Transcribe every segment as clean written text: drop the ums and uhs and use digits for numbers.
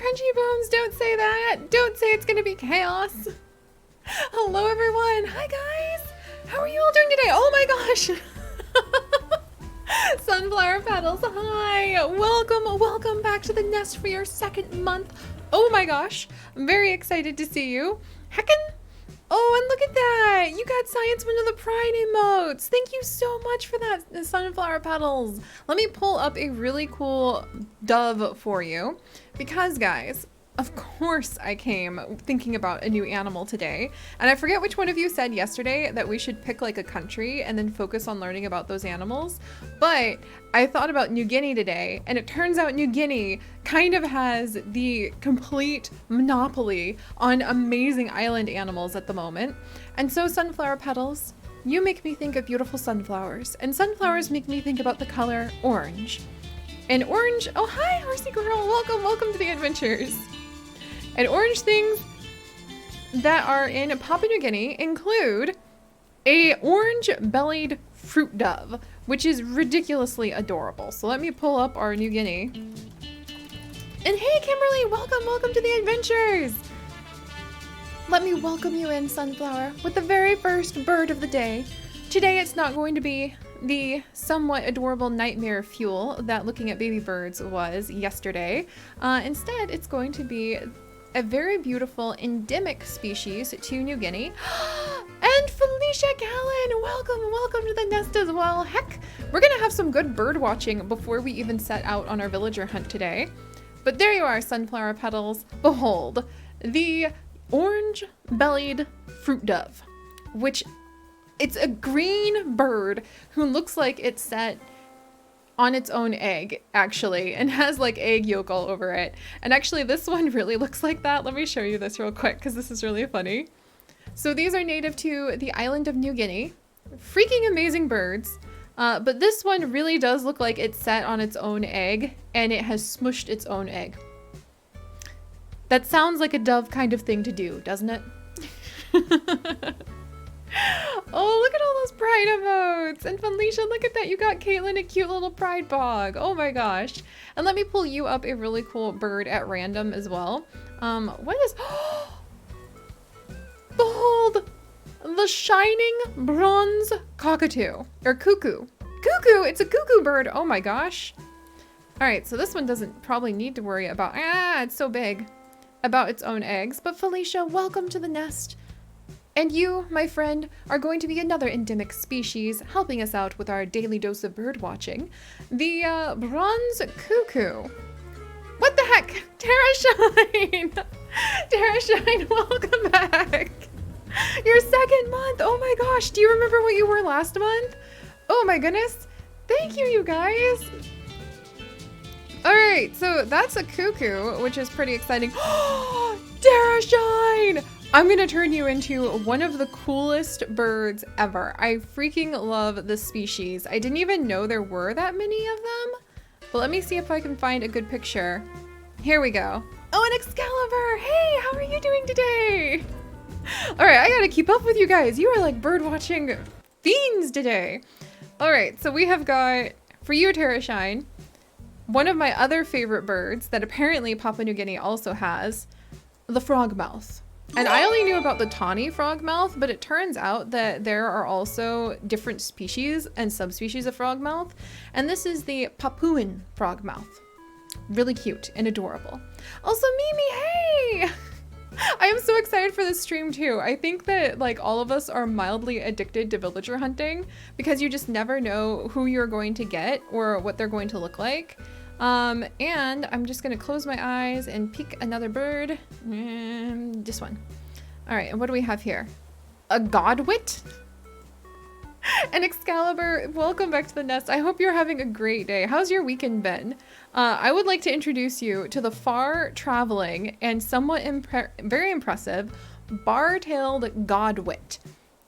crunchy bones, don't say that. Don't say it's gonna be chaos. Hello everyone. Hi guys. How are you all doing today? Oh my gosh. Sunflower petals, hi. Welcome back to the nest for your second month. Oh my gosh. I'm very excited to see you. Heckin'. Oh, and look at that! You got Science One of the Pride emotes! Thank you so much for that, Sunflower Petals! Let me pull up a really cool dove for you. Because, guys, of course I came thinking about a new animal today. And I forget which one of you said yesterday that we should pick like a country and then focus on learning about those animals. But I thought about New Guinea today, and it turns out New Guinea kind of has the complete monopoly on amazing island animals at the moment. And so Sunflower Petals, you make me think of beautiful sunflowers, and sunflowers make me think about the color orange. And orange, oh hi horsey girl, welcome to the adventures. And orange things that are in Papua New Guinea include a orange-bellied fruit dove, which is ridiculously adorable. So let me pull up our New Guinea. And hey Kimberly, welcome to the adventures. Let me welcome you in, Sunflower, with the very first bird of the day. Today it's not going to be the somewhat adorable nightmare fuel that looking at baby birds was yesterday. Instead, it's going to be a very beautiful endemic species to New Guinea. And Felicia Callan, welcome to the nest as well. Heck, we're gonna have some good bird watching before we even set out on our villager hunt today. But there you are, Sunflower Petals. Behold, the orange-bellied fruit dove, which it's a green bird who looks like it's set on its own egg, actually, and has like egg yolk all over it. And actually this one really looks like that. Let me show you this real quick because this is really funny. So these are native to the island of New Guinea. Freaking amazing birds. But this one really does look like it's set on its own egg and it has smushed its own egg. That sounds like a dove kind of thing to do, doesn't it? Oh, look at all those pride emotes. And Felicia, look at that. You got Caitlin a cute little pride bog. Oh my gosh. And let me pull you up a really cool bird at random as well. What is... Behold! The shining bronze cockatoo. Or cuckoo. Cuckoo! It's a cuckoo bird. Oh my gosh. Alright, so this one doesn't probably need to worry about... it's so big. About its own eggs. But Felicia, welcome to the nest. And you, my friend, are going to be another endemic species, helping us out with our daily dose of bird watching. The bronze cuckoo. What the heck? Tara Shine! Tara Shine, welcome back. Your second month. Oh my gosh. Do you remember what you were last month? Oh my goodness. Thank you, you guys. All right, so that's a cuckoo, which is pretty exciting. Tara Shine! I'm gonna turn you into one of the coolest birds ever. I freaking love this species. I didn't even know there were that many of them. But let me see if I can find a good picture. Here we go. Oh, an Excalibur! Hey, how are you doing today? All right, I gotta keep up with you guys. You are like bird watching fiends today. All right, so we have got, for you, Tara Shine, one of my other favorite birds that apparently Papua New Guinea also has, the frogmouth. And I only knew about the tawny frogmouth, but it turns out that there are also different species and subspecies of frogmouth. And this is the Papuan frogmouth. Really cute and adorable. Also, Mimi, hey! I am so excited for this stream too. I think that like all of us are mildly addicted to villager hunting because you just never know who you're going to get or what they're going to look like. And I'm just gonna close my eyes and pick another bird. This one. All right, and what do we have here? A godwit? An Excalibur, welcome back to the nest. I hope you're having a great day. How's your weekend been? I would like to introduce you to the far-traveling and somewhat very impressive bar-tailed godwit.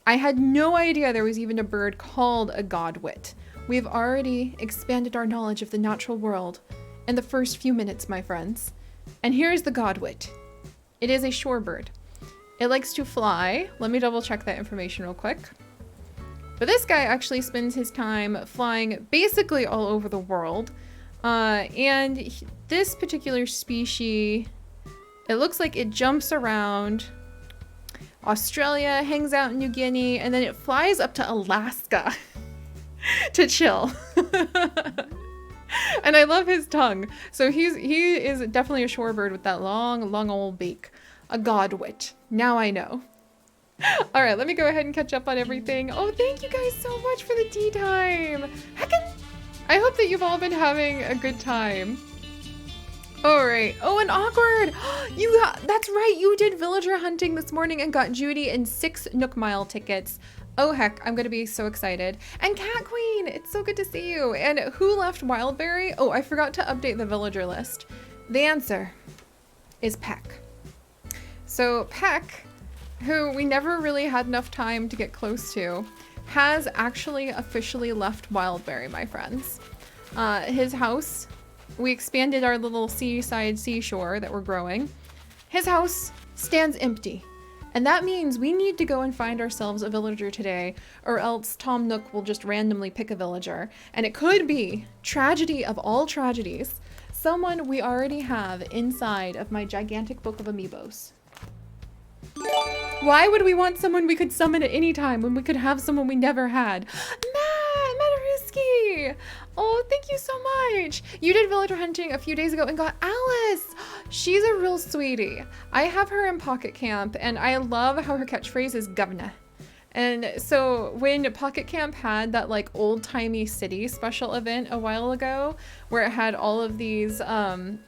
I had no idea there was even a bird called a godwit. We've already expanded our knowledge of the natural world in the first few minutes, my friends. And here's the godwit. It is a shorebird. It likes to fly. Let me double check that information real quick. But this guy actually spends his time flying basically all over the world. This particular species It looks like it jumps around Australia, hangs out in New Guinea, and then it flies up to Alaska to chill. And I love his tongue. So he is definitely a shorebird with that long, long old beak. A godwit. Now I know. All right, let me go ahead and catch up on everything. Oh, thank you guys so much for the tea time. Heckin'. I hope that you've all been having a good time. All right. Oh, and awkward. That's right. You did villager hunting this morning and got Judy and 6 Nook Mile tickets. Oh, heck. I'm going to be so excited. And Cat Queen, it's so good to see you. And who left Wildberry? Oh, I forgot to update the villager list. The answer is Peck. So Peck, who we never really had enough time to get close to, has actually officially left Wildberry, my friends. His house, we expanded our little seaside seashore that we're growing. His house stands empty. And that means we need to go and find ourselves a villager today, or else Tom Nook will just randomly pick a villager. And it could be, tragedy of all tragedies, someone we already have inside of my gigantic book of amiibos. Why would we want someone we could summon at any time when we could have someone we never had? Mataruski! Oh, thank you so much. You did villager hunting a few days ago and got Alice. She's a real sweetie. I have her in Pocket Camp and I love how her catchphrase is governor. And so when Pocket Camp had that like old-timey city special event a while ago where it had all of these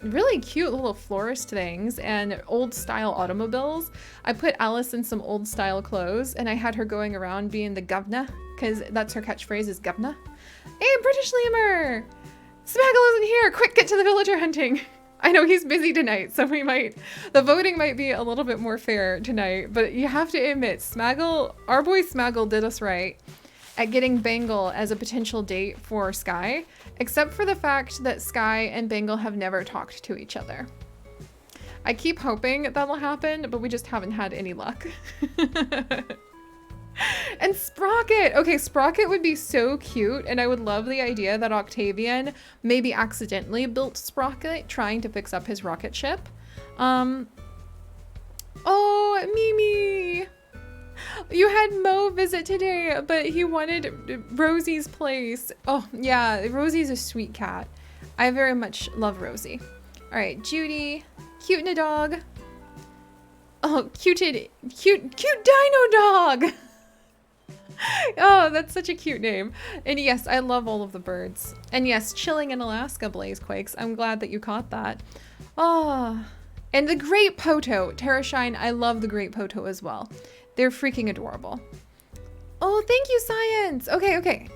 really cute little florist things and old style automobiles, I put Alice in some old style clothes and I had her going around being the governor because that's her catchphrase is governor. Hey, British Lemur! Smaggle isn't here! Quick, get to the villager hunting! I know he's busy tonight, so the voting might be a little bit more fair tonight, but you have to admit, Smaggle, our boy Smaggle did us right at getting Bangle as a potential date for Sky, except for the fact that Sky and Bangle have never talked to each other. I keep hoping that'll happen, but we just haven't had any luck. And Sprocket! Okay, Sprocket would be so cute, and I would love the idea that Octavian maybe accidentally built Sprocket trying to fix up his rocket ship. Oh, Mimi! You had Mo visit today, but he wanted Rosie's place. Oh, yeah, Rosie's a sweet cat. I very much love Rosie. All right, Judy, cute in a dog. Oh, cute dino dog! Oh, that's such a cute name. And yes, I love all of the birds. And yes, chilling in Alaska, Blazequakes. I'm glad that you caught that. Oh, and the Great Poto. Terrashine, I love the Great Poto as well. They're freaking adorable. Oh, thank you, Science. Okay.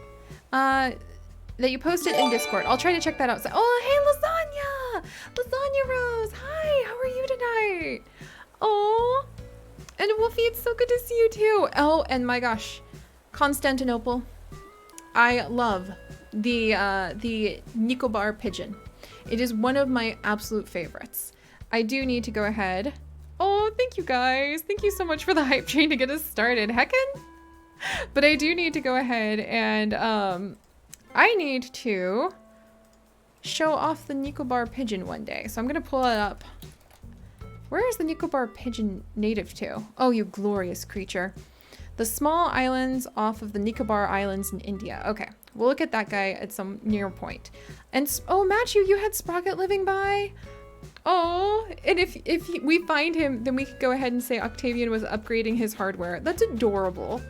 That you posted in Discord. I'll try to check that out. Oh, hey, Lasagna! Lasagna Rose. Hi, how are you tonight? Oh, and Wolfie, it's so good to see you too. Oh, and my gosh. Constantinople. I love the Nicobar pigeon. It is one of my absolute favorites. I do need to go ahead. Oh, thank you guys. Thank you so much for the hype train to get us started. Heckin'. But I do need to go ahead and I need to show off the Nicobar pigeon one day. So I'm gonna pull it up. Where is the Nicobar pigeon native to? Oh, you glorious creature. The small islands off of the Nicobar Islands in India. Okay, we'll look at that guy at some near point. And oh, Matthew, you had Sprocket living by? Oh, and if we find him, then we could go ahead and say Octavian was upgrading his hardware. That's adorable.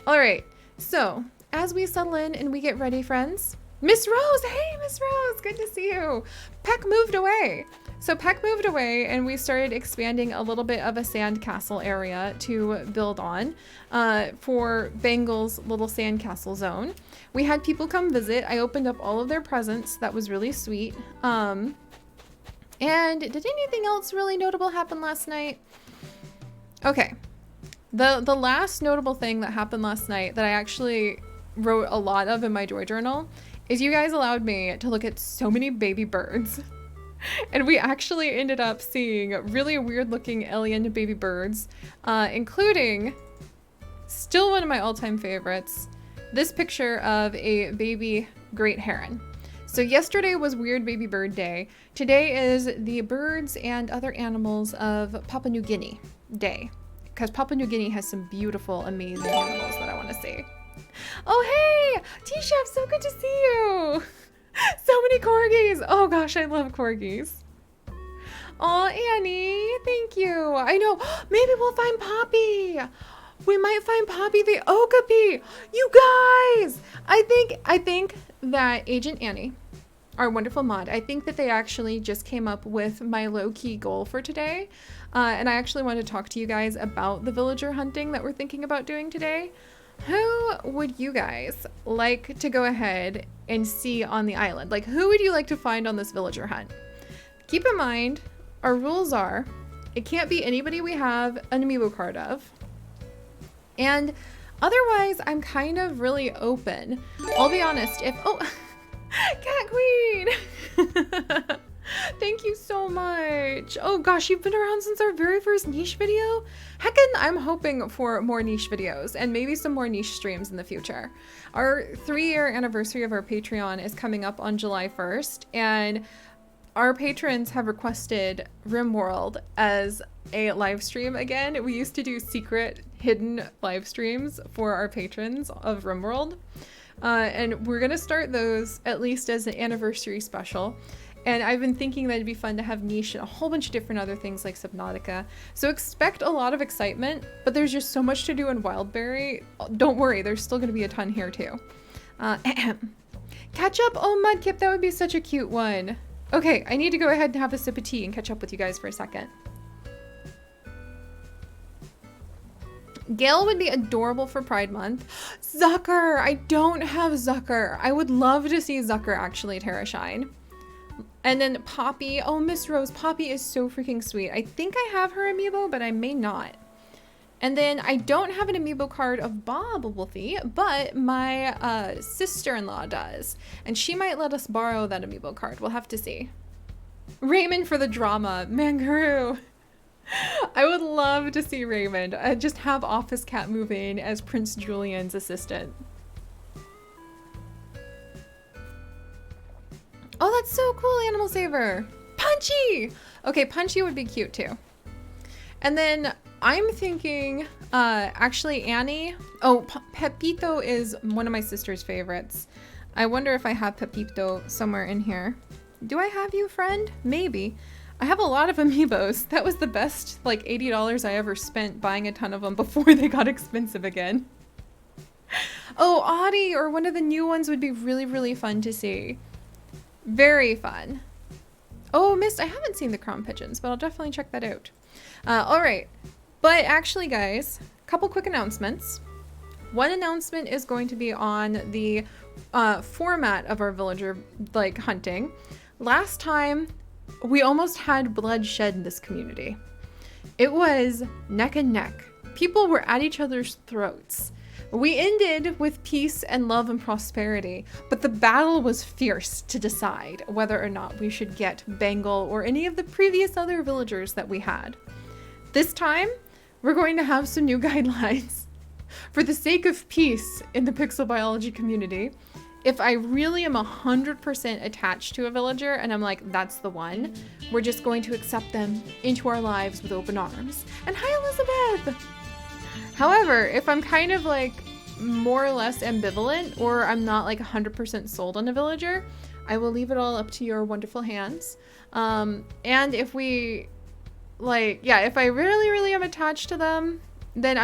All right, so as we settle in and we get ready, friends. Miss Rose, hey, Miss Rose, good to see you. Peck moved away. So Peck moved away and we started expanding a little bit of a sandcastle area to build on for Bangle's little sandcastle zone. We had people come visit. I opened up all of their presents. That was really sweet. And did anything else really notable happen last night? Okay. The last notable thing that happened last night that I actually wrote a lot of in my joy journal is you guys allowed me to look at so many baby birds. And we actually ended up seeing really weird looking alien baby birds, including still one of my all-time favorites, this picture of a baby great heron. So yesterday was Weird Baby Bird Day. Today is the birds and other animals of Papua New Guinea Day. Because Papua New Guinea has some beautiful, amazing animals that I want to see. Oh, hey! T-Chef, so good to see you! So many corgis! Oh gosh, I love corgis. Oh, Annie, thank you. I know, maybe we'll find Poppy. We might find Poppy the Okapi. You guys! I think that Agent Annie, our wonderful mod, I think that they actually just came up with my low-key goal for today. And I actually want to talk to you guys about the villager hunting that we're thinking about doing today. Who would you guys like to go ahead and see on the island? Like, who would you like to find on this villager hunt? Keep in mind, our rules are, it can't be anybody we have an amiibo card of. And otherwise, I'm kind of really open. I'll be honest, if, oh, Cat Queen! Thank you so much. Oh gosh, you've been around since our very first niche video. Heckin', I'm hoping for more niche videos and maybe some more niche streams in the future. Our 3-year anniversary of our Patreon is coming up on July 1st, and our patrons have requested RimWorld as a live stream again. We used to do secret, hidden live streams for our patrons of RimWorld. And we're gonna start those at least as an anniversary special. And I've been thinking that it'd be fun to have niche and a whole bunch of different other things like Subnautica. So expect a lot of excitement, but there's just so much to do in Wildberry. Don't worry, there's still gonna be a ton here too. Catch up, oh Mudkip, that would be such a cute one. Okay, I need to go ahead and have a sip of tea and catch up with you guys for a second. Gail would be adorable for Pride Month. Zucker! I don't have Zucker. I would love to see Zucker actually Terra Shine. And then Poppy. Oh, Miss Rose. Poppy is so freaking sweet. I think I have her amiibo, but I may not. And then I don't have an amiibo card of Bob Wolfie, but my sister-in-law does. And she might let us borrow that amiibo card. We'll have to see. Raymond for the drama. Mangaroo. I would love to see Raymond. Just have Office Cat move in as Prince Julian's assistant. Oh, that's so cool, Animal Saver. Punchy! Okay, Punchy would be cute too. And then I'm thinking, actually Annie. Oh, Pepito is one of my sister's favorites. I wonder if I have Pepito somewhere in here. Do I have you, friend? Maybe. I have a lot of amiibos. That was the best, like, $80 I ever spent buying a ton of them before they got expensive again. Oh, Audie or one of the new ones would be really, really fun to see. Very fun. Oh, Mist, I haven't seen the crown pigeons, but I'll definitely check that out. All right. But actually, guys, a couple quick announcements. One announcement is going to be on the format of our villager, like, hunting. Last time, we almost had bloodshed in this community. It was neck and neck. People were at each other's throats. We ended with peace and love and prosperity, but the battle was fierce to decide whether or not we should get Bengal or any of the previous other villagers that we had. This time, we're going to have some new guidelines. For the sake of peace in the pixel biology community, if I really am 100% attached to a villager and I'm like, that's the one, we're just going to accept them into our lives with open arms. And hi, Elizabeth! However, if I'm kind of like more or less ambivalent, or I'm not like 100% sold on a villager, I will leave it all up to your wonderful hands. And if we, like, yeah, if I really, really am attached to them, then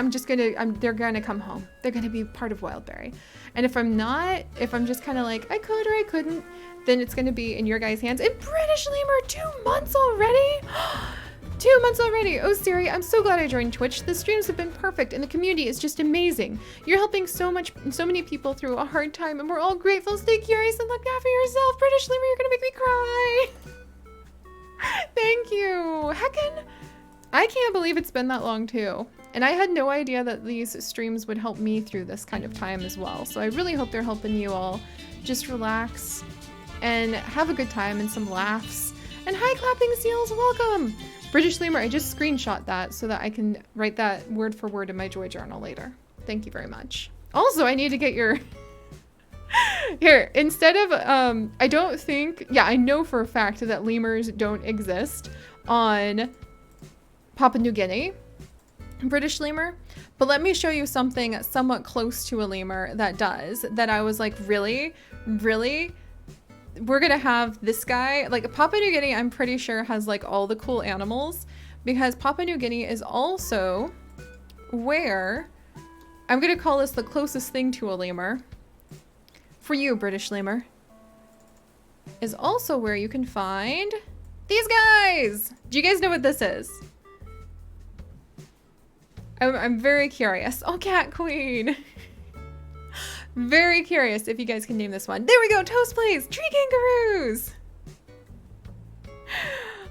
they're gonna come home. They're gonna be part of Wildberry. And if I'm not, if I'm just kind of like, I could or I couldn't, then it's gonna be in your guys' hands. And British Lemur, 2 months already? 2 months already. Oh, Siri, I'm so glad I joined Twitch. The streams have been perfect and the community is just amazing. You're helping so many people through a hard time and we're all grateful. Stay curious and look after yourself. British Lemur, you're gonna make me cry. Thank you. Heckin', I can't believe it's been that long too. And I had no idea that these streams would help me through this kind of time as well. So I really hope they're helping you all just relax and have a good time and some laughs. And hi, Clapping Seals, welcome. British Lemur, I just screenshot that so that I can write that word for word in my Joy Journal later. Thank you very much. Also, I need to get your Here, instead of, I don't think, yeah, I know for a fact that lemurs don't exist on Papua New Guinea, British lemur. But let me show you something somewhat close to a lemur that does, that I was like, really? Really? We're gonna have this guy, like Papua New Guinea, I'm pretty sure has like all the cool animals, because Papua New Guinea is also where, I'm gonna call this the closest thing to a lemur, for you, British lemur, is also where you can find these guys. Do you guys know what this is? I'm very curious. Oh, cat queen. Very curious if you guys can name this one. There we go, toast please. Tree kangaroos.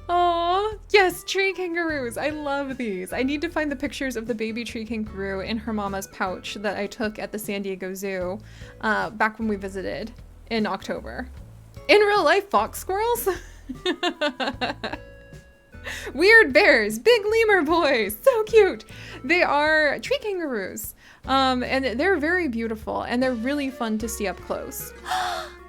Oh, yes, tree kangaroos. I love these. I need to find the pictures of the baby tree kangaroo in her mama's pouch that I took at the San Diego Zoo back when we visited in October. In real life, fox squirrels? Weird bears, big lemur boys, so cute. They are tree kangaroos, and they're very beautiful, and they're really fun to see up close.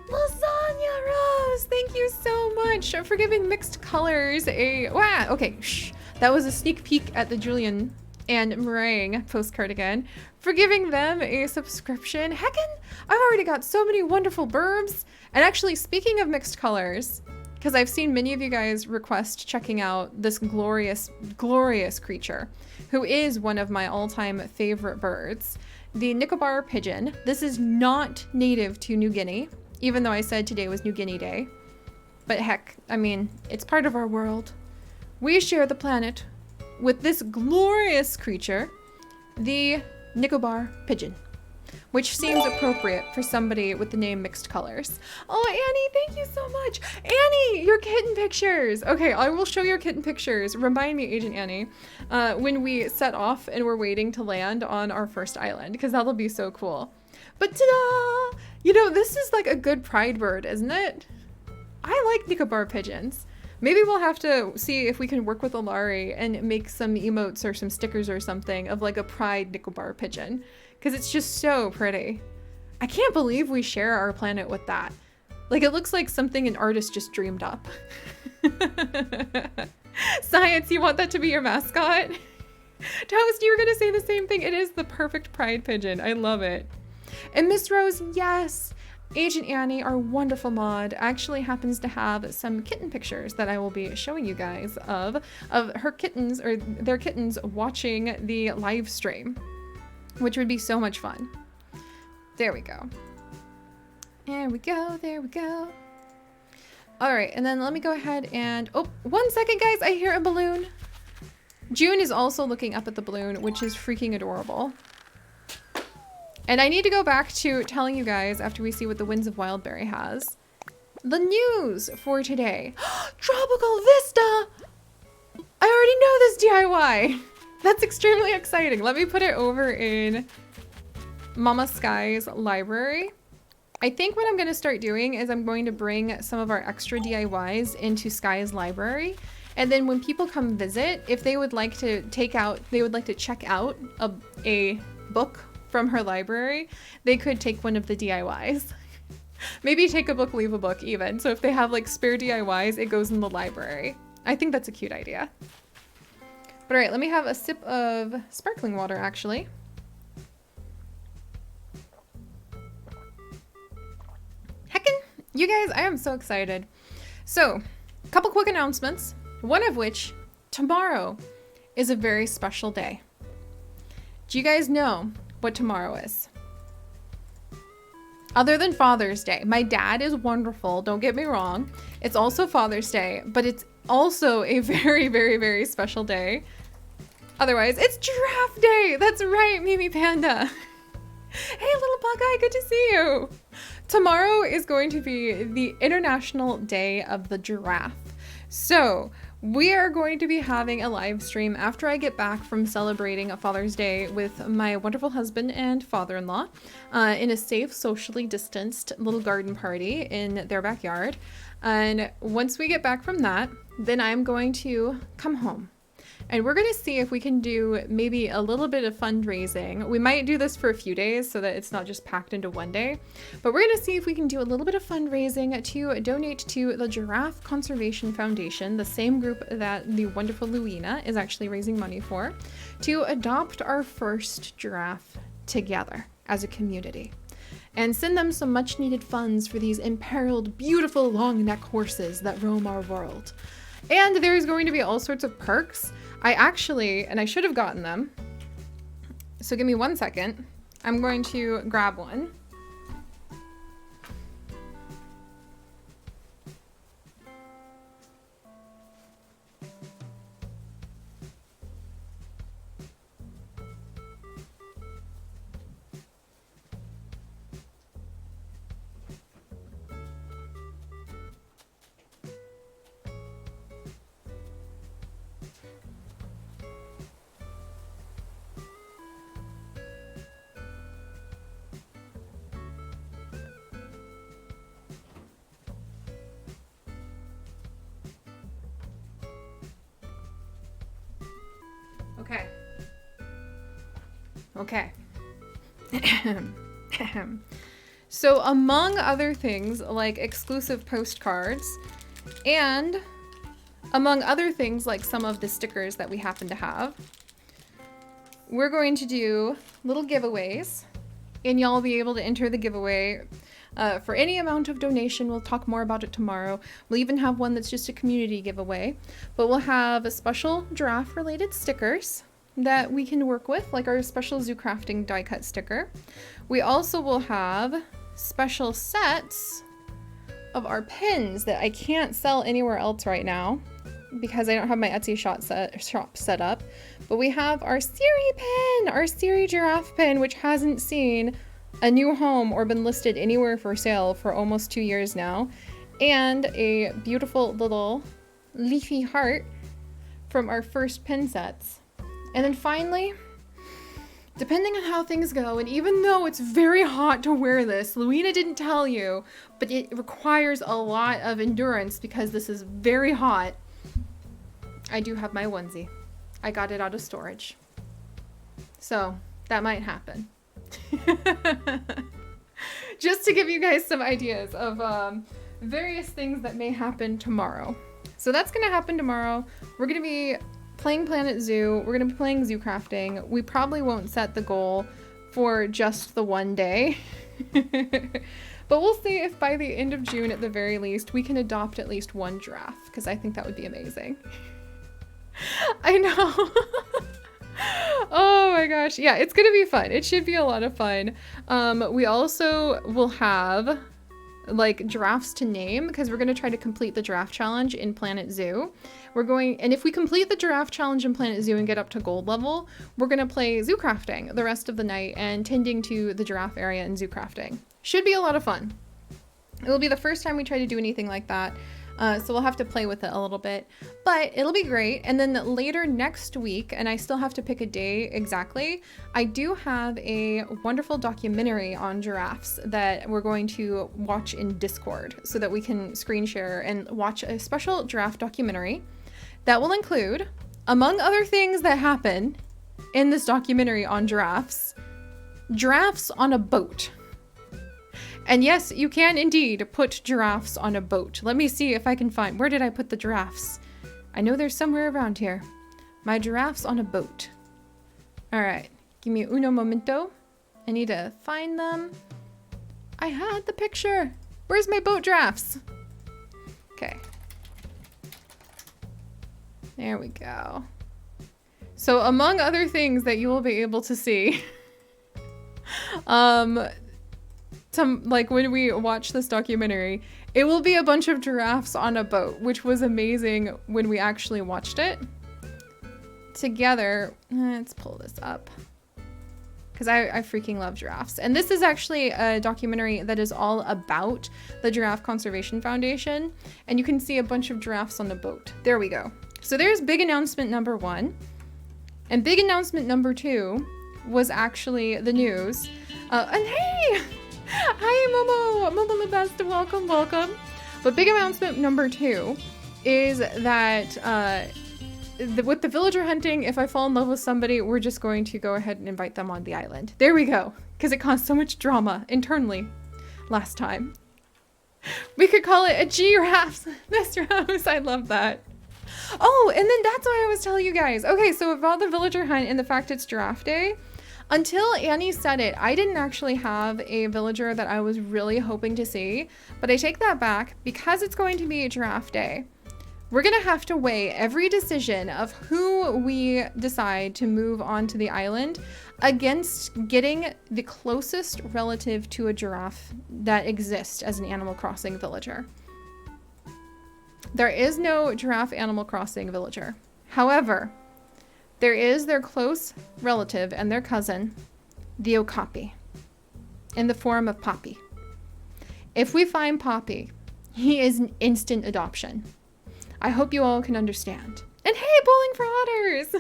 Lasagna Rose, thank you so much for giving Mixed Colors a, wow, okay, shh. That was a sneak peek at the Julian and Meringue postcard again, for giving them a subscription. Heckin', I've already got so many wonderful burbs. And actually, speaking of Mixed Colors, because I've seen many of you guys request checking out this glorious, glorious creature, who is one of my all-time favorite birds, the Nicobar pigeon. This is not native to New Guinea, even though I said today was New Guinea Day. But heck, I mean, it's part of our world. We share the planet with this glorious creature, the Nicobar pigeon, which seems appropriate for somebody with the name Mixed Colors. Oh, Annie, thank you so much. Annie, your kitten pictures. Okay, I will show your kitten pictures. Remind me, Agent Annie, when we set off and we're waiting to land on our first island, because that'll be so cool. But ta-da! You know, this is like a good pride bird, isn't it? I like Nicobar pigeons. Maybe we'll have to see if we can work with Alari and make some emotes or some stickers or something of like a pride Nicobar pigeon, because it's just so pretty. I can't believe we share our planet with that. Like, it looks like something an artist just dreamed up. Science, you want that to be your mascot? Toast, you were gonna say the same thing. It is the perfect pride pigeon. I love it. And Miss Rose, yes. Agent Annie, our wonderful mod, actually happens to have some kitten pictures that I will be showing you guys of her kittens, or their kittens, watching the live stream, which would be so much fun. There we go. There we go, there we go. All right, and then let me go ahead and, oh, 1 second, guys, I hear a balloon. June is also looking up at the balloon, which is freaking adorable. And I need to go back to telling you guys, after we see what the Winds of Wildberry has, the news for today. Tropical Vista! I already know this DIY. That's extremely exciting. Let me put it over in Mama Sky's library. I think what I'm going to start doing is I'm going to bring some of our extra DIYs into Sky's library. And then when people come visit, if they would like to check out a book from her library, they could take one of the DIYs. Maybe take a book, leave a book even. So if they have like spare DIYs, it goes in the library. I think that's a cute idea. But all right, let me have a sip of sparkling water actually. Heckin', you guys, I am so excited. So, a couple quick announcements. One of which, tomorrow is a very special day. Do you guys know what tomorrow is? Other than Father's Day. My dad is wonderful, don't get me wrong. It's also Father's Day, but it's also a very, very, very special day. Otherwise, it's Giraffe Day. That's right, Mimi Panda. Hey, little Buckeye, good to see you. Tomorrow is going to be the International Day of the Giraffe. So, we are going to be having a live stream after I get back from celebrating a Father's Day with my wonderful husband and father-in-law in a safe, socially distanced little garden party in their backyard. And once we get back from that, then I'm going to come home And we're going to see if we can do maybe a little bit of fundraising. We might do this for a few days so that it's not just packed into one day. But we're going to see if we can do a little bit of fundraising to donate to the Giraffe Conservation Foundation, the same group that the wonderful Luina is actually raising money for, to adopt our first giraffe together as a community. And send them some much needed funds for these imperiled, beautiful long neck horses that roam our world. And there's going to be all sorts of perks. And I should have gotten them. So give me 1 second. I'm going to grab one. Okay. So among other things like exclusive postcards and among other things like some of the stickers that we happen to have, we're going to do little giveaways, and y'all will be able to enter the giveaway for any amount of donation. We'll talk more about it tomorrow. We'll even have one that's just a community giveaway, but we'll have a special giraffe related stickers that we can work with, like our special zoo crafting die cut sticker. We also will have special sets of our pins that I can't sell anywhere else right now because I don't have my Etsy shop set up. But we have our Siri pin, our Siri giraffe pin, which hasn't seen a new home or been listed anywhere for sale for almost 2 years now. And a beautiful little leafy heart from our first pin sets. And then finally, depending on how things go, and even though it's very hot to wear this, Luina didn't tell you, but it requires a lot of endurance because this is very hot, I do have my onesie. I got it out of storage. So that might happen. Just to give you guys some ideas of various things that may happen tomorrow. So that's going to happen tomorrow. We're going to be playing Planet Zoo. We're going to be playing zoo crafting. We probably won't set the goal for just the one day. But we'll see if by the end of June, at the very least, we can adopt at least one giraffe, because I think that would be amazing. I know. Oh my gosh. Yeah, it's going to be fun. It should be a lot of fun. We also will have like giraffes to name because we're going to try to complete the giraffe challenge in Planet Zoo. And if we complete the giraffe challenge in Planet Zoo and get up to gold level, we're going to play zoo crafting the rest of the night and tending to the giraffe area in zoo crafting. Should be a lot of fun. It will be the first time we try to do anything like that. So we'll have to play with it a little bit, but it'll be great. And then later next week, and I still have to pick a day exactly, I do have a wonderful documentary on giraffes that we're going to watch in Discord so that we can screen share and watch a special giraffe documentary that will include, among other things that happen in this documentary on giraffes on a boat. And yes, you can indeed put giraffes on a boat. Let me see if I can find... Where did I put the giraffes? I know they're somewhere around here. My giraffes on a boat. Alright, give me uno momento. I need to find them. I had the picture. Where's my boat giraffes? Okay. There we go. So among other things that you will be able to see... like when we watch this documentary, it will be a bunch of giraffes on a boat, which was amazing when we actually watched it together. Let's pull this up because I freaking love giraffes. And this is actually a documentary that is all about the Giraffe Conservation Foundation. And you can see a bunch of giraffes on the boat. There we go. So there's big announcement number 1. And big announcement number 2 was actually the news. And hey! Hi, Momo the best. Welcome. But big announcement number 2 is that with the villager hunting, if I fall in love with somebody, we're just going to go ahead and invite them on the island. There we go. Because it caused so much drama internally last time. We could call it a giraffe this house. I love that. Oh, and then that's why I was telling you guys. Okay, so about the villager hunt and the fact it's giraffe day. Until Annie said it, I didn't actually have a villager that I was really hoping to see. But I take that back because it's going to be a giraffe day. We're going to have to weigh every decision of who we decide to move onto the island against getting the closest relative to a giraffe that exists as an Animal Crossing villager. There is no giraffe Animal Crossing villager. However, there is their close relative and their cousin, the Okapi, in the form of Poppy. If we find Poppy, he is an instant adoption. I hope you all can understand. And hey, Bowling for Otters!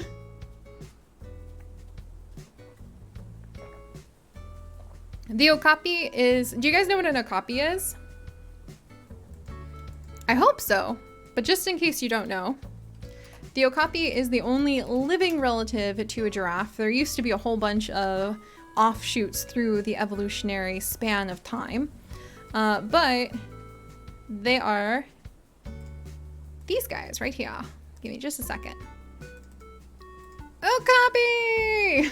The Okapi is... Do you guys know what an Okapi is? I hope so, but just in case you don't know, the Okapi is the only living relative to a giraffe. There used to be a whole bunch of offshoots through the evolutionary span of time, but they are these guys right here. Give me just a second. Okapi!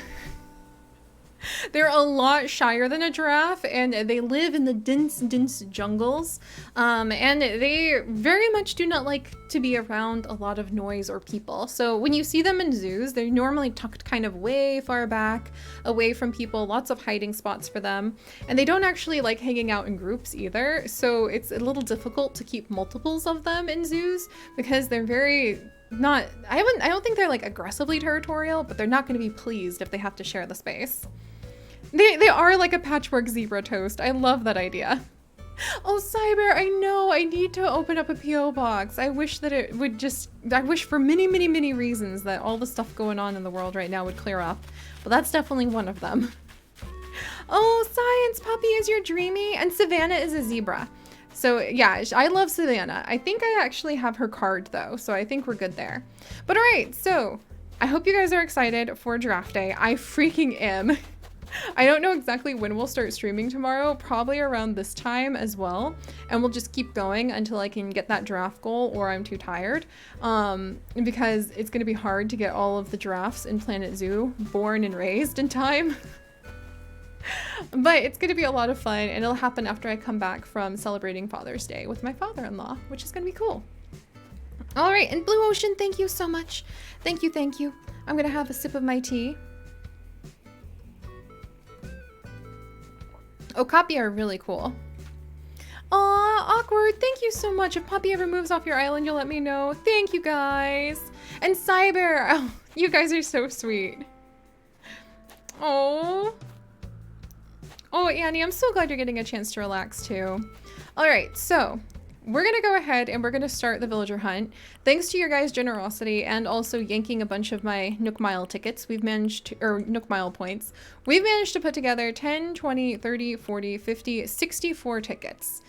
They're a lot shyer than a giraffe, and they live in the dense jungles. And they very much do not like to be around a lot of noise or people. So when you see them in zoos, they're normally tucked kind of way far back, away from people, lots of hiding spots for them. And they don't actually like hanging out in groups either. So it's a little difficult to keep multiples of them in zoos because they're very not, I don't think they're like aggressively territorial, but they're not going to be pleased if they have to share the space. They are like a patchwork zebra toast. I love that idea. Oh, Cyber, I know. I need to open up a P.O. box. I wish that it would just... I wish for many, many, many reasons that all the stuff going on in the world right now would clear up. But that's definitely one of them. Oh, Science Puppy is your dreamy. And Savannah is a zebra. So yeah, I love Savannah. I think I actually have her card though. So I think we're good there. But all right, so I hope you guys are excited for Giraffe Day. I freaking am. I don't know exactly when we'll start streaming tomorrow, probably around this time as well. And we'll just keep going until I can get that giraffe goal or I'm too tired. Because it's going to be hard to get all of the giraffes in Planet Zoo born and raised in time. But it's going to be a lot of fun and it'll happen after I come back from celebrating Father's Day with my father-in-law, which is going to be cool. All right, and Blue Ocean, thank you so much. Thank you, thank you. I'm going to have a sip of my tea. Okapi are really cool. Aw, Awkward, thank you so much. If Poppy ever moves off your island, you'll let me know. Thank you, guys. And Cyber, oh, you guys are so sweet. Oh. Oh, Annie, I'm so glad you're getting a chance to relax too. All right, so we're gonna go ahead and we're gonna start the villager hunt. Thanks to your guys' generosity and also yanking a bunch of my Nook Mile tickets, we've managed to, or Nook Mile points, we've managed to put together 10, 20, 30, 40, 50, 64 tickets.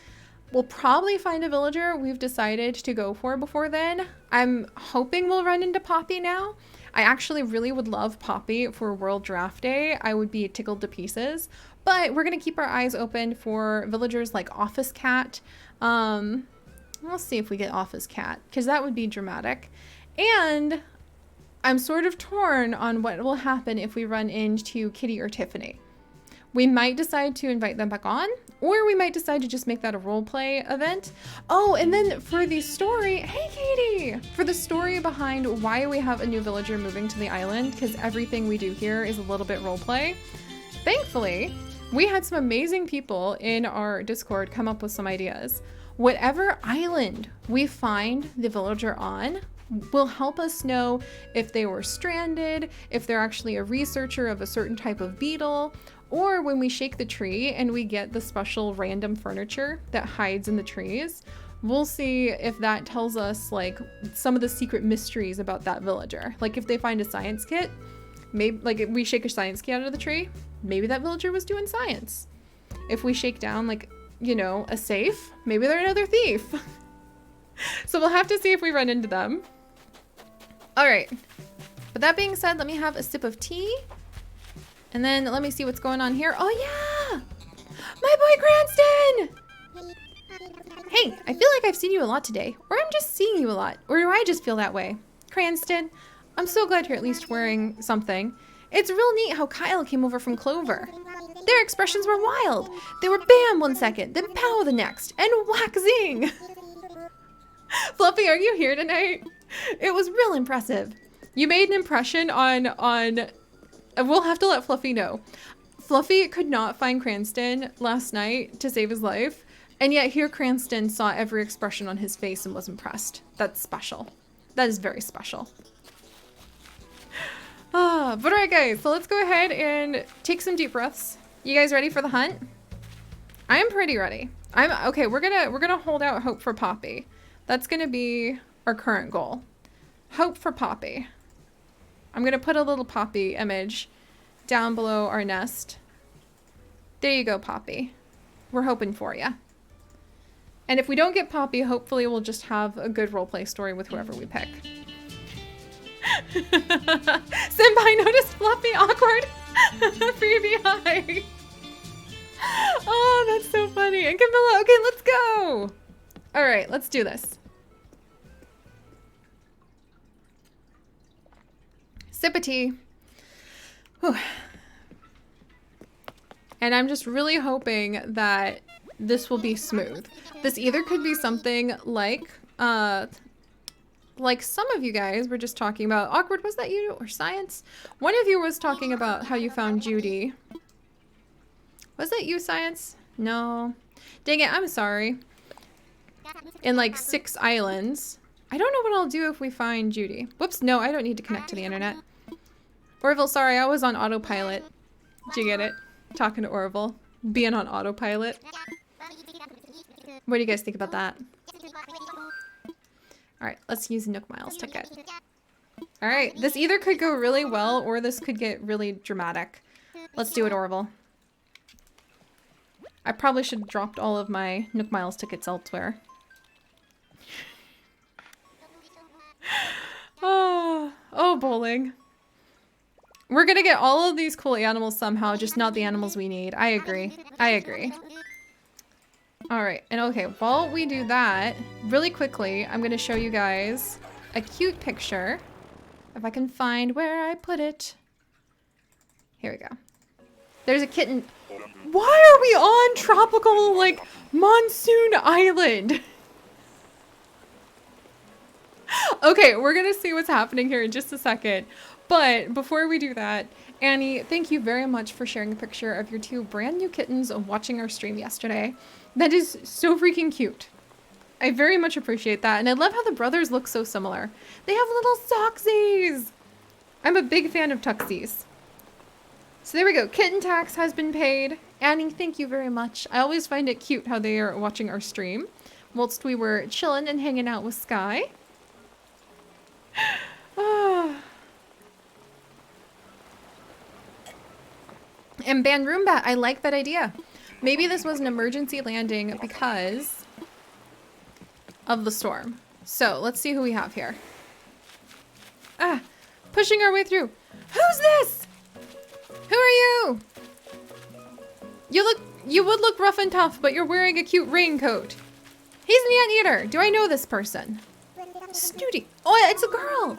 We'll probably find a villager we've decided to go for before then. I'm hoping we'll run into Poppy now. I actually really would love Poppy for World Giraffe Day. I would be tickled to pieces. But we're going to keep our eyes open for villagers like Office Cat. We'll see if we get Office Cat, because that would be dramatic. And I'm sort of torn on what will happen if we run into Kitty or Tiffany. We might decide to invite them back on, or we might decide to just make that a roleplay event. Oh, and then for the story, hey Katie! For the story behind why we have a new villager moving to the island, because everything we do here is a little bit roleplay. Thankfully, we had some amazing people in our Discord come up with some ideas. Whatever island we find the villager on will help us know if they were stranded, if they're actually a researcher of a certain type of beetle, or when we shake the tree and we get the special random furniture that hides in the trees, we'll see if that tells us like some of the secret mysteries about that villager. Like if they find a science kit, maybe like if we shake a science kit out of the tree, maybe that villager was doing science. If we shake down like, you know, a safe, maybe they're another thief. So we'll have to see if we run into them. All right. But that being said, let me have a sip of tea. And then let me see what's going on here. Oh yeah! My boy Cranston! Hey, I feel like I've seen you a lot today. Or I'm just seeing you a lot. Or do I just feel that way? Cranston, I'm so glad you're at least wearing something. It's real neat how Kyle came over from Clover. Their expressions were wild. They were bam 1 second, then pow the next, and whack zing. Fluffy, are you here tonight? It was real impressive. You made an impression on we'll have to let Fluffy know. Fluffy could not find Cranston last night to save his life, and yet here Cranston saw every expression on his face and was impressed. That's special. That is very special. But alright guys, so let's go ahead and take some deep breaths. You guys ready for the hunt? I am pretty ready. Okay, we're gonna hold out hope for Poppy. That's gonna be our current goal. Hope for Poppy. I'm gonna put a little Poppy image down below our nest. There you go, Poppy. We're hoping for you. And if we don't get Poppy, hopefully we'll just have a good roleplay story with whoever we pick. Senpai noticed Fluffy awkward. Freebie, hi. Oh, that's so funny. And Camilla, okay, let's go. All right, let's do this. Sip of tea. Whew. And I'm just really hoping that this will be smooth. This either could be something like some of you guys were just talking about. Awkward, was that you or Science? One of you was talking about how you found Judy. Was that you, Science? No. Dang it, I'm sorry. In like 6 islands. I don't know what I'll do if we find Judy. Whoops, no, I don't need to connect to the internet. Orville, sorry, I was on autopilot. Did you get it? Talking to Orville. Being on autopilot. What do you guys think about that? Alright, let's use Nook Miles ticket. Alright, this either could go really well or this could get really dramatic. Let's do it, Orville. I probably should have dropped all of my Nook Miles tickets elsewhere. Oh, bowling. We're gonna get all of these cool animals somehow, just not the animals we need. I agree. I agree. Alright, and okay, while we do that, really quickly, I'm gonna show you guys a cute picture. If I can find where I put it. Here we go. There's a kitten. Why are we on tropical, like, monsoon island? Okay, we're gonna see what's happening here in just a second. But before we do that, Annie, thank you very much for sharing a picture of your 2 brand new kittens watching our stream yesterday. That is so freaking cute. I very much appreciate that. And I love how the brothers look so similar. They have little socksies. I'm a big fan of tuxies. So there we go. Kitten tax has been paid. Annie, thank you very much. I always find it cute how they are watching our stream whilst we were chilling and hanging out with Sky. And Banroombat, I like that idea. Maybe this was an emergency landing because of the storm. So let's see who we have here. Pushing our way through. Who's this? Who are you? You would look rough and tough, but you're wearing a cute raincoat. He's an anteater. Do I know this person? Snooty. Oh, it's a girl.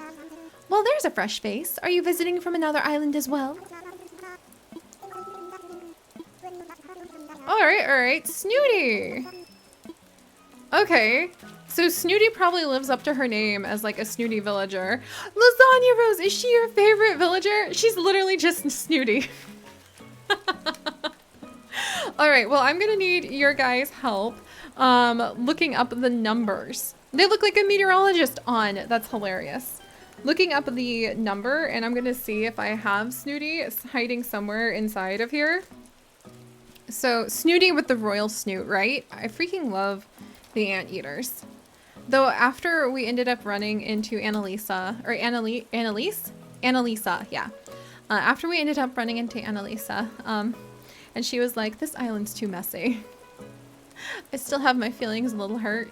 Well, there's a fresh face. Are you visiting from another island as well? All right. Snooty. Okay. So Snooty probably lives up to her name as like a snooty villager. Lasagna Rose, is she your favorite villager? She's literally just Snooty. All right, well, I'm gonna need your guys' help looking up the numbers. They look like a meteorologist on. That's hilarious. Looking up the number, and I'm gonna see if I have Snooty hiding somewhere inside of here. So Snooty with the royal snoot, right? I freaking love the anteaters. Though after we ended up running into Annalisa, or Annalisa, yeah. After we ended up running into Annalisa, and she was like, this island's too messy. I still have my feelings a little hurt.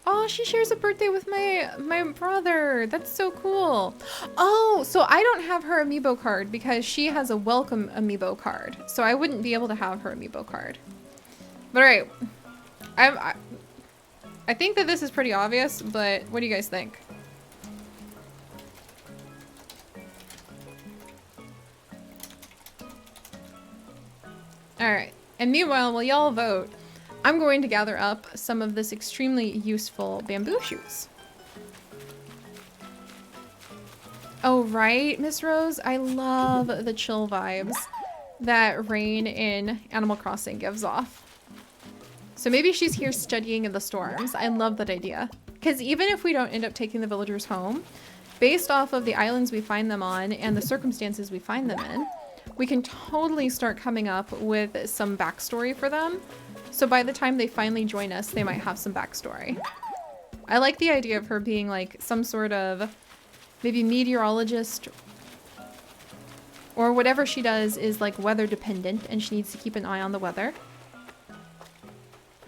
Oh, she shares a birthday with my brother. That's so cool. Oh, so I don't have her amiibo card because she has a welcome amiibo card. So I wouldn't be able to have her amiibo card. But all right. I think that this is pretty obvious, but what do you guys think? All right. And meanwhile, while y'all vote, I'm going to gather up some of this extremely useful bamboo shoots. Oh, right, Miss Rose? I love the chill vibes that rain in Animal Crossing gives off. So maybe she's here studying in the storms. I love that idea. Because even if we don't end up taking the villagers home, based off of the islands we find them on and the circumstances we find them in, we can totally start coming up with some backstory for them. So by the time they finally join us, they might have some backstory. I like the idea of her being like some sort of maybe meteorologist, or whatever she does is like weather dependent and she needs to keep an eye on the weather.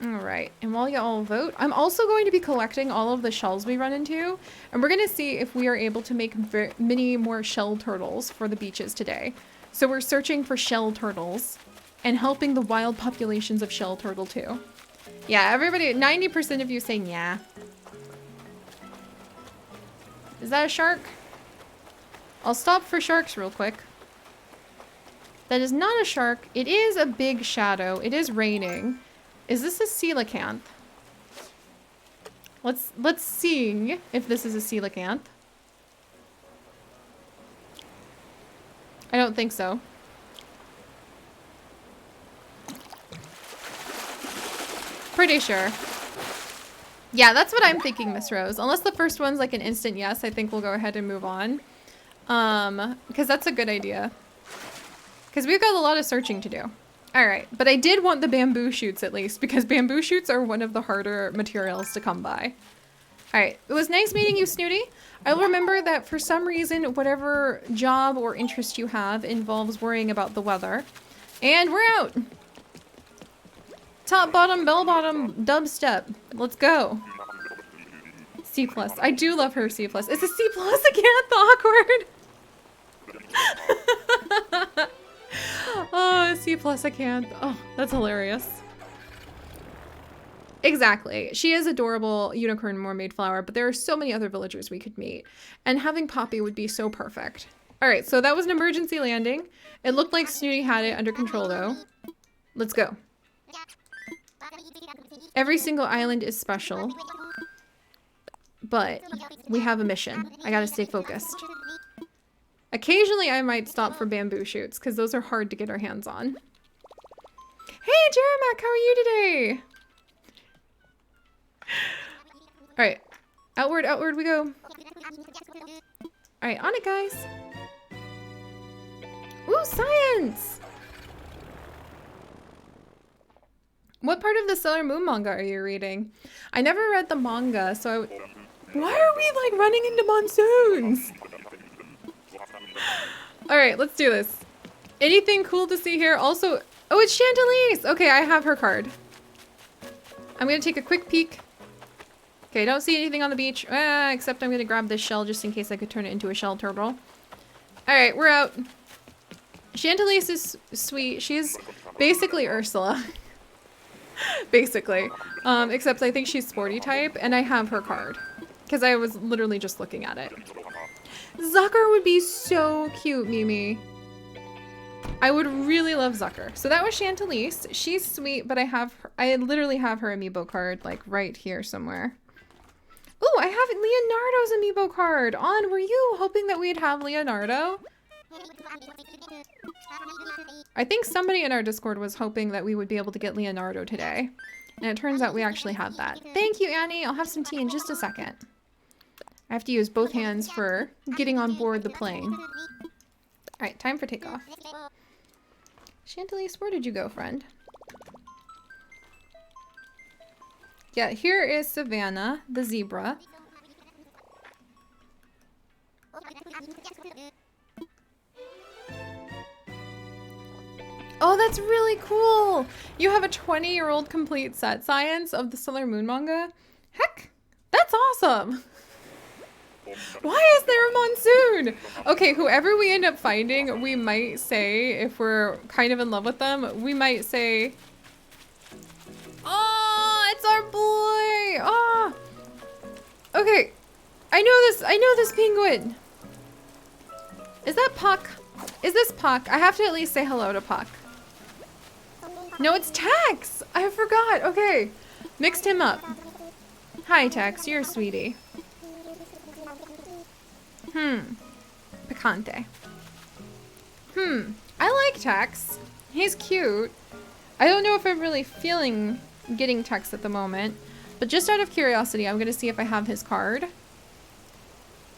All right, and while you all vote, I'm also going to be collecting all of the shells we run into, and we're gonna see if we are able to make many more shell turtles for the beaches today. So we're searching for shell turtles and helping the wild populations of shell turtle too. Yeah, everybody, 90% of you saying yeah. Is that a shark? I'll stop for sharks real quick. That is not a shark. It is a big shadow. It is raining. Is this a coelacanth? Let's see if this is a coelacanth. I don't think so. Pretty sure. Yeah, that's what I'm thinking, Miss Rose. Unless the first one's like an instant yes, I think we'll go ahead and move on. Because that's a good idea. Because we've got a lot of searching to do. Alright, but I did want the bamboo shoots at least, because bamboo shoots are one of the harder materials to come by. Alright, it was nice meeting you, Snooty. I'll remember that for some reason, whatever job or interest you have involves worrying about the weather. And we're out! Top, bottom, bell bottom, dubstep. Let's go. C+. I do love her C+. It's a C+, I can't, awkward. Oh, C+, I can't. Oh, that's hilarious. Exactly. She is adorable unicorn mermaid flower, but there are so many other villagers we could meet. And having Poppy would be so perfect. Alright, so that was an emergency landing. It looked like Snooty had it under control though. Let's go. Every single island is special. But we have a mission. I gotta stay focused. Occasionally I might stop for bamboo shoots, because those are hard to get our hands on. Hey Jeremac, how are you today? Alright. Outward, outward we go. Alright, on it guys. Ooh, science! What part of the Sailor Moon manga are you reading? I never read the manga, so why are we like running into monsoons? Alright, let's do this. Anything cool to see here? Also, oh, it's Chantilly's! Okay, I have her card. I'm gonna take a quick peek. Okay, don't see anything on the beach, except I'm gonna grab this shell just in case I could turn it into a shell turtle. Alright, we're out. Chantilly's is sweet. She's basically Ursula. Basically. Except I think she's sporty type, and I have her card. Because I was literally just looking at it. Zucker would be so cute, Mimi. I would really love Zucker. So that was Chantilly's. She's sweet, but I literally have her amiibo card, like, right here somewhere. Ooh, I have Leonardo's amiibo card. On, were you hoping that we'd have Leonardo? I think somebody in our Discord was hoping that we would be able to get Leonardo today. And it turns out we actually have that. Thank you, Annie. I'll have some tea in just a second. I have to use both hands for getting on board the plane. Alright, time for takeoff. Chantilly, where did you go, friend? Yeah, here is Savannah, the zebra. Oh, that's really cool! You have a 20-year-old complete set science of the Sailor Moon manga? Heck, That's awesome. Why is there a monsoon? Okay, whoever we end up finding, we might say, if we're kind of in love with them, we might say, oh, it's our boy. Oh. Okay, I know this penguin. Is that Puck? Is this Puck? I have to at least say hello to Puck. No, it's Tex. I forgot. Okay, mixed him up. Hi, Tex. You're a sweetie. Picante. I like Tex. He's cute. I don't know if I'm really feeling getting Tex at the moment, but just out of curiosity, I'm gonna see if I have his card.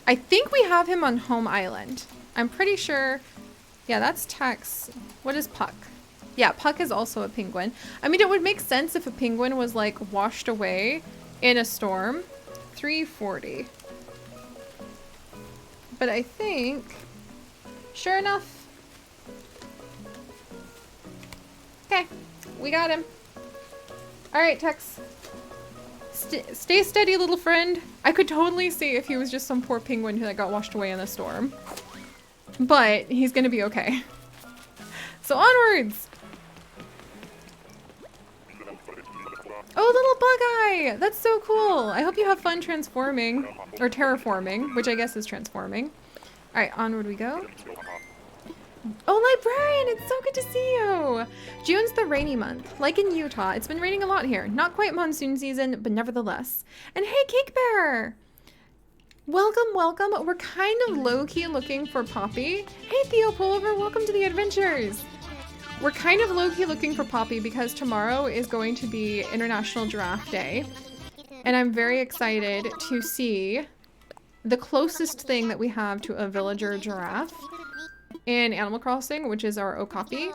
I think we have him on Home Island. I'm pretty sure. Yeah, that's Tex. What is Puck? Yeah, Puck is also a penguin. I mean, it would make sense if a penguin was like washed away in a storm. 340. But I think, sure enough. Okay, we got him. All right, Tex. Stay steady, little friend. I could totally see if he was just some poor penguin who got washed away in the storm. But he's gonna be okay. So onwards. Oh, little bug eye! That's so cool. I hope you have fun transforming, or terraforming, which I guess is transforming. All right, onward we go. Oh, librarian, it's so good to see you. June's the rainy month. Like in Utah, it's been raining a lot here. Not quite monsoon season, but nevertheless. And hey, Cake Bear! Welcome, welcome. We're kind of low-key looking for Poppy. Hey, Theo Pullover, welcome to the adventures. We're kind of low-key looking for Poppy because tomorrow is going to be International Giraffe Day. And I'm very excited to see the closest thing that we have to a villager giraffe in Animal Crossing, which is our Okapi.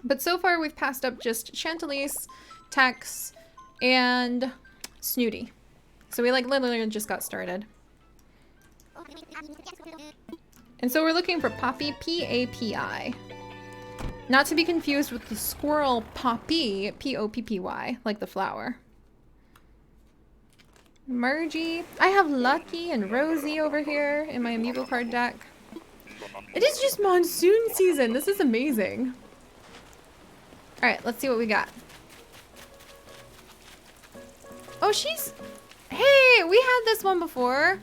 But so far we've passed up just Chantalise, Tex, and Snooty. So we like literally just got started. And so we're looking for Poppy, P-A-P-I. Not to be confused with the squirrel Poppy, P-O-P-P-Y, like the flower. Margie. I have Lucky and Rosie over here in my amiibo card deck. It is just monsoon season. This is amazing. All right, let's see what we got. Oh, she's... Hey, we had this one before.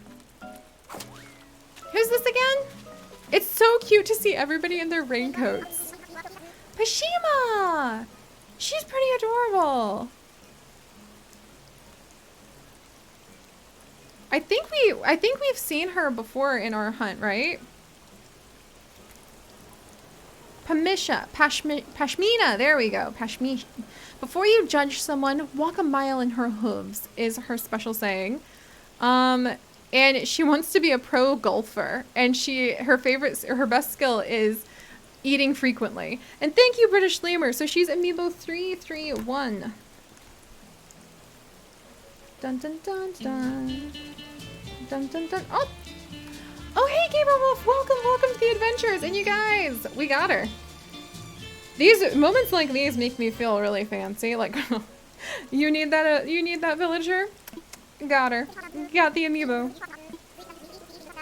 Who's this again? It's so cute to see everybody in their raincoats. Pashima! She's pretty adorable. I think we've seen her before in our hunt, right? Pashmina, there we go. Pashmina. Before you judge someone, walk a mile in her hooves is her special saying. And she wants to be a pro golfer, and her best skill is eating frequently. And thank you, British Lemur. So she's amiibo 331. Dun dun dun dun. Dun dun dun. Oh! Oh, hey, Gamer Wolf! Welcome to the adventures! And you guys, we got her. These moments like these make me feel really fancy. Like, you need that villager? Got her. Got the amiibo.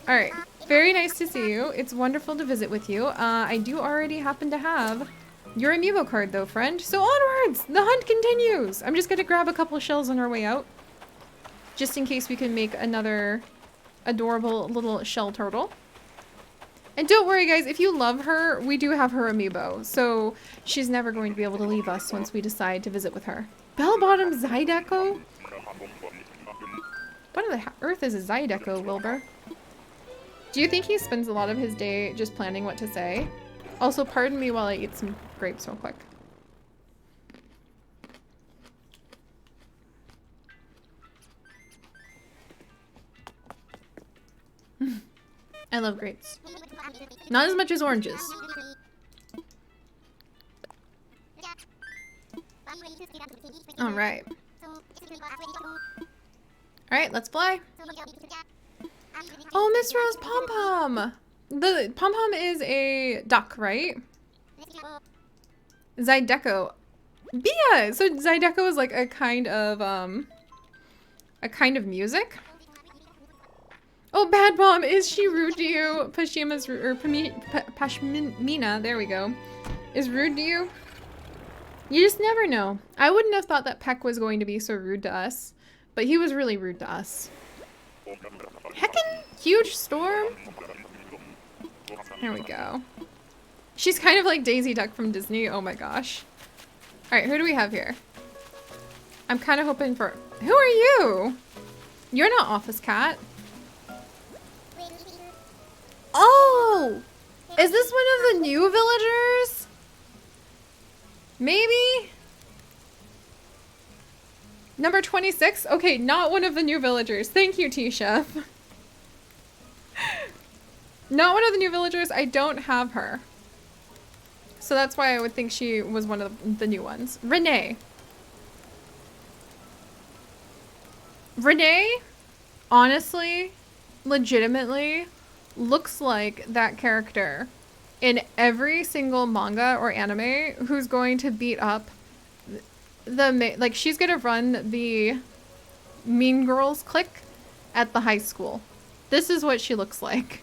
All right. Very nice to see you. It's wonderful to visit with you. I do already happen to have your amiibo card, though, friend. So onwards! The hunt continues! I'm just gonna grab a couple of shells on our way out. Just in case we can make another adorable little shell turtle. And don't worry, guys, if you love her, we do have her amiibo. So she's never going to be able to leave us once we decide to visit with her. Bell-bottom Zydeco? What on the earth is a Zydeco, Wilbur? Do you think he spends a lot of his day just planning what to say? Also, pardon me while I eat some grapes real quick. I love grapes. Not as much as oranges. Alright. Alright, let's fly. Oh, Miss Rose Pom-Pom! The Pom-Pom is a duck, right? Zydeco. Yeah! So Zydeco is like a kind of, A kind of music? Oh, Bad Mom, is she rude to you? Pashima's or Pashmina, there we go. Is rude to you? You just never know. I wouldn't have thought that Peck was going to be so rude to us, but he was really rude to us. Heckin' huge storm. There we go. She's kind of like Daisy Duck from Disney. Oh my gosh. All right, who do we have here? I'm kind of hoping for... Who are you? You're not Office Cat. Oh! Is this one of the new villagers? Maybe? Number 26? Okay, not one of the new villagers. Thank you, T-Chef. Not one of the new villagers. I don't have her. So that's why I would think she was one of the new ones. Renee. Renee, honestly, legitimately, looks like that character in every single manga or anime who's going to beat up like, she's gonna run the Mean Girls clique at the high school. This is what she looks like.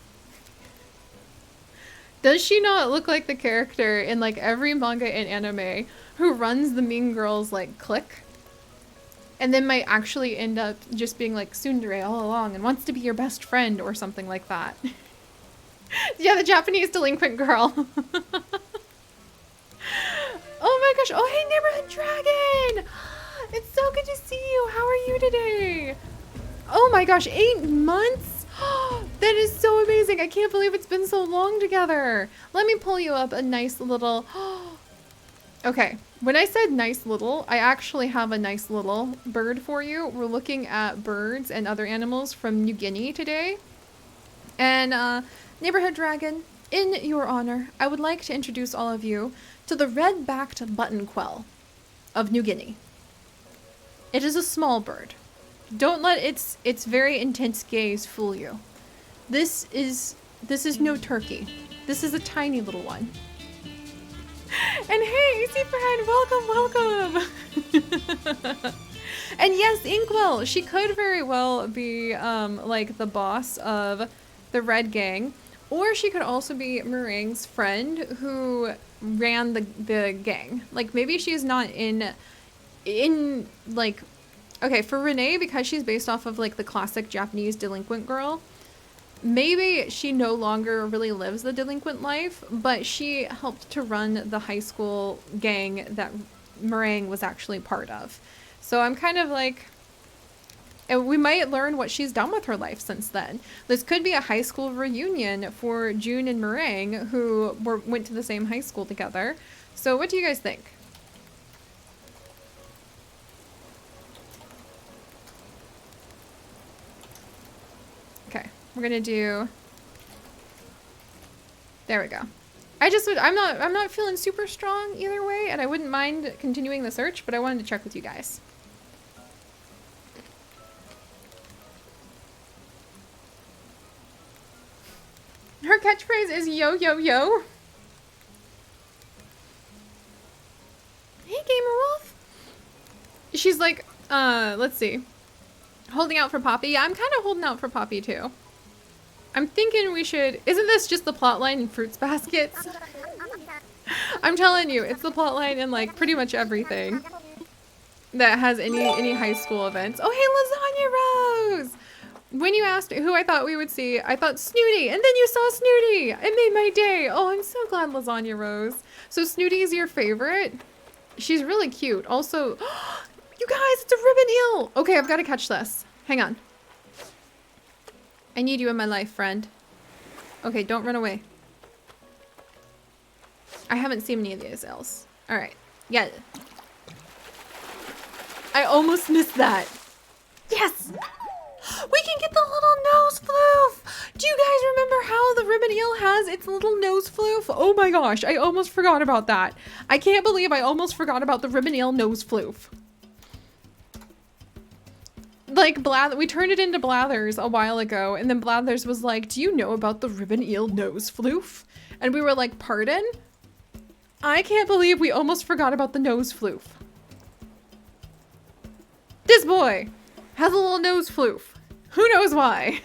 Does she not look like the character in like every manga and anime who runs the Mean Girls like clique? And then might actually end up just being like tsundere all along and wants to be your best friend or something like that. Yeah, the Japanese delinquent girl. Oh my gosh. Oh, hey, Neighborhood Dragon. It's so good to see you. How are you today? Oh my gosh, 8 months? That is so amazing. I can't believe it's been so long together. Let me pull you up a nice little... Okay, when I said nice little, I actually have a nice little bird for you. We're looking at birds and other animals from New Guinea today. And Neighborhood Dragon, in your honor, I would like to introduce all of you to the red-backed buttonquail of New Guinea. It is a small bird. Don't let its very intense gaze fool you. This is no turkey. This is a tiny little one. And hey, Superhead, welcome. And yes, Inkwell, she could very well be like the boss of the Red Gang, or she could also be Meringue's friend who ran the gang. Like, maybe she's not in like, okay, for Renee, because she's based off of like the classic Japanese delinquent girl, maybe she no longer really lives the delinquent life, but she helped to run the high school gang that Meringue was actually part of. So I'm kind of like, and we might learn what she's done with her life since then. This could be a high school reunion for June and Meringue, who went to the same high school together. So what do you guys think? Okay, we're gonna do... There we go. I'm not feeling super strong either way, and I wouldn't mind continuing the search, but I wanted to check with you guys. Her catchphrase is yo, yo, yo. Hey, Gamer Wolf. She's like, let's see. Holding out for Poppy. Yeah, I'm kind of holding out for Poppy too. I'm thinking we should... Isn't this just the plotline in Fruits Baskets? I'm telling you, it's the plotline in like pretty much everything that has any high school events. Oh, hey, Lasagna Rose! When you asked who I thought we would see, I thought Snooty, and then you saw Snooty! It made my day! Oh, I'm so glad, Lasagna Rose. So Snooty is your favorite? She's really cute. Also, you guys, it's a ribbon eel! Okay, I've got to catch this. Hang on. I need you in my life, friend. Okay, don't run away. I haven't seen any of these eels. Alright. Yeah. I almost missed that. Yes! We can get the little nose floof! Do you guys remember how the ribbon eel has its little nose floof? Oh my gosh, I almost forgot about that. I can't believe I almost forgot about the ribbon eel nose floof. Like, we turned it into Blathers a while ago, and then Blathers was like, do you know about the ribbon eel nose floof? And we were like, pardon? I can't believe we almost forgot about the nose floof. This boy! Has a little nose floof. Who knows why?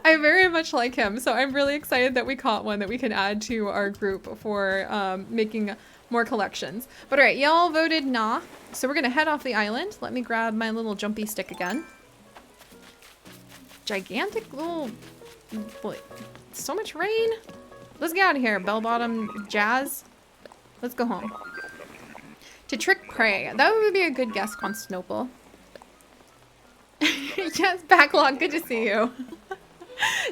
I very much like him, so I'm really excited that we caught one that we can add to our group for making more collections. But all right, y'all voted nah, so we're gonna head off the island. Let me grab my little jumpy stick again. Gigantic little, boy, so much rain. Let's get out of here, bell-bottom jazz. Let's go home. To trick prey. That would be a good guess, Constantinople. Yes, backlog, good to see you.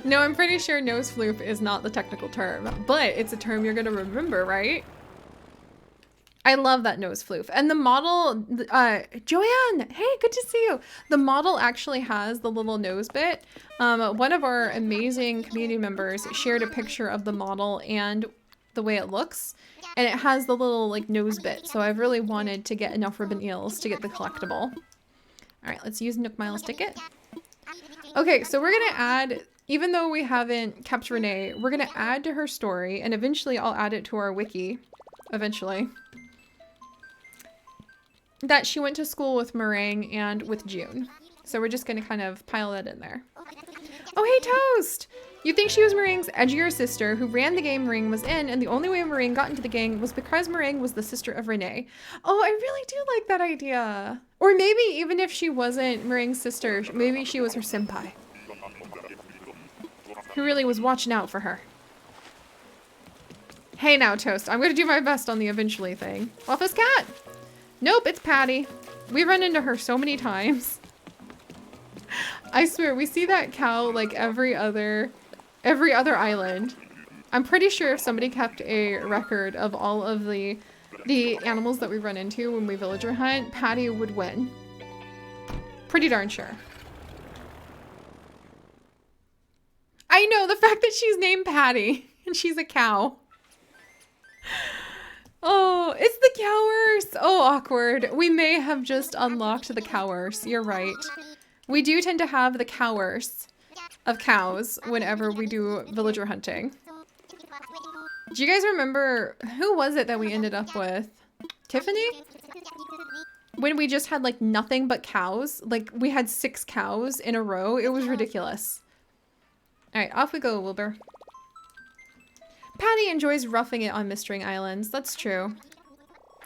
No, I'm pretty sure nose floof is not the technical term, but it's a term you're gonna remember, right? I love that nose floof. And the model, Joanne, hey, good to see you. The model actually has the little nose bit. One of our amazing community members shared a picture of the model and the way it looks, and it has the little like nose bit. So I've really wanted to get enough ribbon eels to get the collectible. All right, let's use Nook Miles ticket. Okay, so we're gonna add, even though we haven't kept Renee, we're gonna add to her story, and eventually I'll add it to our wiki, eventually, that she went to school with Meringue and with June. So we're just gonna kind of pile that in there. Oh, hey, Toast! You think she was Meringue's edgier sister who ran the game Meringue was in, and the only way Meringue got into the gang was because Meringue was the sister of Renee. Oh, I really do like that idea. Or maybe even if she wasn't Meringue's sister, maybe she was her senpai, who really was watching out for her. Hey now, Toast, I'm gonna do my best on the eventually thing. Office cat! Nope, it's Patty. We run into her so many times. I swear, we see that cow like every other island. I'm pretty sure if somebody kept a record of all of the animals that we run into when we villager hunt, Patty would win. Pretty darn sure. I know, the fact that she's named Patty and she's a cow. Oh, it's the cowers. Oh, awkward. We may have just unlocked the cowers. You're right. We do tend to have the cowers of cows whenever we do villager hunting. Do you guys remember, who was it that we ended up with? Tiffany? When we just had like nothing but cows. Like we had 6 cows in a row. It was ridiculous. All right, off we go, Wilbur. Patty enjoys roughing it on Mistering Islands. That's true.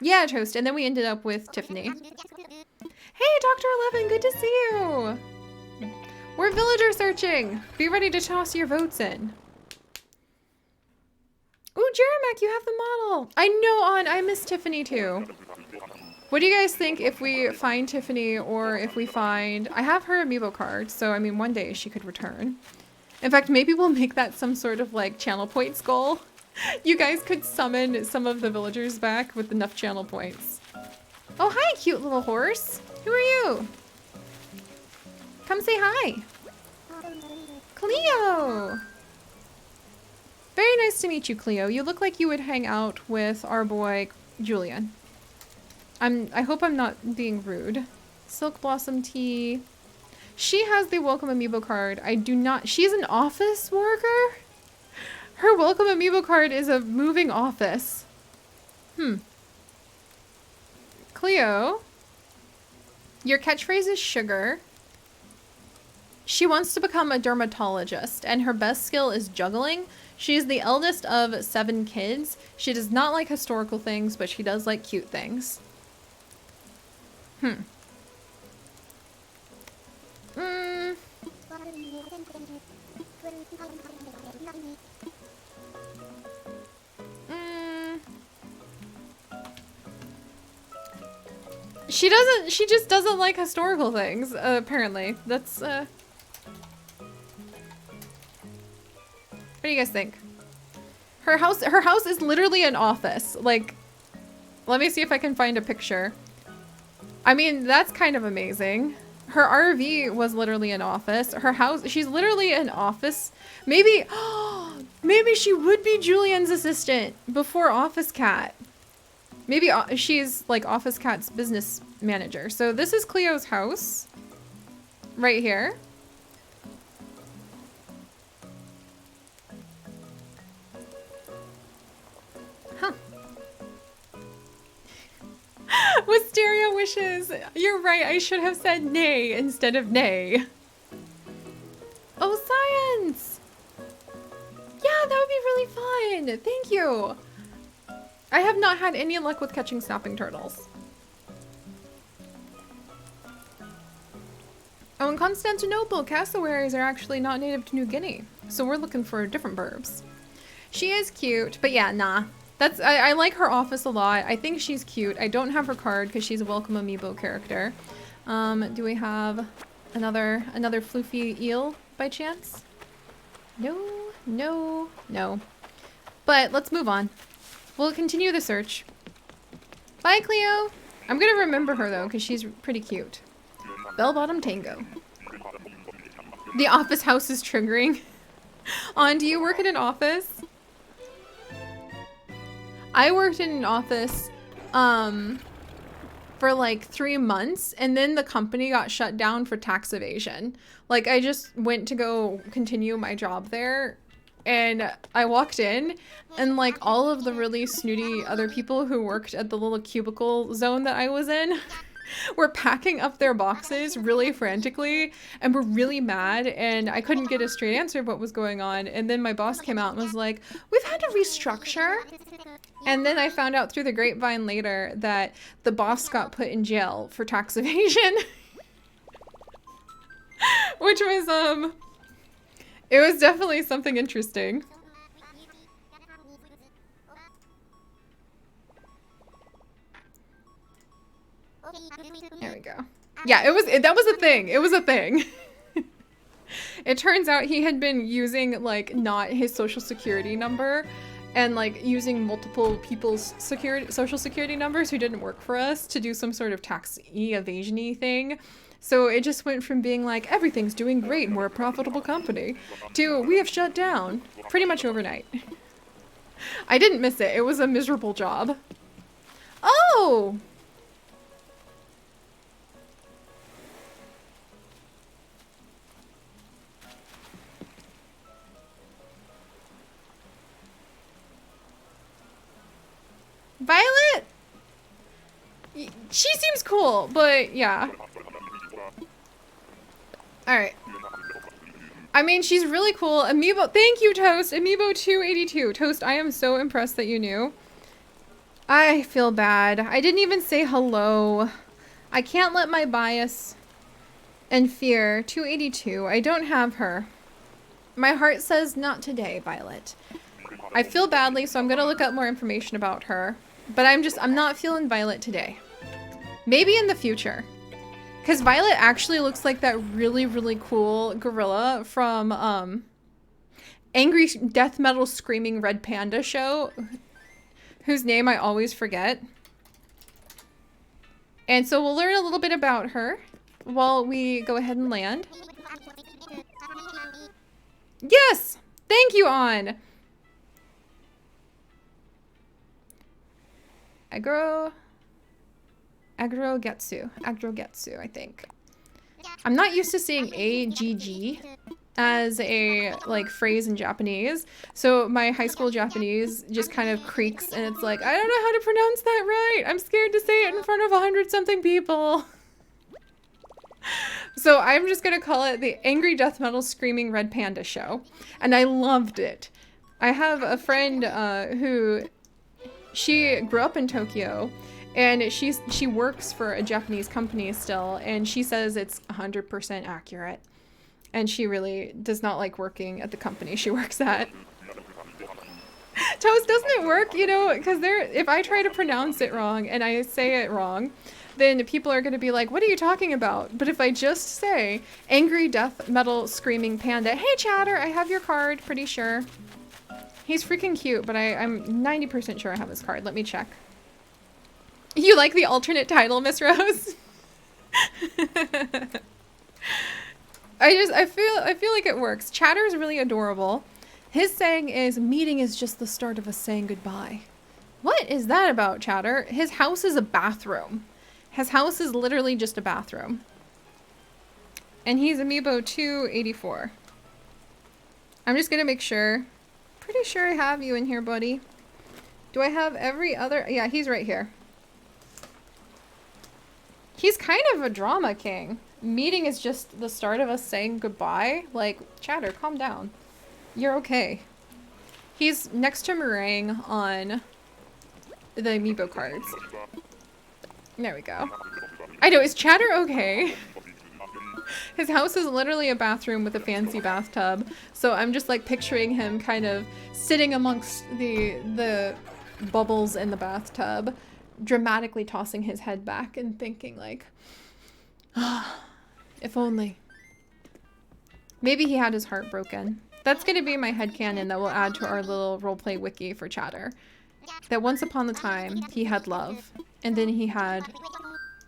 Yeah, Toast. And then we ended up with Tiffany. Hey, Dr. 11, good to see you. We're villager searching. Be ready to toss your votes in. Ooh, Jeremiah, you have the model. I know, I miss Tiffany too. What do you guys think if we find Tiffany or if we find... I have her amiibo card, so I mean, one day she could return. In fact, maybe we'll make that some sort of like channel points goal. You guys could summon some of the villagers back with enough channel points. Oh, hi, cute little horse. Who are you? Come say hi. Cleo. Very nice to meet you, Cleo. You look like you would hang out with our boy, Julian. I hope I'm not being rude. Silk Blossom Tea. She has the Welcome Amiibo card. I do not. She's an office worker? Her Welcome Amiibo card is a moving office. Cleo. Your catchphrase is sugar. She wants to become a dermatologist, and her best skill is juggling. She is the eldest of 7 kids. She does not like historical things, but she does like cute things. She just doesn't like historical things, apparently. That's, What do you guys think? Her house is literally an office. Like, let me see if I can find a picture. I mean, that's kind of amazing. Her RV was literally an office. Her house, she's literally an office. Maybe, maybe she would be Julian's assistant before Office Cat. Maybe she's like Office Cat's business manager. So this is Cleo's house. Right here. Wisteria wishes. You're right. I should have said nay instead of nay. Oh, science. Yeah, that would be really fun. Thank you. I have not had any luck with catching snapping turtles. Oh, in Constantinople, cassowaries are actually not native to New Guinea. So we're looking for different burbs. She is cute, but yeah, nah. I like her office a lot. I think she's cute. I don't have her card because she's a welcome amiibo character. Do we have another floofy eel by chance? No, no, no. But let's move on. We'll continue the search. Bye, Cleo. I'm gonna remember her though because she's pretty cute. Bell-bottom tango. The office house is triggering. Do you work in an office? I worked in an office for like 3 months and then the company got shut down for tax evasion. Like I just went to go continue my job there and I walked in and like all of the really snooty other people who worked at the little cubicle zone that I was in were packing up their boxes really frantically and were really mad and I couldn't get a straight answer of what was going on. And then my boss came out and was like, we've had to restructure. And then I found out through the grapevine later that the boss got put in jail for tax evasion. Which was, it was definitely something interesting. There we go. Yeah, that was a thing. It was a thing. It turns out he had been using like not his social security number and like using multiple people's social security numbers who didn't work for us to do some sort of tax evasion-y thing. So it just went from being like, everything's doing great and we're a profitable company to we have shut down pretty much overnight. I didn't miss it. It was a miserable job. Oh! Violet? She seems cool, but yeah. Alright. I mean, she's really cool. Amiibo, thank you, Toast. Amiibo 282. Toast, I am so impressed that you knew. I feel bad. I didn't even say hello. I can't let my bias and fear. 282. I don't have her. My heart says not today, Violet. I feel badly, so I'm gonna look up more information about her. But I'm not feeling Violet today. Maybe in the future. Because Violet actually looks like that really, really cool gorilla from Angry Death Metal Screaming Red Panda show, whose name I always forget. And so we'll learn a little bit about her while we go ahead and land. Yes! Thank you, An! Agrogetsu, I think. I'm not used to saying AGG as a like phrase in Japanese, so my high school Japanese just kind of creaks and it's like, I don't know how to pronounce that right. I'm scared to say it in front of 100-something people. So I'm just gonna call it the Angry Death Metal Screaming Red Panda show, and I loved it. I have a friend who she grew up in Tokyo, and she works for a Japanese company still, and she says it's 100% accurate. And she really does not like working at the company she works at. Toast, doesn't it work? You know, because if I try to pronounce it wrong and I say it wrong, then people are going to be like, what are you talking about? But if I just say Angry Death Metal Screaming Panda, hey Chatter, I have your card, pretty sure. He's freaking cute, but I'm 90% sure I have his card. Let me check. You like the alternate title, Miss Rose? I feel like it works. Chatter's really adorable. His saying is, meeting is just the start of us saying goodbye. What is that about, Chatter? His house is a bathroom. His house is literally just a bathroom. And he's Amiibo 284. I'm just gonna make sure. Pretty sure I have you in here, buddy. Do I have every other? Yeah, he's right here. He's kind of a drama king. Meeting is just the start of us saying goodbye. Like, Chatter, calm down. You're okay. He's next to Meringue on the amiibo cards. There we go. I know, is Chatter okay? His house is literally a bathroom with a fancy bathtub, so I'm just like picturing him kind of sitting amongst the bubbles in the bathtub, dramatically tossing his head back and thinking like, ah, if only. Maybe he had his heart broken. That's gonna be my headcanon that we'll add to our little roleplay wiki for Chatter. That once upon a time, he had love, and then he had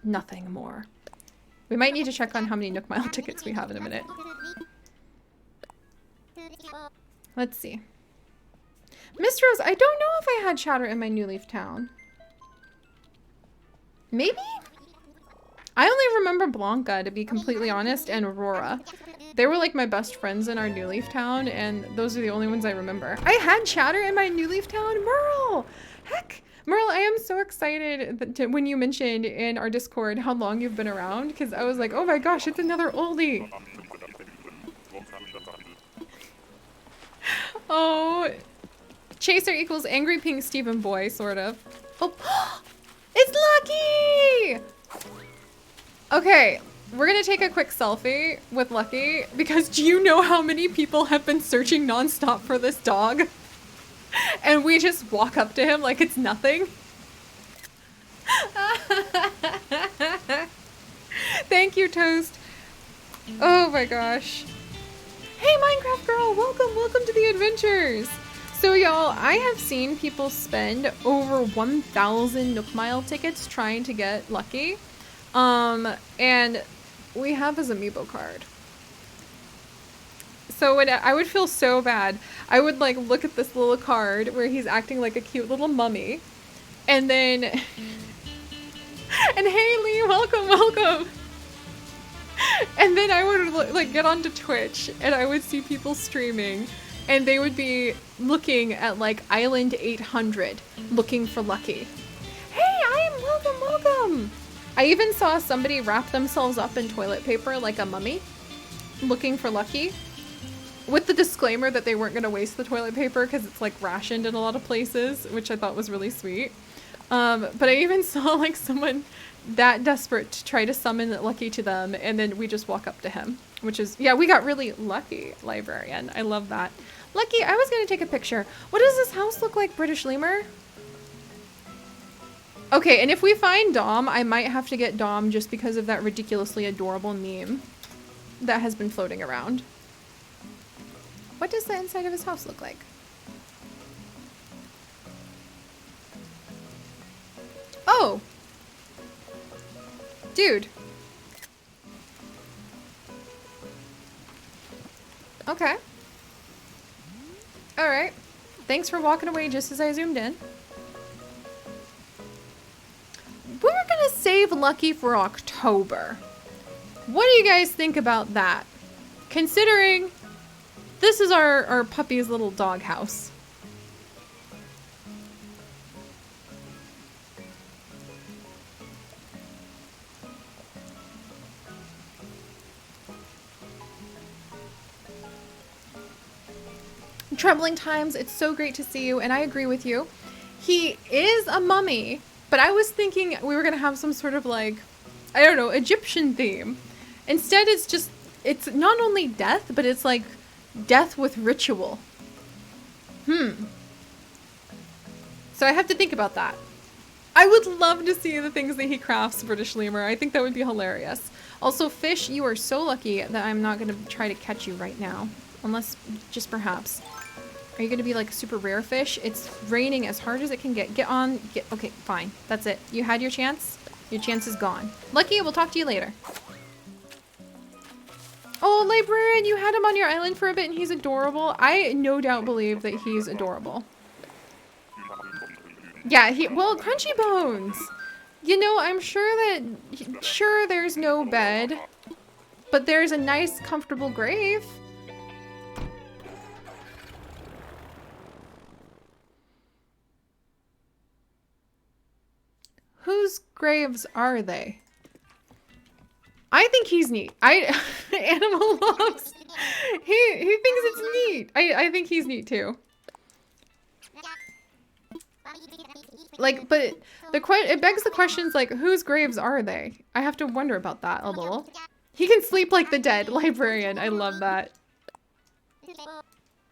nothing more. We might need to check on how many Nook Mile tickets we have in a minute. Let's see. Miss Rose, I don't know if I had Chatter in my New Leaf Town. Maybe? I only remember Blanca, to be completely honest, and Aurora. They were like my best friends in our New Leaf Town, and those are the only ones I remember. I had Chatter in my New Leaf Town? Merle! Heck! Merle, I am so excited when you mentioned in our Discord how long you've been around, because I was like, oh my gosh, it's another oldie. Oh, Chaser equals angry pink Stephen boy, sort of. Oh, it's Lucky! Okay, we're gonna take a quick selfie with Lucky, because do you know how many people have been searching nonstop for this dog? And we just walk up to him like it's nothing. Thank you, Toast. Oh my gosh. Hey, Minecraft girl, welcome to the adventures. So y'all, I have seen people spend over 1,000 Nook Mile tickets trying to get Lucky. And we have his amiibo card. So when I would feel so bad, I would like look at this little card where he's acting like a cute little mummy, and then, and hey Lee, welcome. And then I would like get onto Twitch and I would see people streaming, and they would be looking at like Island 800, looking for Lucky. Hey, I am welcome. I even saw somebody wrap themselves up in toilet paper like a mummy, looking for Lucky. With the disclaimer that they weren't going to waste the toilet paper because it's like rationed in a lot of places, which I thought was really sweet. But I even saw like someone that desperate to try to summon Lucky to them, and then we just walk up to him, which is, yeah, we got really lucky, librarian. I love that. Lucky, I was going to take a picture. What does this house look like, British Lemur? Okay, and if we find Dom, I might have to get Dom just because of that ridiculously adorable meme that has been floating around. What does the inside of his house look like? Oh! Dude. Okay. Alright. Thanks for walking away just as I zoomed in. We're gonna save Lucky for October. What do you guys think about that? Considering this is our puppy's little doghouse. Trembling Times, it's so great to see you, and I agree with you. He is a mummy, but I was thinking we were gonna have some sort of like, I don't know, Egyptian theme. Instead, it's not only death, but it's like death with ritual. So I have to think about that. I would love to see the things that he crafts, British Lemur. I think that would be hilarious. Also, Fish, you are so lucky that I'm not going to try to catch you right now. Unless, just perhaps. Are you going to be like a super rare fish? It's raining as hard as it can get. Get on. Okay, fine. That's it. You had your chance. Your chance is gone. Lucky, we'll talk to you later. Oh, librarian, you had him on your island for a bit and he's adorable. I no doubt believe that he's adorable. Yeah, well, Crunchy Bones. You know, I'm sure there's no bed, but there's a nice, comfortable grave. Whose graves are they? I think he's neat. Animal loves. He thinks it's neat. I think he's neat too. Like, but it begs the questions like, whose graves are they? I have to wonder about that a little. He can sleep like the dead. Librarian. I love that.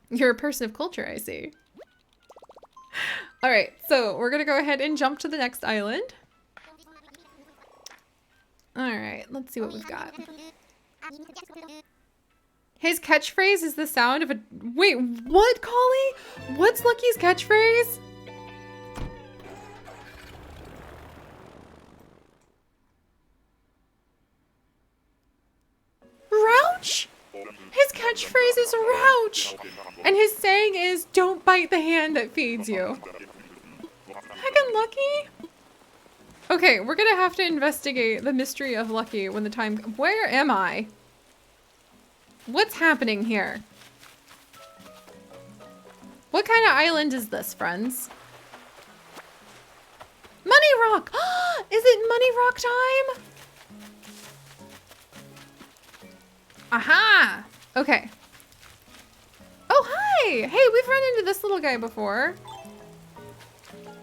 You're a person of culture, I see. All right, so we're gonna go ahead and jump to the next island. All right, let's see what we've got. His catchphrase is the sound of a... Wait, what, Collie? What's Lucky's catchphrase? Rouch? His catchphrase is Rouch. And his saying is, don't bite the hand that feeds you. Heckin' Lucky. Okay, we're gonna have to investigate the mystery of Lucky when the time... Where am I? What's happening here? What kind of island is this, friends? Money Rock! Is it Money Rock time? Aha! Okay. Oh, hi! Hey, we've run into this little guy before.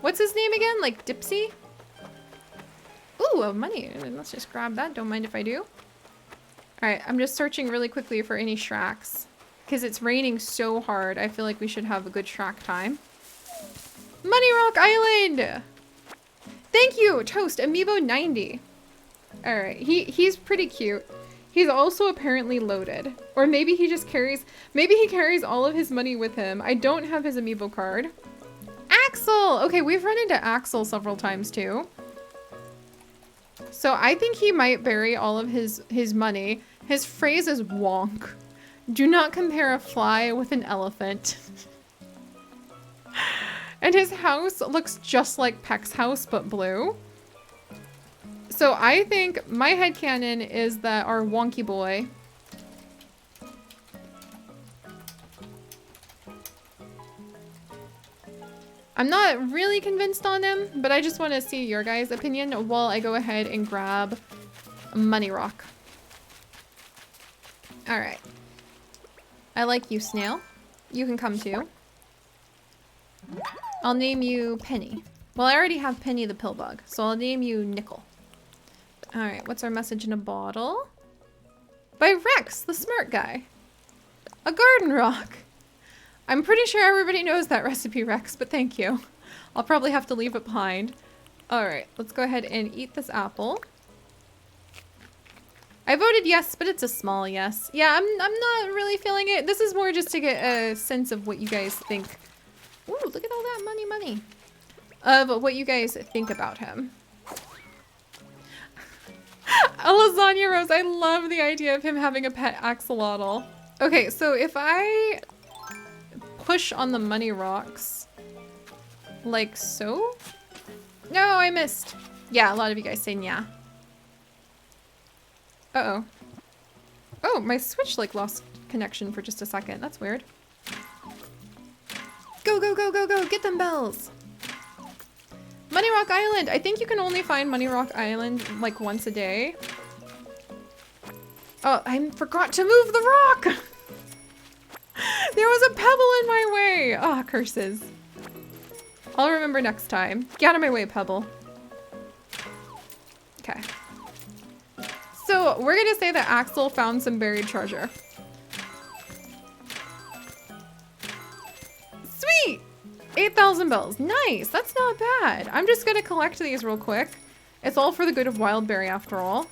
What's his name again? Like Dipsy? Ooh, money. Let's just grab that. Don't mind if I do. Alright, I'm just searching really quickly for any shracks. Because it's raining so hard, I feel like we should have a good shrack time. Money Rock Island! Thank you, Toast, Amiibo 90. Alright, he's pretty cute. He's also apparently loaded. Or maybe he just carries... Maybe he carries all of his money with him. I don't have his Amiibo card. Axel! Okay, we've run into Axel several times too. So I think he might bury all of his money. His phrase is wonk. Do not compare a fly with an elephant. And his house looks just like Peck's house, but blue. So I think my headcanon is that our wonky boy I'm not really convinced on him, but I just want to see your guys' opinion while I go ahead and grab Money Rock. All right. I like you, Snail. You can come too. I'll name you Penny. Well, I already have Penny the Pillbug, so I'll name you Nickel. All right, what's our message in a bottle? By Rex, the smart guy. A garden rock. I'm pretty sure everybody knows that recipe, Rex, but thank you. I'll probably have to leave it behind. All right, let's go ahead and eat this apple. I voted yes, but it's a small yes. Yeah, I'm not really feeling it. This is more just to get a sense of what you guys think. Ooh, look at all that money. Of what you guys think about him. A lasagna rose. I love the idea of him having a pet axolotl. Okay, so if I push on the money rocks like so. No, I missed. Yeah, a lot of you guys say yeah. Uh-oh. Oh, my Switch like lost connection for just a second. That's weird. Go, go, go, go, go. Get them bells. Money Rock Island. I think you can only find Money Rock Island like once a day. Oh, I forgot to move the rock. There was a pebble in my way. Oh, curses. I'll remember next time. Get out of my way, pebble. Okay. So we're gonna say that Axel found some buried treasure. Sweet! 8,000 bells. Nice. That's not bad. I'm just gonna collect these real quick. It's all for the good of Wildberry after all.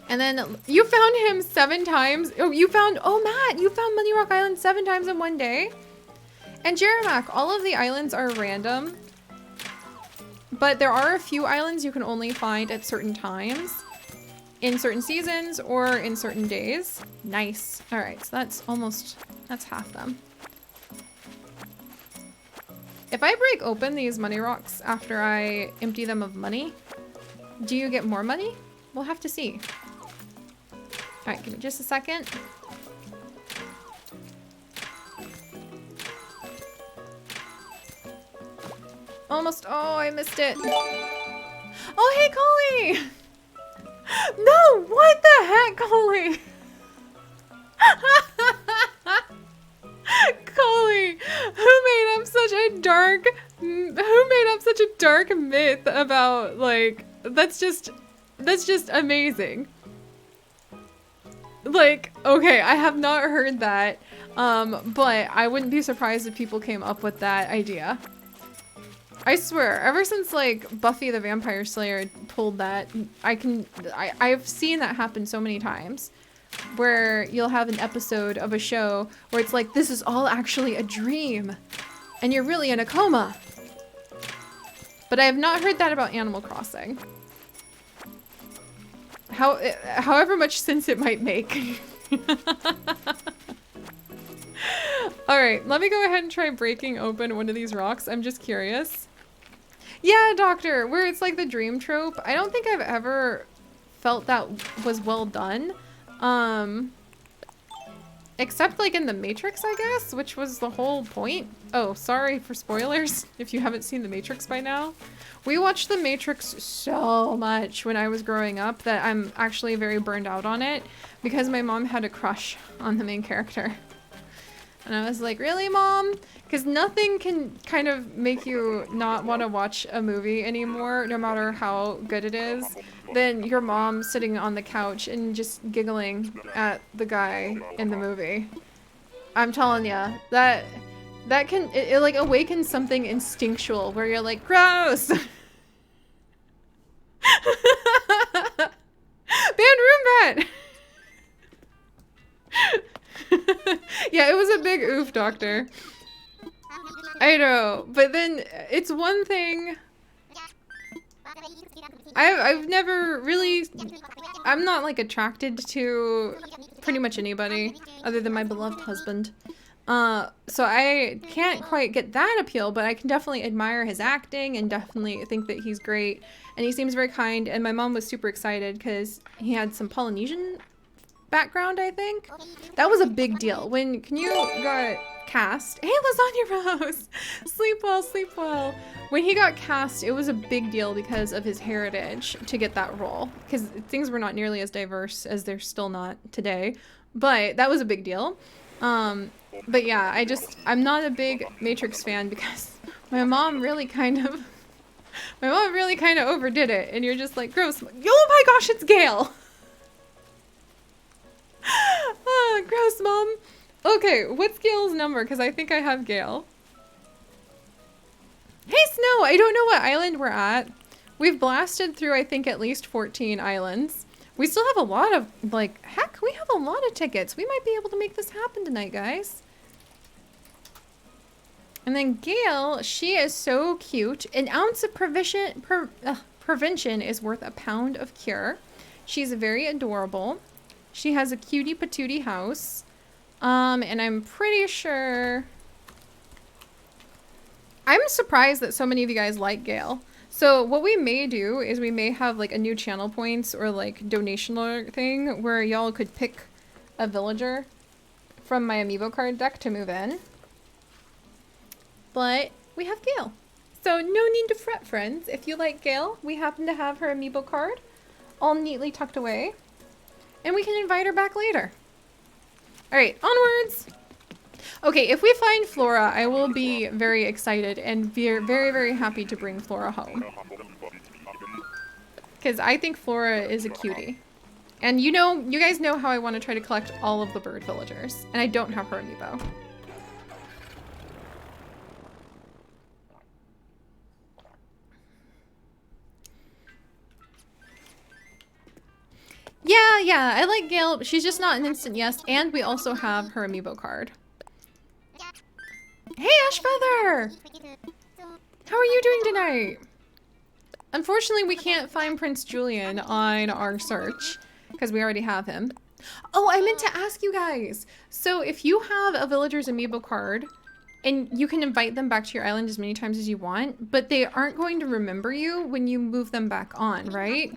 And then you found him 7 times. Oh, Matt, you found Money Rock Island 7 times in one day. And Jeremac, all of the islands are random. But there are a few islands you can only find at certain times. In certain seasons or in certain days. Nice. All right, so that's half them. If I break open these money rocks after I empty them of money, do you get more money? We'll have to see. All right, give me just a second. Almost, oh, I missed it. Oh, hey, Collie! No, what the heck, Coley? Coley, who made up such a dark myth about, like, that's just amazing. Like, okay, I have not heard that, but I wouldn't be surprised if people came up with that idea. I swear, ever since, like, Buffy the Vampire Slayer pulled that, I've seen that happen so many times. Where you'll have an episode of a show where it's like, this is all actually a dream. And you're really in a coma. But I have not heard that about Animal Crossing. However much sense it might make. Alright, let me go ahead and try breaking open one of these rocks. I'm just curious. Yeah, Doctor, where it's like the dream trope. I don't think I've ever felt that was well done. Except like in the Matrix, I guess, which was the whole point. Oh, sorry for spoilers if you haven't seen the Matrix by now. We watched the Matrix so much when I was growing up that I'm actually very burned out on it because my mom had a crush on the main character. And I was like, really, Mom? Because nothing can kind of make you not want to watch a movie anymore, no matter how good it is, than your mom sitting on the couch and just giggling at the guy in the movie. I'm telling ya, that can, it like awakens something instinctual where you're like, gross! Banned room bat! Yeah, it was a big oof, Doctor. I know, but then it's one thing. I've never really, I'm not like attracted to pretty much anybody other than my beloved husband. So I can't quite get that appeal, but I can definitely admire his acting and definitely think that he's great. And he seems very kind, and my mom was super excited because he had some Polynesian background, I think. That was a big deal. When Canute got cast, hey, Lasagna Rose! Sleep well, sleep well. When he got cast, it was a big deal because of his heritage to get that role. Because things were not nearly as diverse as they're still not today. But that was a big deal. But yeah, I'm not a big Matrix fan because my mom really kind of overdid it. And you're just like, gross. Oh my gosh, it's Gale! Ah, gross, Mom. Okay, what's Gale's number? Because I think I have Gale. Hey, Snow! I don't know what island we're at. We've blasted through, I think, at least 14 islands. We still have a lot of, like, heck, we have a lot of tickets. We might be able to make this happen tonight, guys. And then Gale, she is so cute. An ounce of prevention is worth a pound of cure. She's very adorable. She has a cutie patootie house. And I'm pretty sure... I'm surprised that so many of you guys like Gale. So what we may do is we may have like a new channel points or like donational thing where y'all could pick a villager from my amiibo card deck to move in. But we have Gale. So no need to fret, friends. If you like Gale, we happen to have her amiibo card all neatly tucked away. And we can invite her back later. Alright, onwards! Okay, if we find Flora, I will be very excited and very, very happy to bring Flora home. Because I think Flora is a cutie. And you guys know how I want to try to collect all of the bird villagers. And I don't have her amiibo. Yeah, I like Gale, but she's just not an instant yes, and we also have her amiibo card. Hey, Ashfeather! How are you doing tonight? Unfortunately, we can't find Prince Julian on our search, because we already have him. Oh, I meant to ask you guys! So if you have a villager's amiibo card, and you can invite them back to your island as many times as you want, but they aren't going to remember you when you move them back on, right?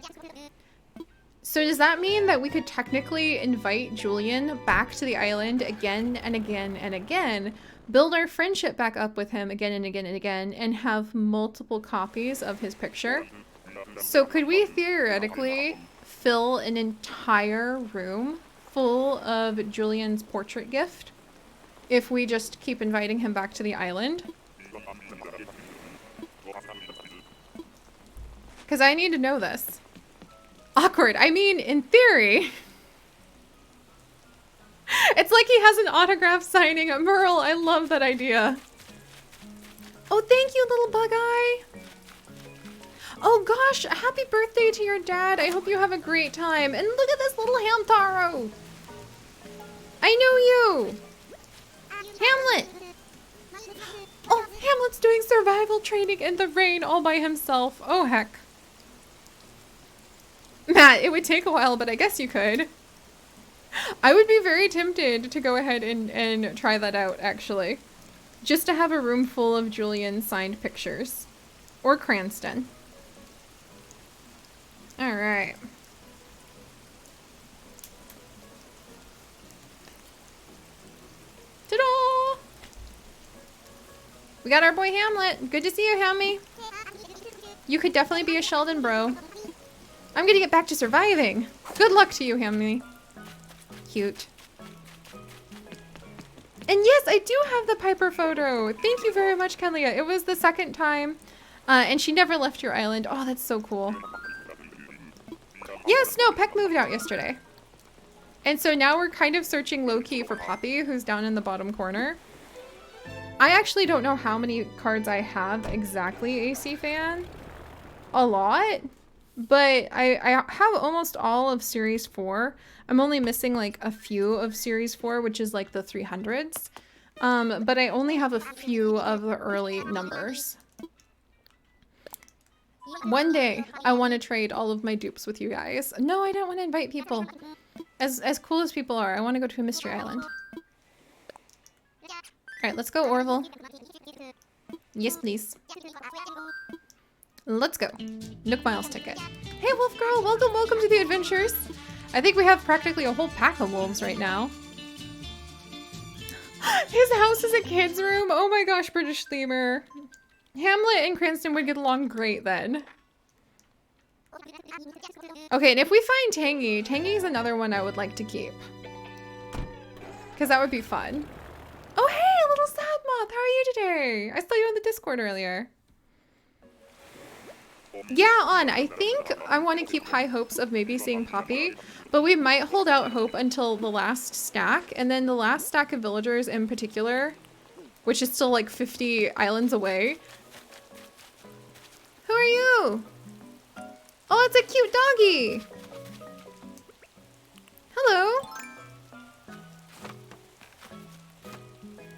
So does that mean that we could technically invite Julian back to the island again and again and again, build our friendship back up with him again and again and again, and have multiple copies of his picture? So could we theoretically fill an entire room full of Julian's portrait gift if we just keep inviting him back to the island. Because I need to know this. Awkward. I mean, in theory. It's like he has an autograph signing at Merle. I love that idea. Oh, thank you, little bug eye. Oh gosh, happy birthday to your dad. I hope you have a great time. And look at this little Hamtaro. I know you. Hamlet. Oh, Hamlet's doing survival training in the rain all by himself. Oh, heck. Matt, it would take a while, but I guess you could. I would be very tempted to go ahead and try that out, actually. Just to have a room full of Julian signed pictures. Or Cranston. Alright. Ta-da! We got our boy Hamlet. Good to see you, Hammy. You could definitely be a Sheldon bro. I'm gonna get back to surviving. Good luck to you, Hammy. Cute. And yes, I do have the Piper photo. Thank you very much, Kenlia. It was the second time. And she never left your island. Oh, that's so cool. Yes, no, Peck moved out yesterday. And so now we're kind of searching low-key for Poppy, who's down in the bottom corner. I actually don't know how many cards I have exactly, AC Fan. A lot. But I have almost all of Series 4. I'm only missing like a few of Series 4, which is like the 300s. But I only have a few of the early numbers. One day, I want to trade all of my dupes with you guys. No, I don't want to invite people. As cool as people are, I want to go to a mystery island. Alright, let's go, Orville. Yes, please. Let's go. Nook Miles ticket. Hey, Wolf Girl, welcome, welcome to the adventures. I think we have practically a whole pack of wolves right now. His house is a kid's room. Oh my gosh, British Lemur. Hamlet and Cranston would get along great then. Okay, and if we find Tangy, Tangy's another one I would like to keep. Because that would be fun. Oh, hey, little sad moth. How are you today? I saw you on the Discord earlier. Yeah, I think I want to keep high hopes of maybe seeing Poppy, but we might hold out hope until the last stack, and then the last stack of villagers in particular, which is still like 50 islands away. Who are you? Oh, it's a cute doggy. Hello.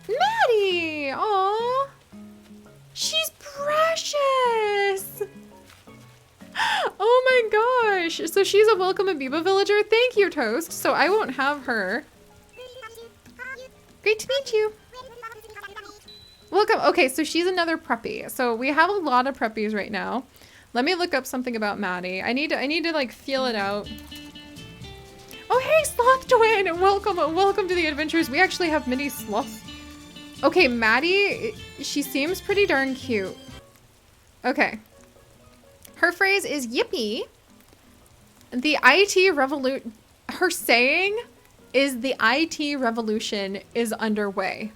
Maddie! Aww. She's precious. Oh my gosh. So she's a welcome Abiba villager. Thank you, Toast. So I won't have her. Great to meet you. Welcome. Okay, so she's another preppy. So we have a lot of preppies right now. Let me look up something about Maddie. I need to like feel it out. Oh, hey, Sloth Twin. Welcome to the adventures. We actually have mini sloths. Okay, Maddie, she seems pretty darn cute. Okay. Her phrase is yippee. The IT revolution, her saying is the IT revolution is underway.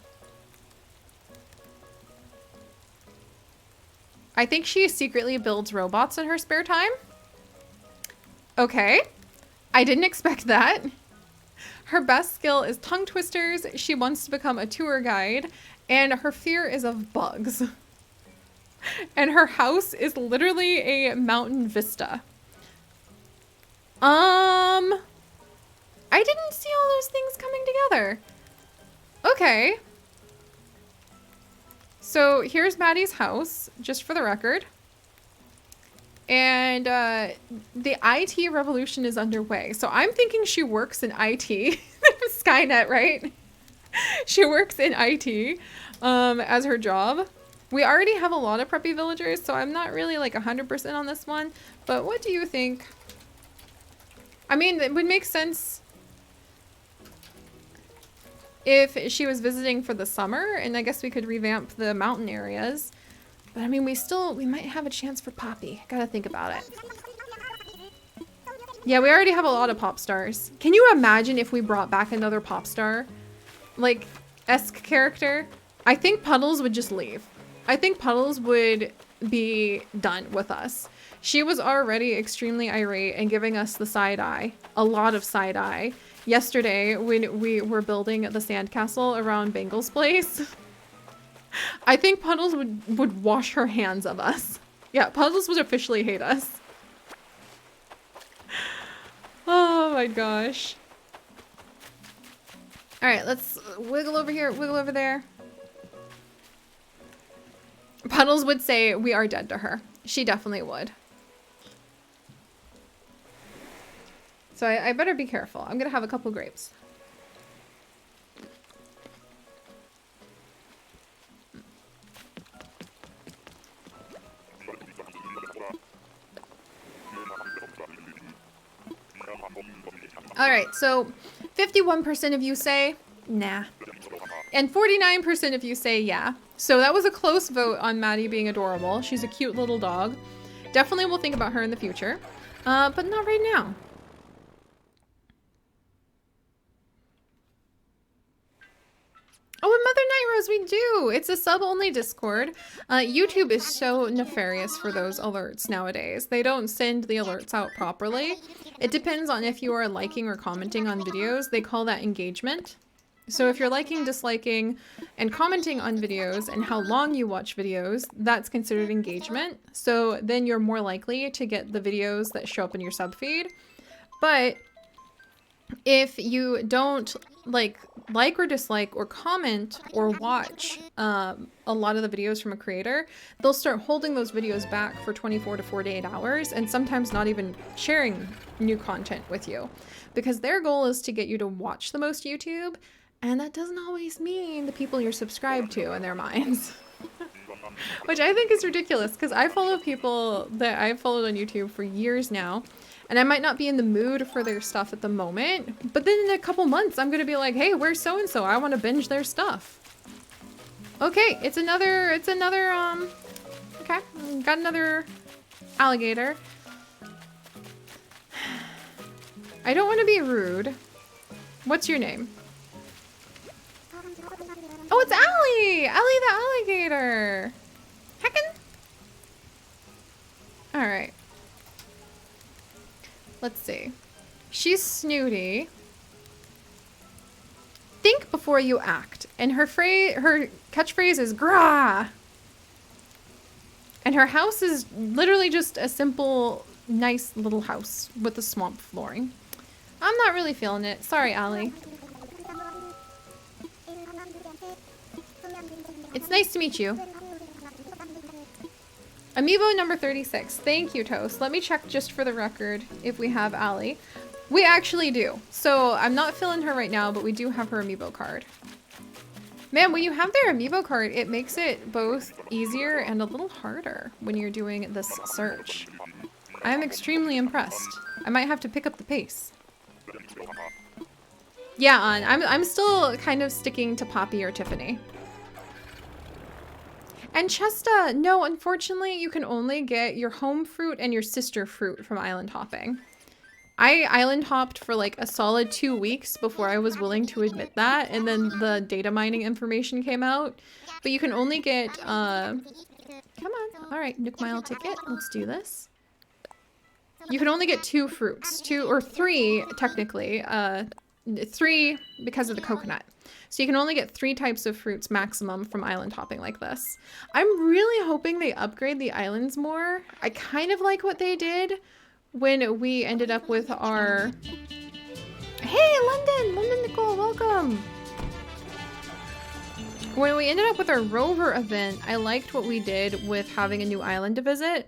I think she secretly builds robots in her spare time. Okay. I didn't expect that. Her best skill is tongue twisters. She wants to become a tour guide, and her fear is of bugs. And her house is literally a mountain vista. I didn't see all those things coming together. Okay. So here's Maddie's house, just for the record. And the IT revolution is underway. So I'm thinking she works in IT. Skynet, right? She works in IT as her job. We already have a lot of preppy villagers, so I'm not really like 100% on this one. But what do you think? I mean, it would make sense if she was visiting for the summer, and I guess we could revamp the mountain areas. But I mean, we might have a chance for Poppy. Gotta think about it. Yeah, we already have a lot of pop stars. Can you imagine if we brought back another pop star? Like, esque character? I think Puddles would just leave. I think Puddles would be done with us. She was already extremely irate and giving us the side eye. A lot of side eye. Yesterday, when we were building the sandcastle around Bangle's place, I think Puddles would wash her hands of us. Yeah, Puddles would officially hate us. Oh my gosh. All right, let's wiggle over here, wiggle over there. Puddles would say we are dead to her. She definitely would. So I better be careful. I'm gonna have a couple grapes. All right, so 51% of you say nah. And 49% of you say yeah. So that was a close vote on Maddie being adorable. She's a cute little dog. Definitely will think about her in the future, but not right now. Oh, and Mother Night Rose, we do. It's a sub-only Discord. YouTube is so nefarious for those alerts nowadays. They don't send the alerts out properly. It depends on if you are liking or commenting on videos. They call that engagement. So if you're liking, disliking, and commenting on videos and how long you watch videos, that's considered engagement. So then you're more likely to get the videos that show up in your sub feed. But if you don't like or dislike or comment or watch a lot of the videos from a creator, they'll start holding those videos back for 24 to 48 hours and sometimes not even sharing new content with you because their goal is to get you to watch the most YouTube, and that doesn't always mean the people you're subscribed to in their minds. Which I think is ridiculous because I follow people that I've followed on YouTube for years now. And I might not be in the mood for their stuff at the moment, but then in a couple months, I'm gonna be like, hey, where's so-and-so? I wanna binge their stuff. Okay, it's another, okay, got another alligator. I don't wanna be rude. What's your name? Oh, it's Allie! Allie the alligator! Heckin'! Alright. Let's see. She's snooty. Think before you act. And her catchphrase is grah. And her house is literally just a simple, nice little house with a swamp flooring. I'm not really feeling it. Sorry, Allie. It's nice to meet you. Amiibo number 36. Thank you, Toast. Let me check just for the record if we have Allie. We actually do. So I'm not filling her right now, but we do have her Amiibo card. Man, when you have their Amiibo card, it makes it both easier and a little harder when you're doing this search. I'm extremely impressed. I might have to pick up the pace. Yeah, I'm still kind of sticking to Poppy or Tiffany. And Chesta, no, unfortunately, you can only get your home fruit and your sister fruit from island hopping. I island hopped for like a solid 2 weeks before I was willing to admit that, and then the data mining information came out. But you can only get, come on, all right, Nook Mile ticket, let's do this. You can only get 2 fruits, 2 or 3 technically, 3 because of the coconut. So you can only get 3 types of fruits maximum from island hopping like this. I'm really hoping they upgrade the islands more. I kind of like what they did when we ended up with our... Hey, London Nicole, welcome! When we ended up with our rover event, I liked what we did with having a new island to visit,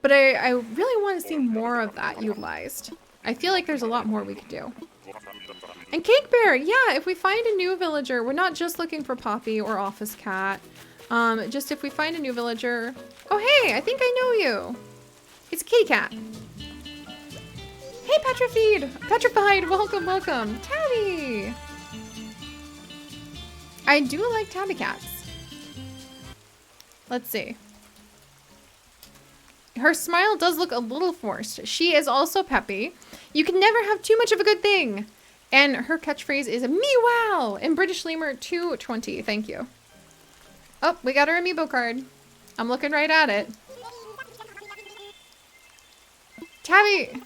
but I really want to see more of that utilized. I feel like there's a lot more we could do. And Cake Bear, yeah, if we find a new villager, we're not just looking for Poppy or Office Cat. Just if we find a new villager... Oh, hey, I think I know you. It's a kitty cat. Hey, Petrified, welcome, welcome. Tabby. I do like tabby cats. Let's see. Her smile does look a little forced. She is also peppy. You can never have too much of a good thing. And her catchphrase is "Meow" in British Lemur 220. Thank you. Oh, we got our amiibo card. I'm looking right at it. Tabby!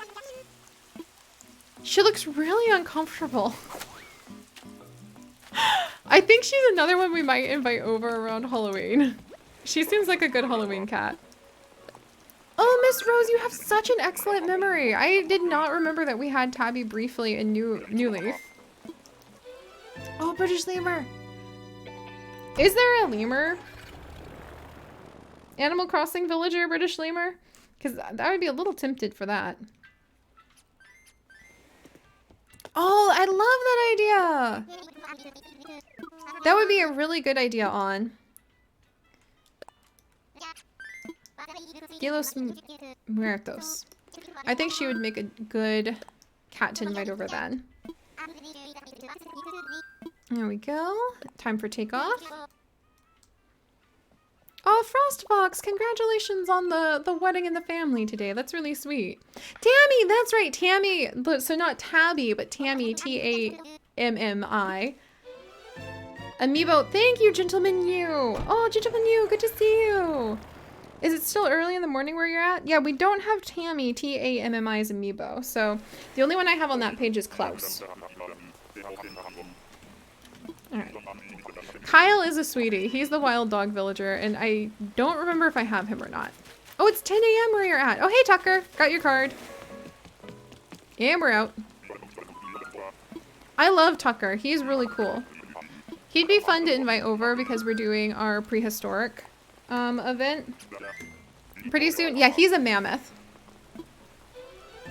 She looks really uncomfortable. I think she's another one we might invite over around Halloween. She seems like a good Halloween cat. Oh, Miss Rose, you have such an excellent memory. I did not remember that we had Tabby briefly in New Leaf. Oh, British Lemur. Is there a lemur? Animal Crossing villager, British Lemur? Because I would be a little tempted for that. Oh, I love that idea. That would be a really good idea on. Los Muertos. I think she would make a good cat to invite over then. There we go. Time for takeoff. Oh, Frostbox, congratulations on the wedding in the family today. That's really sweet. Tammy, that's right, Tammy. So not Tabby, but Tammy, T-A-M-M-I. Amiibo, thank you, Gentleman You. Oh, Gentleman You, good to see you. Is it still early in the morning where you're at? Yeah, we don't have Tammy, T-A-M-M-I's Amiibo. So the only one I have on that page is Klaus. All right. Kyle is a sweetie. He's the wild dog villager, and I don't remember if I have him or not. Oh, it's 10 a.m. where you're at. Oh, hey, Tucker. Got your card. And we're out. I love Tucker. He's really cool. He'd be fun to invite over because we're doing our prehistoric event pretty soon. Yeah, he's a mammoth.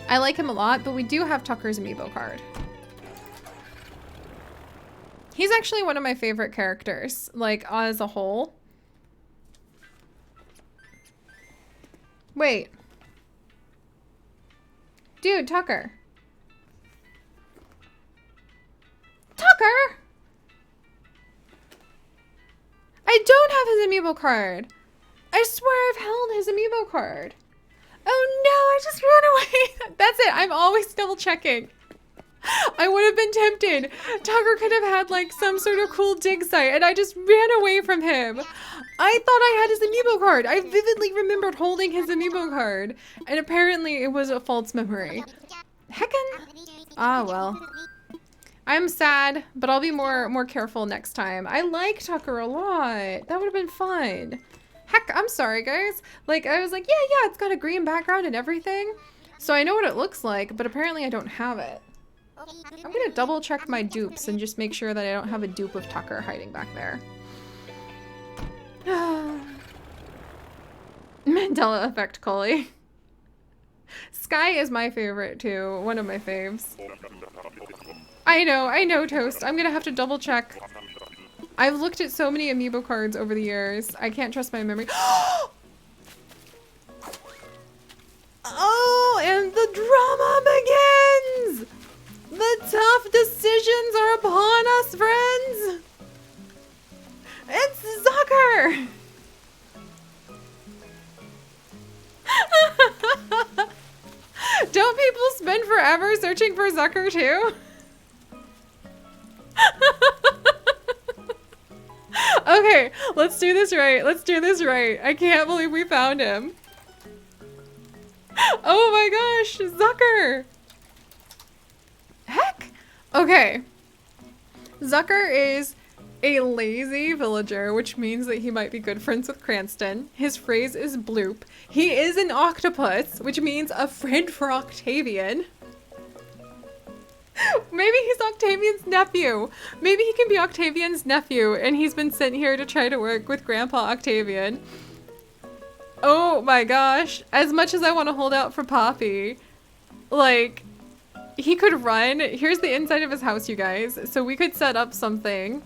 I like him a lot, but we do have Tucker's amiibo card. He's actually one of my favorite characters, like, as a whole. Wait. Dude, Tucker. Tucker! I don't have his amiibo card. I swear I've held his amiibo card. Oh no, I just ran away. That's it, I'm always double checking. I would have been tempted. Tucker could have had like some sort of cool dig site and I just ran away from him. I thought I had his amiibo card. I vividly remembered holding his amiibo card and apparently it was a false memory. Heckin'. Ah, well. I'm sad, but I'll be more careful next time. I like Tucker a lot. That would have been fun. Heck, I'm sorry, guys. Like, I was like, yeah, it's got a green background and everything. So I know what it looks like, but apparently I don't have it. I'm gonna double check my dupes and just make sure that I don't have a dupe of Tucker hiding back there. Mandela effect, Coley. Sky is my favorite too. One of my faves. I know, Toast. I'm gonna have to double check. I've looked at so many amiibo cards over the years. I can't trust my memory. Oh, and the drama begins! The tough decisions are upon us, friends! It's Zucker! Don't people spend forever searching for Zucker too? Okay, let's do this right. Let's do this right. I can't believe we found him. Oh my gosh, Zucker! Heck! Okay. Zucker is a lazy villager, which means that he might be good friends with Cranston. His phrase is bloop. He is an octopus, which means a friend for Octavian. Maybe he's Octavian's nephew. Maybe he can be Octavian's nephew, and he's been sent here to try to work with Grandpa Octavian. Oh my gosh. As much as I want to hold out for Poppy, like, he could run. Here's the inside of his house, you guys. So we could set up something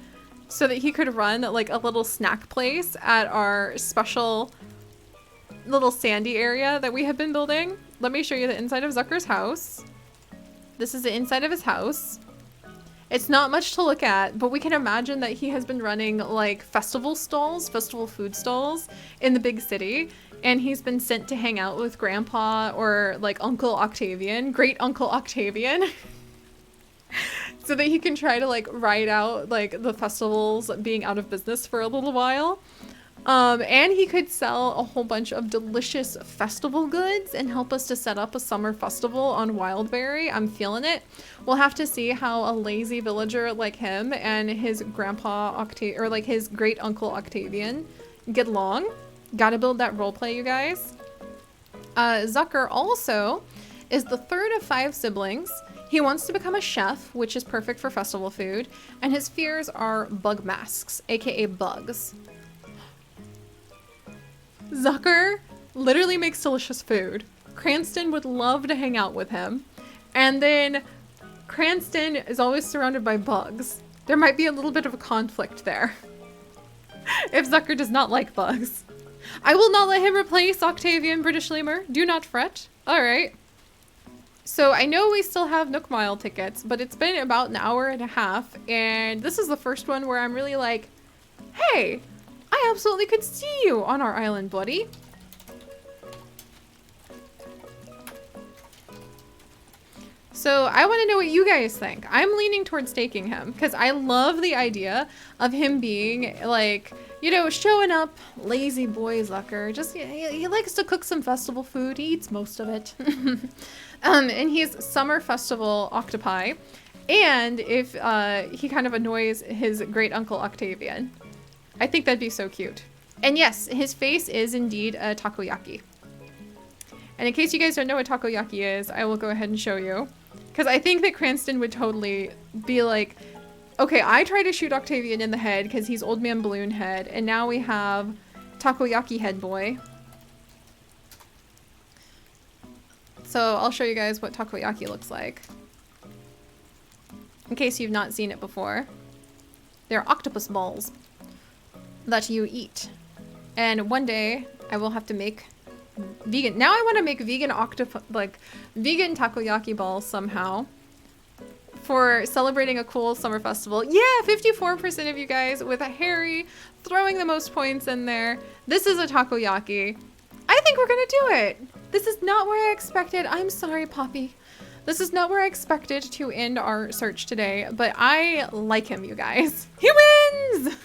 so that he could run like a little snack place at our special little sandy area that we have been building. Let me show you the inside of Zucker's house. This is the inside of his house. It's not much to look at, but we can imagine that he has been running like festival stalls, festival food stalls in the big city. And he's been sent to hang out with Grandpa or like Uncle Octavian, Great Uncle Octavian. So that he can try to like ride out like the festivals being out of business for a little while. And he could sell a whole bunch of delicious festival goods and help us to set up a summer festival on Wildberry. I'm feeling it. We'll have to see how a lazy villager like him and his grandpa or like his great uncle Octavian get along. Gotta build that roleplay, you guys. Zucker also is the third of 5 siblings. He wants to become a chef, which is perfect for festival food, and his fears are bug masks, aka bugs. Zucker literally makes delicious food. Cranston would love to hang out with him. And then Cranston is always surrounded by bugs. There might be a little bit of a conflict there. If Zucker does not like bugs. I will not let him replace Octavian British Lemur. Do not fret. Alright. So I know we still have Nook Mile tickets, but it's been about an hour and a half, and this is the first one where I'm really like, hey, I absolutely could see you on our island, buddy. So I want to know what you guys think. I'm leaning towards taking him because I love the idea of him being like, you know, showing up, lazy boy Zucker. Just he likes to cook some festival food. He eats most of it. And he's summer festival octopi. And if he kind of annoys his great uncle Octavian. I think that'd be so cute. And yes, his face is indeed a takoyaki. And in case you guys don't know what takoyaki is, I will go ahead and show you. Because I think that Cranston would totally be like, okay, I tried to shoot Octavian in the head because he's Old Man Balloon Head, and now we have Takoyaki Head Boy. So I'll show you guys what takoyaki looks like. In case you've not seen it before. They're octopus balls that you eat. And one day I will have to make vegan. Now I want to make vegan vegan takoyaki balls somehow for celebrating a cool summer festival. Yeah, 54% of you guys with a Harry throwing the most points in there. This is a takoyaki. I think we're gonna do it. This is not where I expected. I'm sorry, Poppy. This is not where I expected to end our search today, but I like him, you guys. He wins!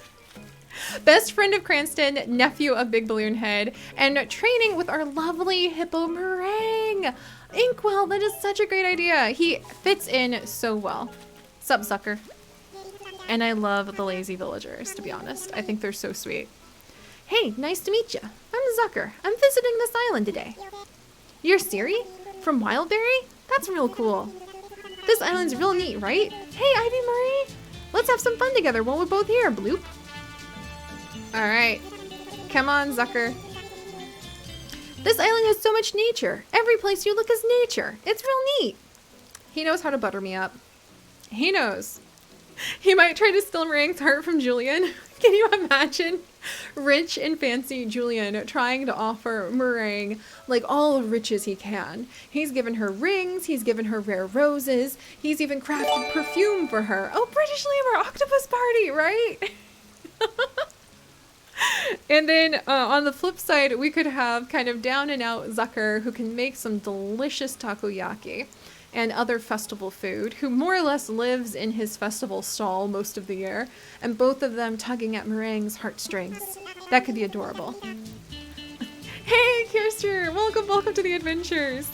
Best friend of Cranston, nephew of Big Balloon Head, and training with our lovely hippo meringue. Inkwell, that is such a great idea. He fits in so well. Sup, Zucker. And I love the lazy villagers, to be honest. I think they're so sweet. Hey, nice to meet you. I'm Zucker. I'm visiting this island today. You're Siri? From Wildberry? That's real cool. This island's real neat, right? Hey, Ivy Marie. Let's have some fun together while we're both here, bloop. Alright. Come on, Zucker. This island has so much nature. Every place you look is nature. It's real neat. He knows how to butter me up. He knows. He might try to steal Meringue's heart from Julian. Can you imagine? Rich and fancy Julian trying to offer Meringue like all the riches he can. He's given her rings. He's given her rare roses. He's even crafted perfume for her. Oh, British Lemur octopus party, right? And then on the flip side, we could have kind of down and out Zucker who can make some delicious takoyaki and other festival food, who more or less lives in his festival stall most of the year, and both of them tugging at Meringue's heartstrings. That could be adorable. Hey, Kirster! Welcome to the adventures!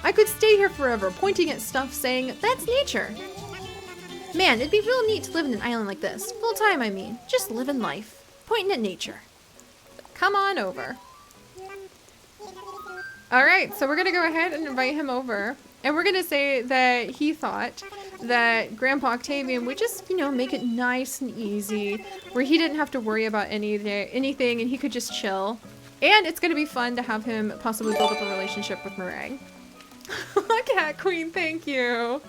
I could stay here forever, pointing at stuff saying, that's nature! Man, it'd be real neat to live in an island like this. Full time, I mean. Just living life. Pointing at nature. Come on over. Alright, so we're gonna go ahead and invite him over. And we're gonna say that he thought that Grandpa Octavian would just, you know, make it nice and easy, where he didn't have to worry about anything and he could just chill. And it's gonna be fun to have him possibly build up a relationship with Meringue. Cat Queen, thank you.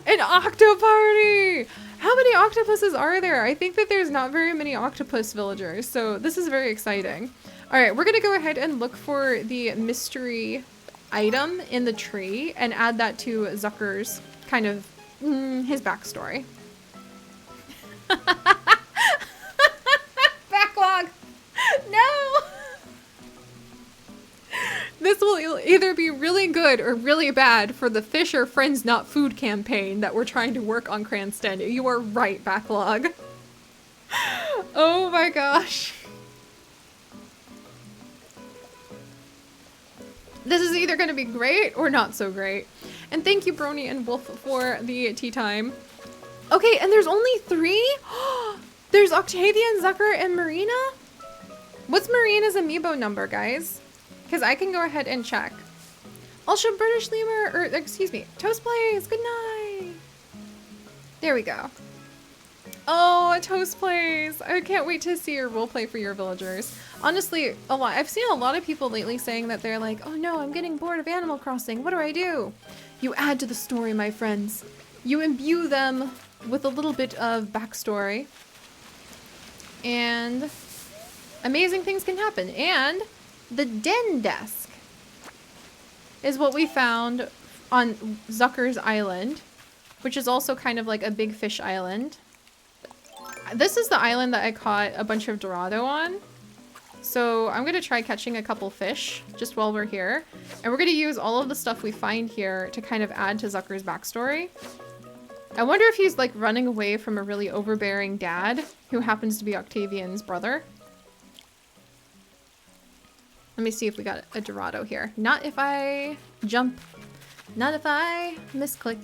An octo party! How many octopuses are there? I think that there's not very many octopus villagers, so this is very exciting. Alright, we're gonna go ahead and look for the mystery item in the tree and add that to Zucker's kind of his backstory. Backlog! No! This will either be really good or really bad for the Fish Are Friends Not Food campaign that we're trying to work on Cranston. You are right, Backlog. Oh my gosh. This is either going to be great or not so great. And thank you, Brony and Wolf, for the tea time. Okay, and there's only 3? There's Octavian, Zucker, and Marina? What's Marina's amiibo number, guys? Because I can go ahead and check. Also, British Lemur, or excuse me, Toast Plays, good night. There we go. Oh, Toast Plays. I can't wait to see your roleplay for your villagers. Honestly, I've seen a lot of people lately saying that they're like, oh no, I'm getting bored of Animal Crossing. What do I do? You add to the story, my friends. You imbue them with a little bit of backstory. And amazing things can happen. And the den desk is what we found on Zucker's Island, which is also kind of like a big fish island. This is the island that I caught a bunch of Dorado on. So I'm going to try catching a couple fish just while we're here. And we're going to use all of the stuff we find here to kind of add to Zucker's backstory. I wonder if he's like running away from a really overbearing dad who happens to be Octavian's brother. Let me see if we got a Dorado here. Not if I jump. Not if I misclick.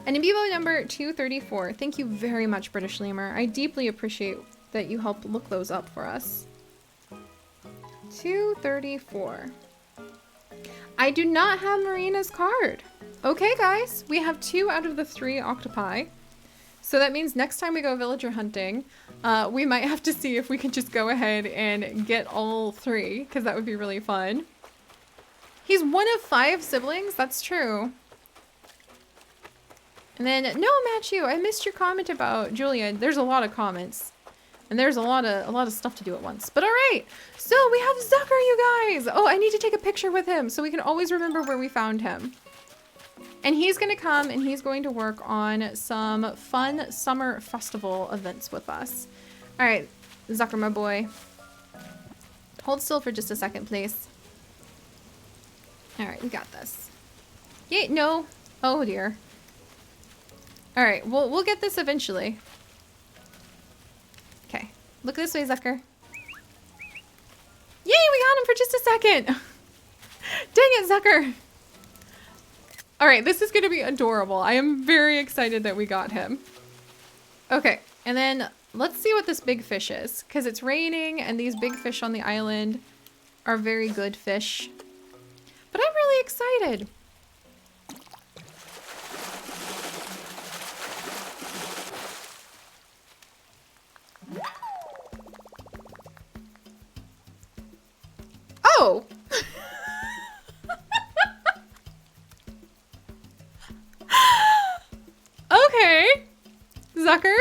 And amiibo number 234. Thank you very much, British Lemur. I deeply appreciate that you helped look those up for us. 234. I do not have Marina's card. Okay, guys. We have 2 out of the 3 octopi. So that means next time we go villager hunting, we might have to see if we can just go ahead and get all 3, because that would be really fun. He's one of 5 siblings. That's true. And then, no, Matthew, I missed your comment about Julia. There's a lot of comments. And there's a lot of stuff to do at once. But all right, so we have Zucker, you guys. Oh, I need to take a picture with him so we can always remember where we found him. And he's going to come and he's going to work on some fun summer festival events with us. All right, Zucker, my boy. Hold still for just a second, please. All right, we got this. Yay, no. Oh, dear. All right, we'll get this eventually. Okay, look this way, Zucker. Yay, we got him for just a second. Dang it, Zucker. All right, this is gonna be adorable. I am very excited that we got him. Okay, and then let's see what this big fish is, because it's raining and these big fish on the island are very good fish. But I'm really excited. Oh! Okay, Zucker.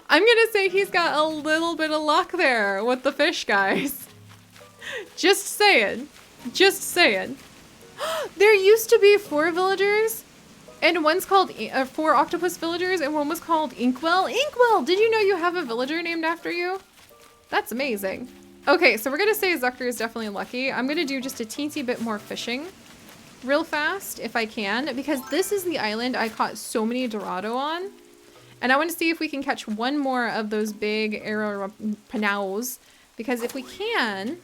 I'm gonna say he's got a little bit of luck there with the fish, guys. Just saying. Just saying. There used to be 4 villagers, and one's called 4 octopus villagers, and one was called Inkwell. Inkwell, did you know you have a villager named after you? That's amazing. Okay, so we're gonna say Zucker is definitely lucky. I'm gonna do just a teensy bit more fishing real fast if I can, because this is the island I caught so many Dorado on. And I want to see if we can catch one more of those big Aeropanaus, because if we can,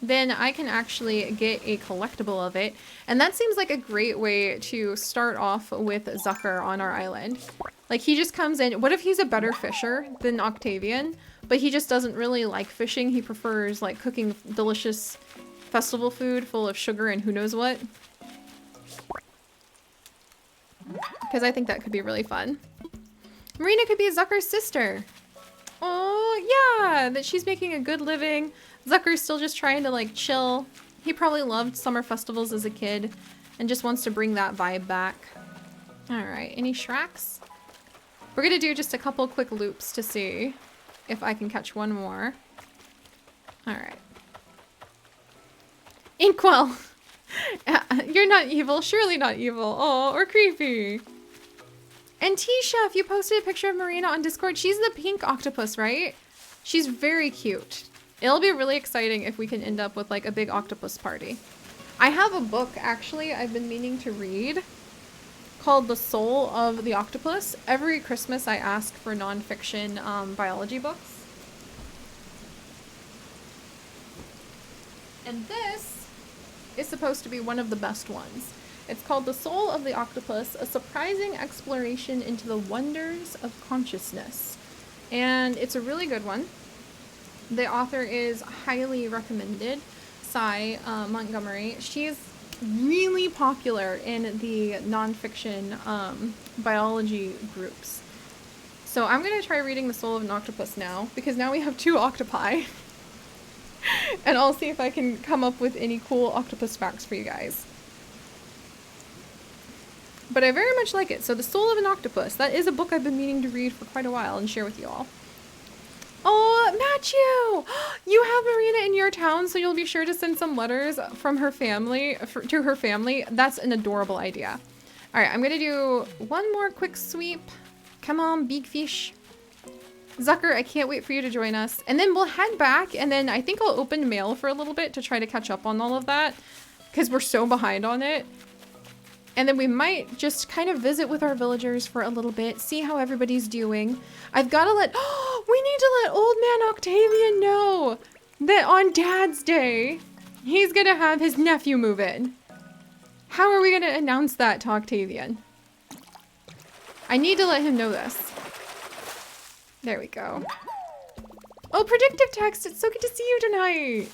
then I can actually get a collectible of it. And that seems like a great way to start off with Zucker on our island. Like, he just comes in. What if he's a better fisher than Octavian, but he just doesn't really like fishing? He prefers like cooking delicious festival food full of sugar and who knows what. Because I think that could be really fun. Marina could be Zucker's sister. Oh, yeah, that she's making a good living. Zucker's still just trying to like chill. He probably loved summer festivals as a kid and just wants to bring that vibe back. All right, any Shreks? We're gonna do just a couple quick loops to see if I can catch one more. All right. Inkwell. You're not evil. Surely not evil. Oh, or creepy. And T-Chef, you posted a picture of Marina on Discord. She's the pink octopus, right? She's very cute. It'll be really exciting if we can end up with like a big octopus party. I have a book, actually, I've been meaning to read called The Soul of the Octopus. Every Christmas I ask for nonfiction biology books. And this is supposed to be one of the best ones. It's called The Soul of the Octopus, a surprising exploration into the wonders of consciousness. And it's a really good one. The author is highly recommended, Cy Montgomery. She's really popular in the nonfiction biology groups. So I'm going to try reading The Soul of an Octopus now, because now we have 2 octopi. And I'll see if I can come up with any cool octopus facts for you guys. But I very much like it. So The Soul of an Octopus. That is a book I've been meaning to read for quite a while and share with you all. Oh, Matthew! You have Marina in your town, so you'll be sure to send some letters from her family to her family. That's an adorable idea. All right, I'm going to do one more quick sweep. Come on, big fish. Zucker, I can't wait for you to join us. And then we'll head back, and then I think I'll open mail for a little bit to try to catch up on all of that, because we're so behind on it. And then we might just kind of visit with our villagers for a little bit, see how everybody's doing. I've got to we need to let old man Octavian know that on Dad's Day, he's going to have his nephew move in. How are we going to announce that to Octavian? I need to let him know this. There we go. Oh, predictive text. It's so good to see you tonight.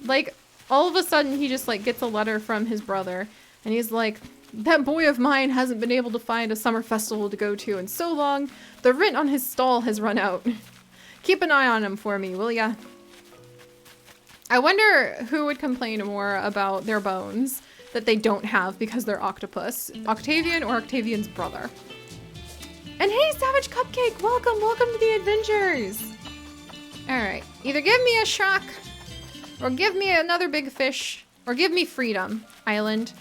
Like, all of a sudden, he just, like, gets a letter from his brother. And he's like, that boy of mine hasn't been able to find a summer festival to go to in so long. The rent on his stall has run out. Keep an eye on him for me, will ya? I wonder who would complain more about their bones that they don't have because they're octopus. Octavian or Octavian's brother. And hey, Savage Cupcake, welcome, welcome to the adventures. All right, either give me a shark or give me another big fish or give me Freedom Island.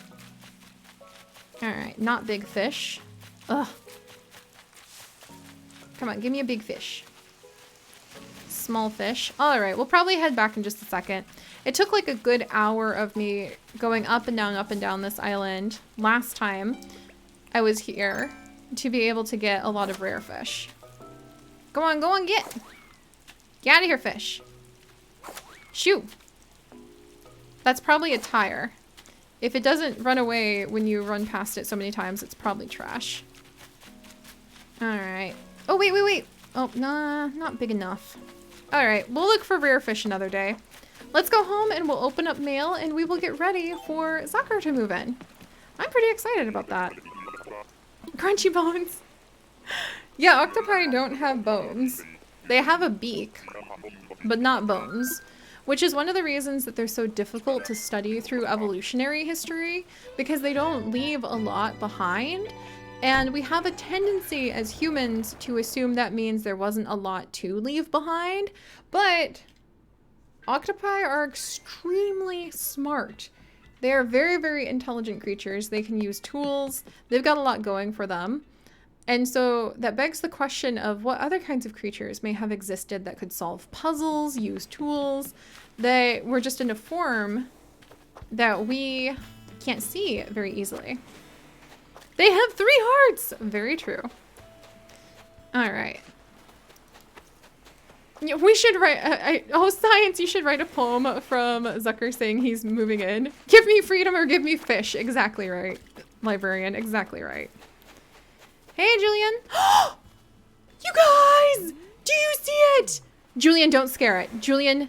All right, not big fish. Ugh. Come on, give me a big fish. Small fish. All right, we'll probably head back in just a second. It took like a good hour of me going up and down this island last time I was here to be able to get a lot of rare fish. Go on, get. Get out of here, fish. Shoo. That's probably a tire. If it doesn't run away when you run past it so many times, it's probably trash. All right. Oh, wait. Oh, nah, not big enough. All right, we'll look for rare fish another day. Let's go home and we'll open up mail and we will get ready for Zucker to move in. I'm pretty excited about that. Crunchy bones. Yeah, octopi don't have bones. They have a beak, but not bones, which is one of the reasons that they're so difficult to study through evolutionary history, because they don't leave a lot behind. And we have a tendency as humans to assume that means there wasn't a lot to leave behind, but octopi are extremely smart. They are very, very intelligent creatures. They can use tools. They've got a lot going for them. And so that begs the question of what other kinds of creatures may have existed that could solve puzzles, use tools, that were just in a form that we can't see very easily. They have 3 hearts! Very true. All right. Yeah, we should write, oh, science, you should write a poem from Zucker saying he's moving in. Give me freedom or give me fish. Exactly right. Librarian, exactly right. Hey, Julian. You guys! Do you see it? Julian, don't scare it. Julian,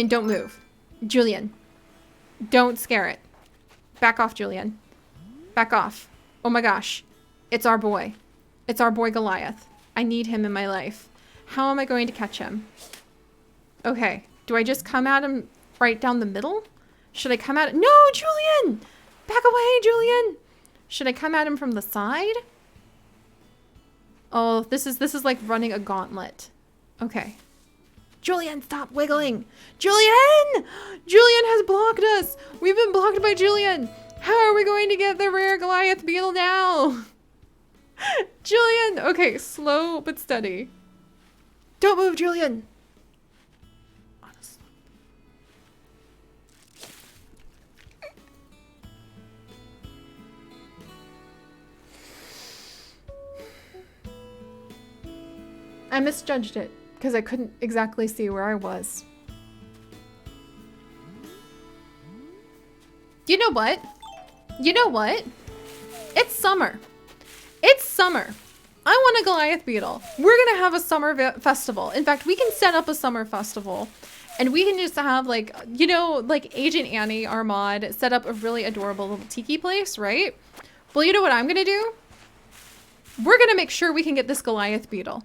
don't move. Julian, don't scare it. Back off, Julian. Back off. Oh my gosh. It's our boy. It's our boy Goliath. I need him in my life. How am I going to catch him? Okay. Do I just come at him right down the middle? Should I come at it? No, Julian! Back away, Julian! Should I come at him from the side? Oh, this is like running a gauntlet. Okay. Julian, stop wiggling. Julian! Julian has blocked us. We've been blocked by Julian. How are we going to get the rare Goliath beetle now? Julian! Okay, slow but steady. Don't move, Julian. I misjudged it because I couldn't exactly see where I was. You know what? You know what? It's summer. It's summer. I want a Goliath beetle. We're gonna have a summer festival. In fact, we can set up a summer festival and we can just have like, you know, like Agent Annie, our mod, set up a really adorable little tiki place, right? Well, you know what I'm gonna do? We're gonna make sure we can get this Goliath beetle.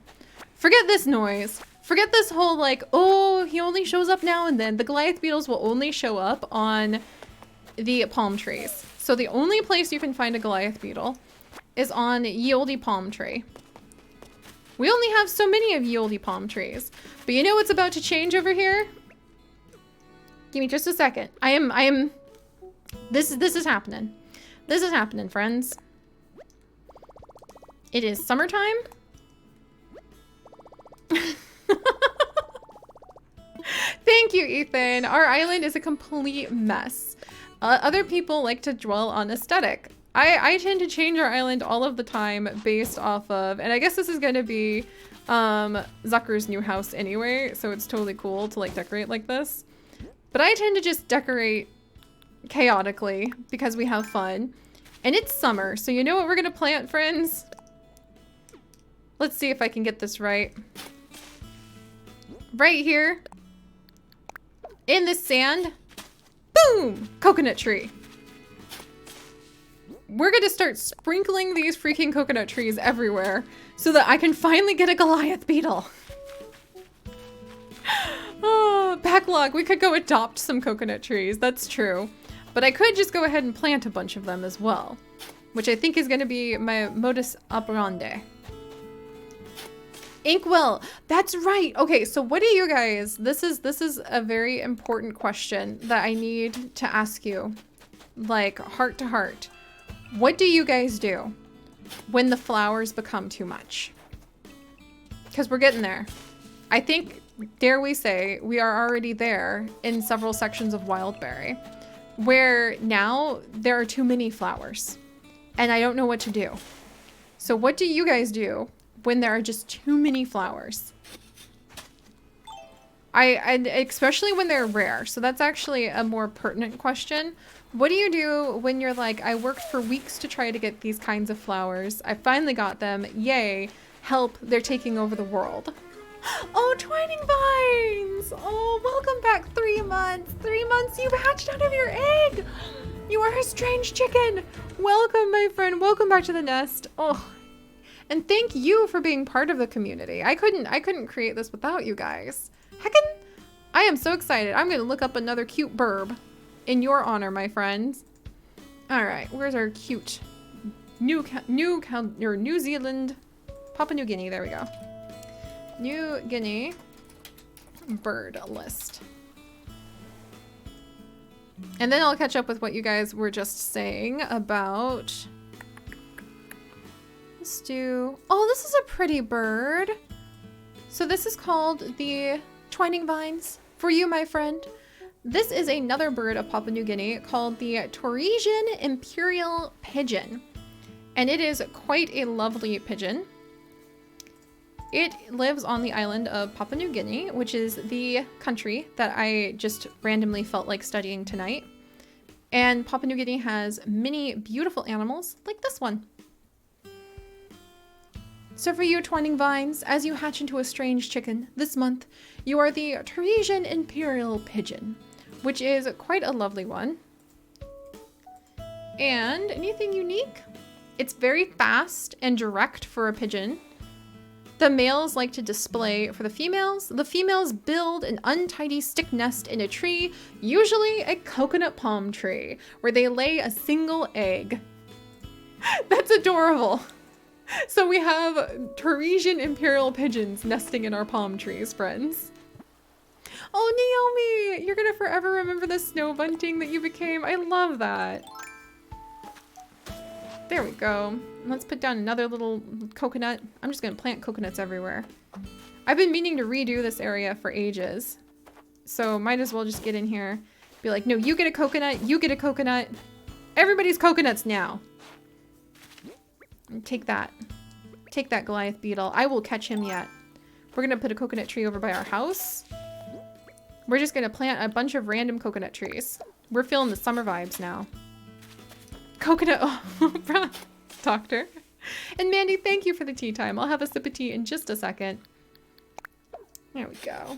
Forget this noise. Forget this whole like, oh, he only shows up now and then. The Goliath beetles will only show up on the palm trees. So the only place you can find a Goliath beetle is on ye olde palm tree. We only have so many of ye olde palm trees. But you know what's about to change over here? Give me just a second. This is happening. This is happening, friends. It is summertime. Thank you, Ethan. Our island is a complete mess. Other people like to dwell on aesthetic. I tend to change our island all of the time based off of, and I guess this is going to be Zucker's new house anyway, so it's totally cool to like decorate like this. But I tend to just decorate chaotically because we have fun. And it's summer, so you know what we're going to plant, friends? Let's see if I can get this right. Right here, in the sand, boom, coconut tree. We're gonna start sprinkling these freaking coconut trees everywhere so that I can finally get a Goliath beetle. Oh, backlog, we could go adopt some coconut trees, that's true. But I could just go ahead and plant a bunch of them as well, which I think is gonna be my modus operandi. Inkwell, that's right. Okay, so what do you guys, this is a very important question that I need to ask you, like heart to heart. What do you guys do when the flowers become too much? Because we're getting there. I think, dare we say, we are already there in several sections of Wildberry, where now there are too many flowers and I don't know what to do. So what do you guys do when there are just too many flowers? And especially when they're rare. So that's actually a more pertinent question. What do you do when you're like, I worked for weeks to try to get these kinds of flowers. I finally got them. Yay. Help. They're taking over the world. Oh, twining vines. Oh, welcome back 3 months. 3 months you've hatched out of your egg. You are a strange chicken. Welcome, my friend. Welcome back to the nest. Oh, and thank you for being part of the community. I couldn't create this without you guys. Heckin', I am so excited. I'm gonna look up another cute burb in your honor, my friends. All right, where's our cute New Zealand, Papua New Guinea? There we go. New Guinea bird list. And then I'll catch up with what you guys were just saying about. Let's do, oh, this is a pretty bird. So this is called the twining vines for you, my friend. This is another bird of Papua New Guinea called the Torresian imperial pigeon. And it is quite a lovely pigeon. It lives on the island of Papua New Guinea, which is the country that I just randomly felt like studying tonight. And Papua New Guinea has many beautiful animals like this one. So for you, twining vines, as you hatch into a strange chicken this month, you are the Torresian imperial pigeon, which is quite a lovely one. And anything unique? It's very fast and direct for a pigeon. The males like to display for the females. The females build an untidy stick nest in a tree, usually a coconut palm tree, where they lay a single egg. That's adorable. So we have Torresian imperial pigeons nesting in our palm trees, friends. Oh, Naomi, you're gonna forever remember the snow bunting that you became. I love that. There we go. Let's put down another little coconut. I'm just gonna plant coconuts everywhere. I've been meaning to redo this area for ages. So might as well just get in here. Be like, no, you get a coconut, you get a coconut. Everybody's coconuts now. And take that. Take that Goliath beetle. I will catch him yet. We're gonna put a coconut tree over by our house. We're just gonna plant a bunch of random coconut trees. We're feeling the summer vibes now. Coconut, oh, doctor. And Mandy, thank you for the tea time. I'll have a sip of tea in just a second. There we go.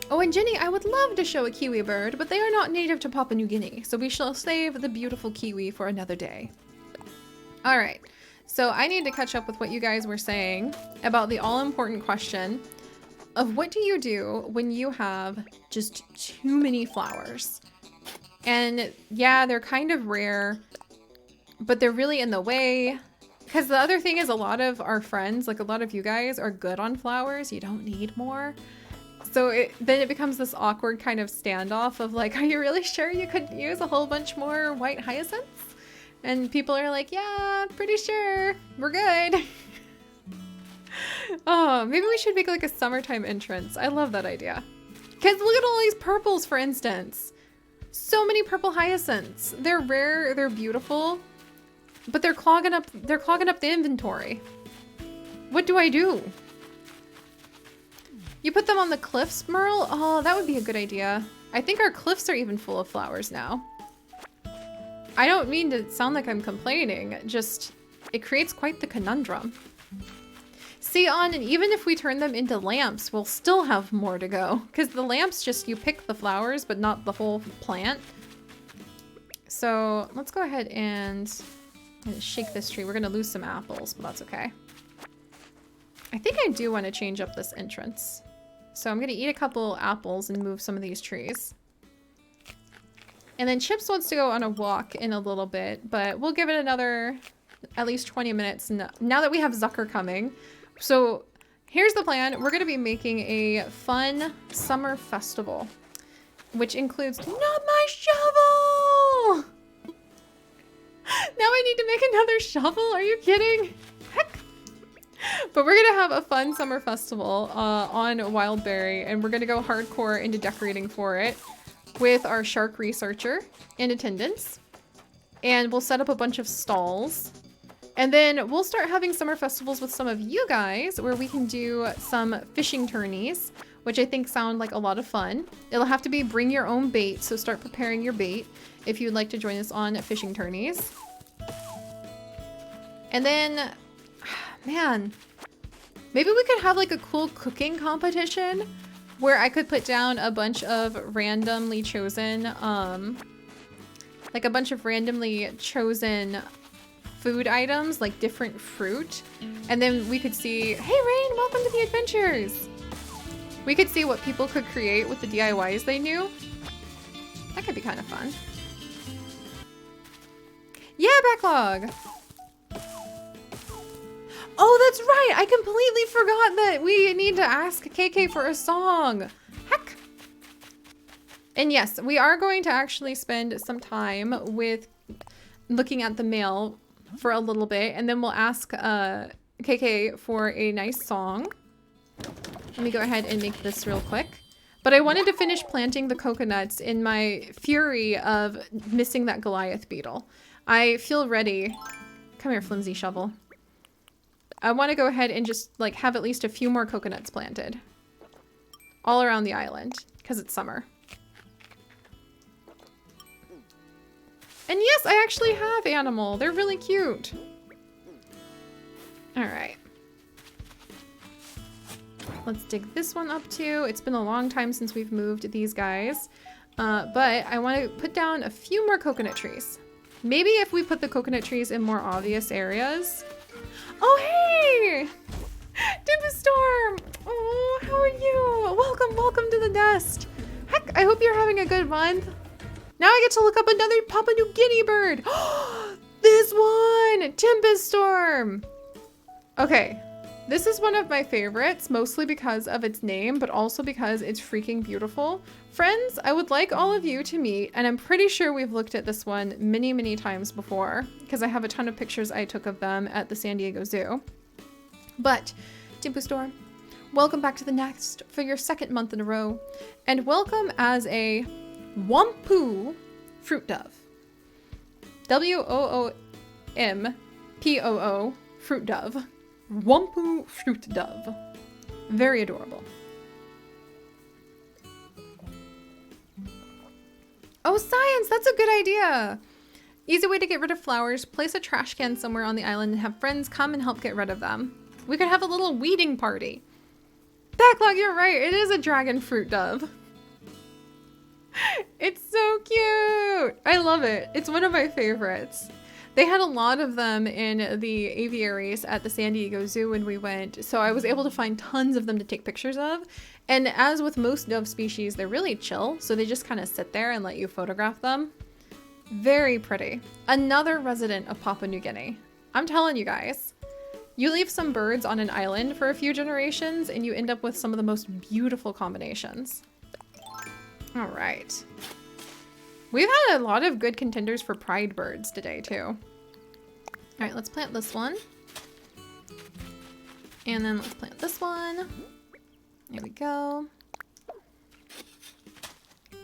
Oh, and Jenny, I would love to show a kiwi bird, but they are not native to Papua New Guinea, so we shall save the beautiful kiwi for another day. All right, so I need to catch up with what you guys were saying about the all-important question of what do you do when you have just too many flowers? And yeah, they're kind of rare, but they're really in the way. Because the other thing is a lot of our friends, like a lot of you guys, are good on flowers. You don't need more. So then it becomes this awkward kind of standoff of like, are you really sure you could use a whole bunch more white hyacinths? And people are like, yeah, pretty sure. We're good. Oh, maybe we should make like a summertime entrance. I love that idea. Because look at all these purples, for instance. So many purple hyacinths. They're rare, they're beautiful, but they're clogging up the inventory. What do I do? You put them on the cliffs, Merle? Oh, that would be a good idea. I think our cliffs are even full of flowers now. I don't mean to sound like I'm complaining, just it creates quite the conundrum. See, and even if we turn them into lamps, we'll still have more to go. Because the lamps just, you pick the flowers, but not the whole plant. So let's go ahead and shake this tree. We're gonna lose some apples, but that's okay. I think I do want to change up this entrance. So I'm gonna eat a couple apples and move some of these trees. And then Chips wants to go on a walk in a little bit, but we'll give it another at least 20 minutes now that we have Zucker coming. So here's the plan. We're gonna be making a fun summer festival, which includes, not my shovel! Now I need to make another shovel? Are you kidding? Heck. But we're gonna have a fun summer festival on Wildberry, and we're gonna go hardcore into decorating for it with our shark researcher in attendance. And we'll set up a bunch of stalls. And then we'll start having summer festivals with some of you guys where we can do some fishing tourneys, which I think sound like a lot of fun. It'll have to be bring your own bait, so start preparing your bait if you'd like to join us on fishing tourneys. And then, man, maybe we could have like a cool cooking competition where I could put down a bunch of randomly chosen, food items, like different fruit. And then we could see, hey Rain, welcome to the adventures. We could see what people could create with the DIYs they knew. That could be kind of fun. Yeah, backlog. Oh, that's right. I completely forgot that we need to ask KK for a song. Heck. And yes, we are going to actually spend some time with looking at the mail for a little bit, and then we'll ask KK for a nice song. Let me go ahead and make this real quick. But I wanted to finish planting the coconuts in my fury of missing that Goliath beetle. I feel ready. Come here, flimsy shovel. I want to go ahead and just like have at least a few more coconuts planted all around the island because it's summer. And yes, I actually have animal. They're really cute. All right. Let's dig this one up too. It's been a long time since we've moved these guys. But I want to put down a few more coconut trees. Maybe if we put the coconut trees in more obvious areas. Oh, hey! Tempest Storm! Oh, how are you? Welcome, welcome to the nest. Heck, I hope you're having a good month. Now I get to look up another Papua New Guinea bird. This one! Tempest Storm! Okay, this is one of my favorites, mostly because of its name, but also because it's freaking beautiful. Friends, I would like all of you to meet, and I'm pretty sure we've looked at this one many, many times before, because I have a ton of pictures I took of them at the San Diego Zoo. But, Timpu Store, welcome back to the Nest for your second month in a row, and welcome as a Whompoo fruit dove. WOOMPOO fruit dove. Whompoo fruit dove. Very adorable. Oh, science! That's a good idea! Easy way to get rid of flowers. Place a trash can somewhere on the island and have friends come and help get rid of them. We could have a little weeding party. Backlog, you're right. It is a dragon fruit dove. It's so cute! I love it. It's one of my favorites. They had a lot of them in the aviaries at the San Diego Zoo when we went, so I was able to find tons of them to take pictures of. And as with most dove species, they're really chill, so they just kind of sit there and let you photograph them. Very pretty. Another resident of Papua New Guinea. I'm telling you guys, you leave some birds on an island for a few generations and you end up with some of the most beautiful combinations. All right. We've had a lot of good contenders for pride birds today, too. All right, let's plant this one. And then let's plant this one. There we go.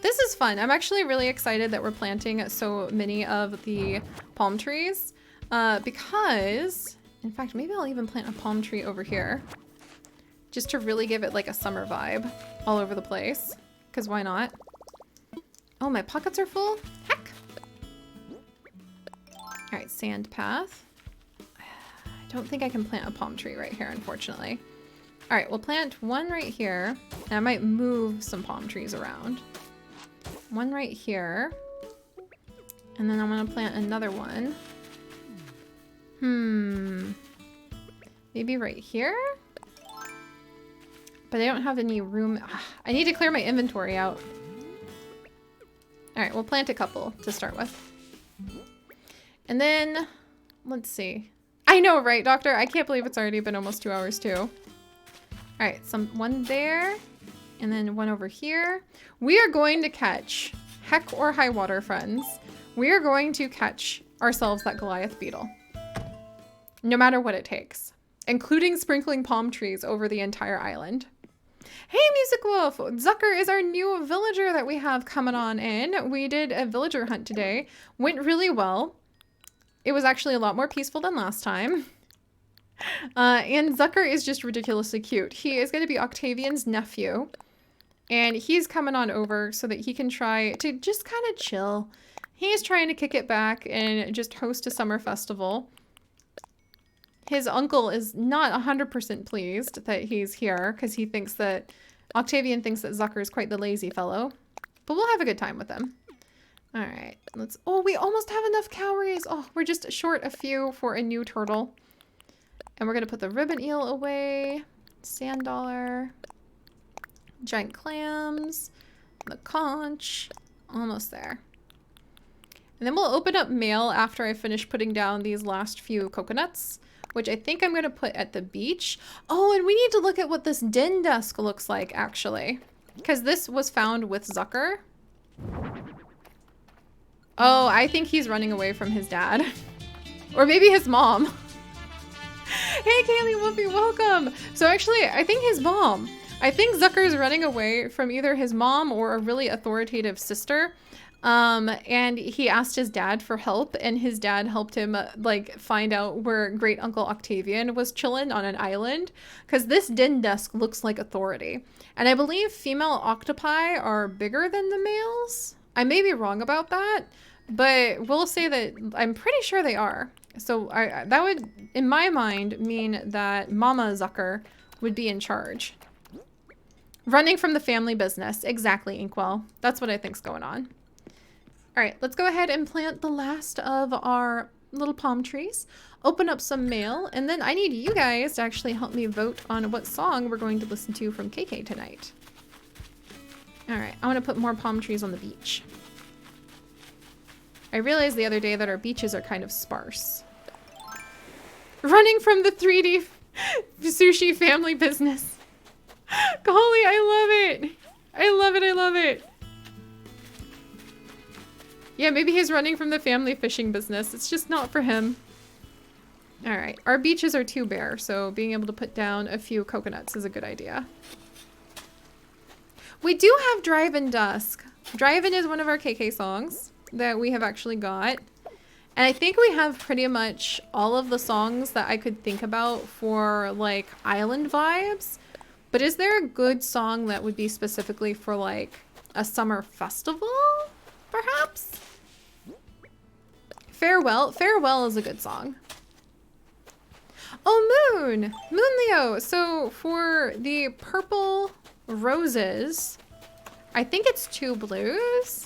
This is fun. I'm actually really excited that we're planting so many of the palm trees because, in fact, maybe I'll even plant a palm tree over here just to really give it like a summer vibe all over the place, because why not? Oh, my pockets are full? Heck! All right, sand path. I don't think I can plant a palm tree right here, unfortunately. All right, we'll plant one right here, and I might move some palm trees around. One right here, and then I'm gonna plant another one. Maybe right here? But I don't have any room. I need to clear my inventory out. All right, we'll plant a couple to start with. And then, let's see. I know, right, Doctor? I can't believe it's already been almost 2 hours, too. All right, one there, and then one over here. We are going to catch, heck or high water, friends. We are going to catch ourselves that Goliath beetle. No matter what it takes, including sprinkling palm trees over the entire island. Hey, Music Wolf! Zucker is our new villager that we have coming on in. We did a villager hunt today. Went really well. It was actually a lot more peaceful than last time. And Zucker is just ridiculously cute. He is going to be Octavian's nephew. And he's coming on over so that he can try to just kind of chill. He's trying to kick it back and just host a summer festival. His uncle is not 100% pleased that he's here because he thinks that Octavian thinks that Zucker is quite the lazy fellow. But we'll have a good time with him. All right, oh, we almost have enough calories. Oh, we're just short a few for a new turtle. And we're gonna put the ribbon eel away, sand dollar, giant clams, the conch, almost there. And then we'll open up mail after I finish putting down these last few coconuts, which I think I'm gonna put at the beach. Oh, and we need to look at what this den desk looks like, actually, because this was found with Zucker. Oh, I think he's running away from his dad. Or maybe his mom. Hey, Kaylee Wolfie, welcome. So actually, I think his mom. I think Zucker's running away from either his mom or a really authoritative sister. And he asked his dad for help, and his dad helped him like find out where great uncle Octavian was chilling on an island, because this den desk looks like authority. And I believe female octopi are bigger than the males. I may be wrong about that, but we'll say that I'm pretty sure they are. So that would, in my mind, mean that Mama Zucker would be in charge. Running from the family business. Exactly, Inkwell. That's what I think's going on. All right, let's go ahead and plant the last of our little palm trees. Open up some mail, and then I need you guys to actually help me vote on what song we're going to listen to from KK tonight. All right, I want to put more palm trees on the beach. I realized the other day that our beaches are kind of sparse. Running from the 3D Sushi family business. Golly, I love it. I love it, I love it. Yeah, maybe he's running from the family fishing business. It's just not for him. All right, our beaches are too bare, so being able to put down a few coconuts is a good idea. We do have Drive-In Dusk. Drive-In is one of our KK songs that we have actually got. And I think we have pretty much all of the songs that I could think about for like island vibes. But is there a good song that would be specifically for like a summer festival, perhaps? Farewell. Farewell is a good song. Oh, Moon! Moon Leo! So for the purple roses, I think it's 2 blues.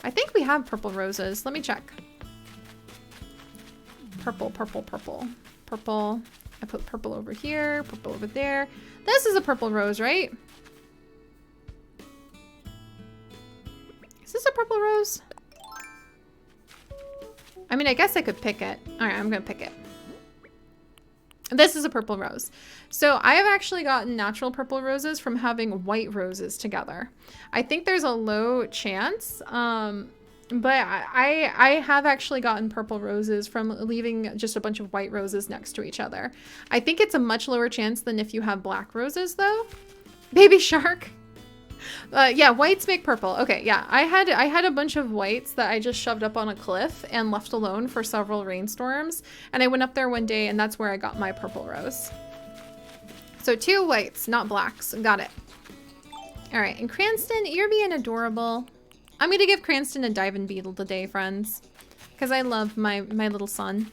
I think we have purple roses. Let me check. Purple, purple, purple. Purple. I put purple over here, purple over there. This is a purple rose, right? Is this a purple rose? I mean, I guess I could pick it. All right, I'm gonna pick it. This is a purple rose. So I have actually gotten natural purple roses from having white roses together. I think there's a low chance, but I have actually gotten purple roses from leaving just a bunch of white roses next to each other. I think it's a much lower chance than if you have black roses though. Baby shark. Yeah, whites make purple. Okay, yeah, I had a bunch of whites that I just shoved up on a cliff and left alone for several rainstorms. And I went up there one day and that's where I got my purple rose. So 2 whites, not blacks. Got it. All right, and Cranston, you're being adorable. I'm gonna give Cranston a diving beetle today, friends, because I love my little son.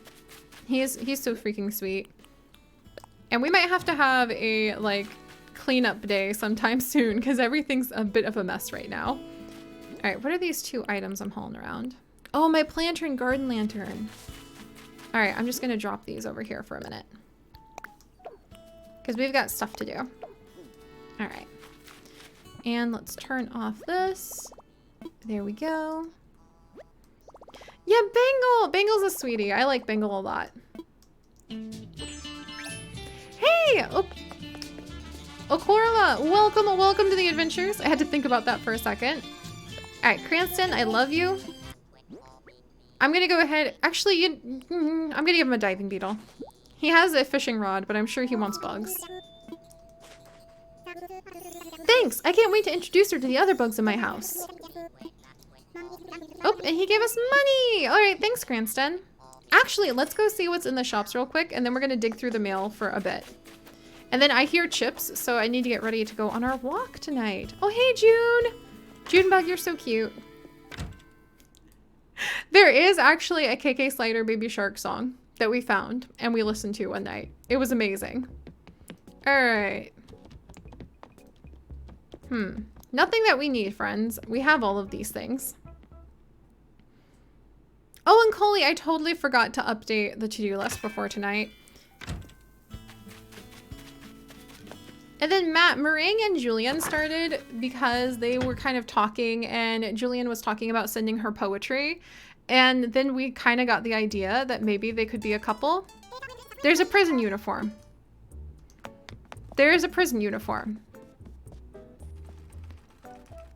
He's so freaking sweet. And we might have to have a like cleanup day sometime soon because everything's a bit of a mess right now. All right, what are these 2 items I'm hauling around? Oh, my planter and garden lantern. All right, I'm just gonna drop these over here for a minute because we've got stuff to do. All right, and let's turn off this. There we go. Yeah, Bengal! Bengal's a sweetie. I like Bengal a lot. Hey! Okorla, welcome to the adventures. I had to think about that for a second. All right, Cranston, I love you. I'm gonna go ahead. Actually, I'm gonna give him a diving beetle. He has a fishing rod, but I'm sure he wants bugs. Thanks. I can't wait to introduce her to the other bugs in my house. Oh, and he gave us money. All right, thanks, Cranston. Actually, let's go see what's in the shops real quick, and then we're gonna dig through the mail for a bit. And then I hear chips, so I need to get ready to go on our walk tonight. Oh, hey, June. Junebug, you're so cute. There is actually a KK Slider Baby Shark song that we found and we listened to one night. It was amazing. All right. Nothing that we need, friends. We have all of these things. Oh, and Coley, I totally forgot to update the to-do list before tonight. And then Matt, Meringue and Julian started because they were kind of talking and Julian was talking about sending her poetry. And then we kind of got the idea that maybe they could be a couple. There's a prison uniform. There's a prison uniform.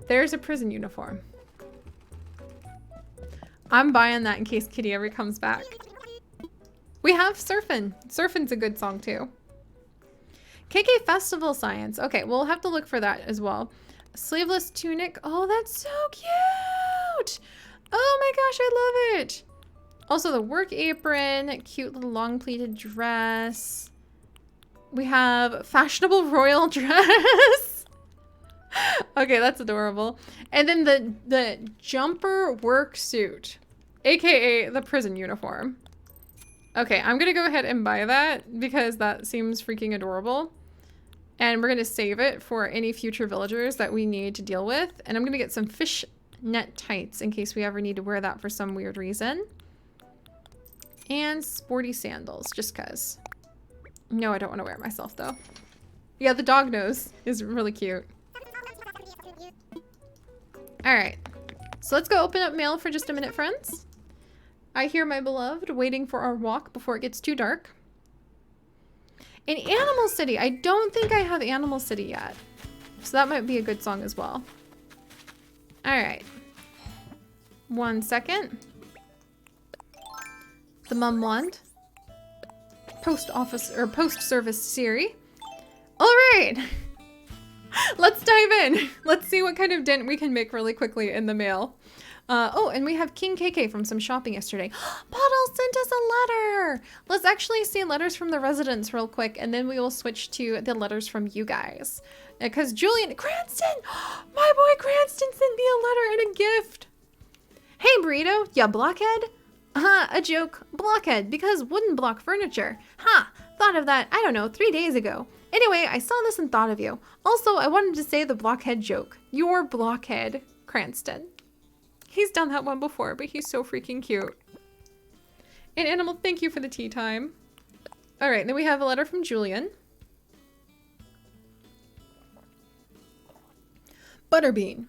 There's a prison uniform. I'm buying that in case Kitty ever comes back. We have Surfin'. Surfin's a good song too. KK Festival Science. Okay, we'll have to look for that as well. Sleeveless tunic. Oh, that's so cute. Oh my gosh, I love it. Also the work apron, cute little long pleated dress. We have fashionable royal dress. Okay, that's adorable. And then the jumper work suit, AKA the prison uniform. Okay, I'm gonna go ahead and buy that because that seems freaking adorable. And we're gonna save it for any future villagers that we need to deal with. And I'm gonna get some fish net tights in case we ever need to wear that for some weird reason. And sporty sandals, just cause. No, I don't wanna wear it myself though. Yeah, the dog nose is really cute. All right, so let's go open up mail for just a minute, friends. I hear my beloved waiting for our walk before it gets too dark. In Animal City, I don't think I have Animal City yet. So that might be a good song as well. All right. 1 second. The Mum Wand. Post office or post service Siri. All right. Let's dive in. Let's see what kind of dent we can make really quickly in the mail. Oh, and we have King KK from some shopping yesterday. Puddle sent us a letter. Let's actually see letters from the residents real quick, and then we will switch to the letters from you guys. Because Julian Cranston, my boy Cranston sent me a letter and a gift. Hey, Burrito, ya blockhead. A joke, blockhead, because wooden block furniture. Ha, thought of that, I don't know, 3 days ago. Anyway, I saw this and thought of you. Also, I wanted to say the blockhead joke. Your blockhead, Cranston. He's done that one before, but he's so freaking cute. And Animal, thank you for the tea time. All right, then we have a letter from Julian. Butterbean.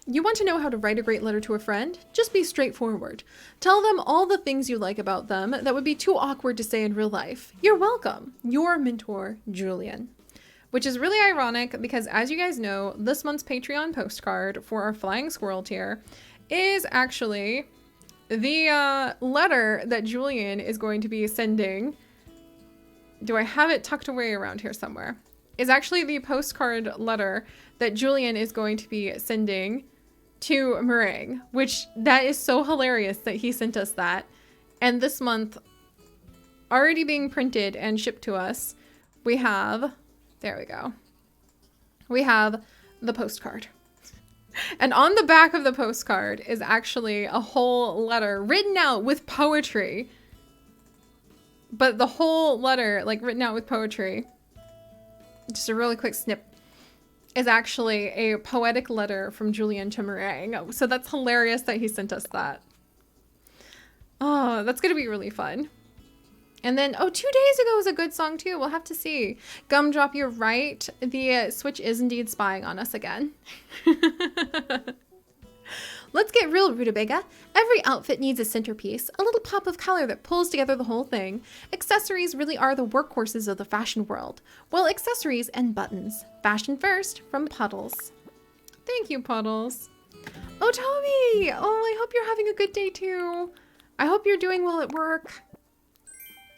You want to know how to write a great letter to a friend? Just be straightforward. Tell them all the things you like about them that would be too awkward to say in real life. You're welcome. Your mentor, Julian. Which is really ironic because, as you guys know, this month's Patreon postcard for our Flying Squirrel tier is actually the letter that Julian is going to be sending. Do I have it tucked away around here somewhere? Is actually the postcard letter that Julian is going to be sending to Meringue, which that is so hilarious that he sent us that. And this month, already being printed and shipped to us, we have... There we go. We have the postcard. And on the back of the postcard is actually a whole letter written out with poetry. But the whole letter, like written out with poetry, just a really quick snip, is actually a poetic letter from Julian to Meringue. So that's hilarious that he sent us that. Oh, that's going to be really fun. And then, oh, 2 days ago was a good song too. We'll have to see. Gumdrop, you're right. The Switch is indeed spying on us again. Let's get real, Rutabaga. Every outfit needs a centerpiece, a little pop of color that pulls together the whole thing. Accessories really are the workhorses of the fashion world. Well, accessories and buttons. Fashion first, from Puddles. Thank you, Puddles. Oh, Toby! Oh, I hope you're having a good day too. I hope you're doing well at work.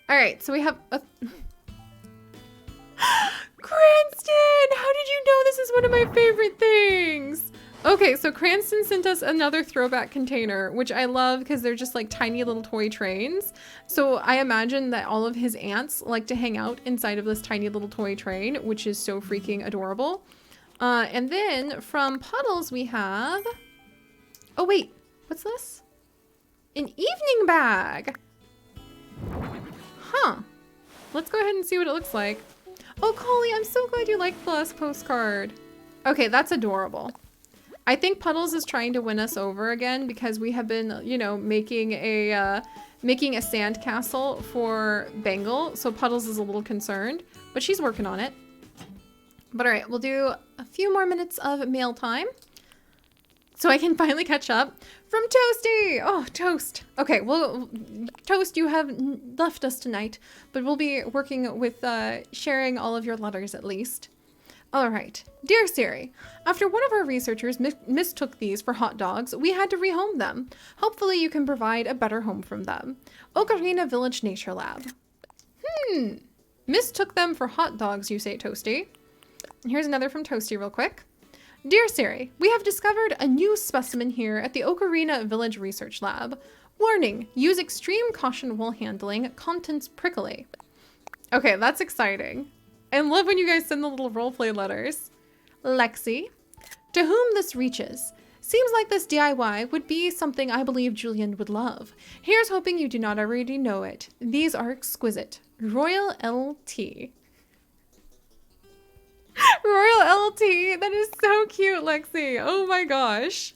All right, so we have a... Cranston! How did you know this is one of my favorite things? Okay, so Cranston sent us another throwback container, which I love because they're just like tiny little toy trains. So I imagine that all of his aunts like to hang out inside of this tiny little toy train, which is so freaking adorable. And then from Puddles we have... Oh wait, what's this? An evening bag! Huh. Let's go ahead and see what it looks like. Oh, Collie, I'm so glad you liked the last postcard. Okay, that's adorable. I think Puddles is trying to win us over again because we have been, you know, making a sandcastle for Bangle. So Puddles is a little concerned, but she's working on it. But all right, we'll do a few more minutes of mail time so I can finally catch up. From Toasty! Oh, Toast. Okay, well, Toast, you have left us tonight, but we'll be working with sharing all of your letters at least. All right. Dear Siri, after one of our researchers mistook these for hot dogs, we had to rehome them. Hopefully you can provide a better home from them. Ocarina Village Nature Lab. Mistook them for hot dogs, you say, Toasty. Here's another from Toasty real quick. Dear Siri, we have discovered a new specimen here at the Ocarina Village Research Lab. Warning, use extreme caution while handling, contents prickly. Okay, that's exciting. I love when you guys send the little roleplay letters. Lexi, to whom this reaches. Seems like this DIY would be something I believe Julian would love. Here's hoping you do not already know it. These are exquisite. Royal LT. Royal LT, that is so cute, Lexi. Oh my gosh.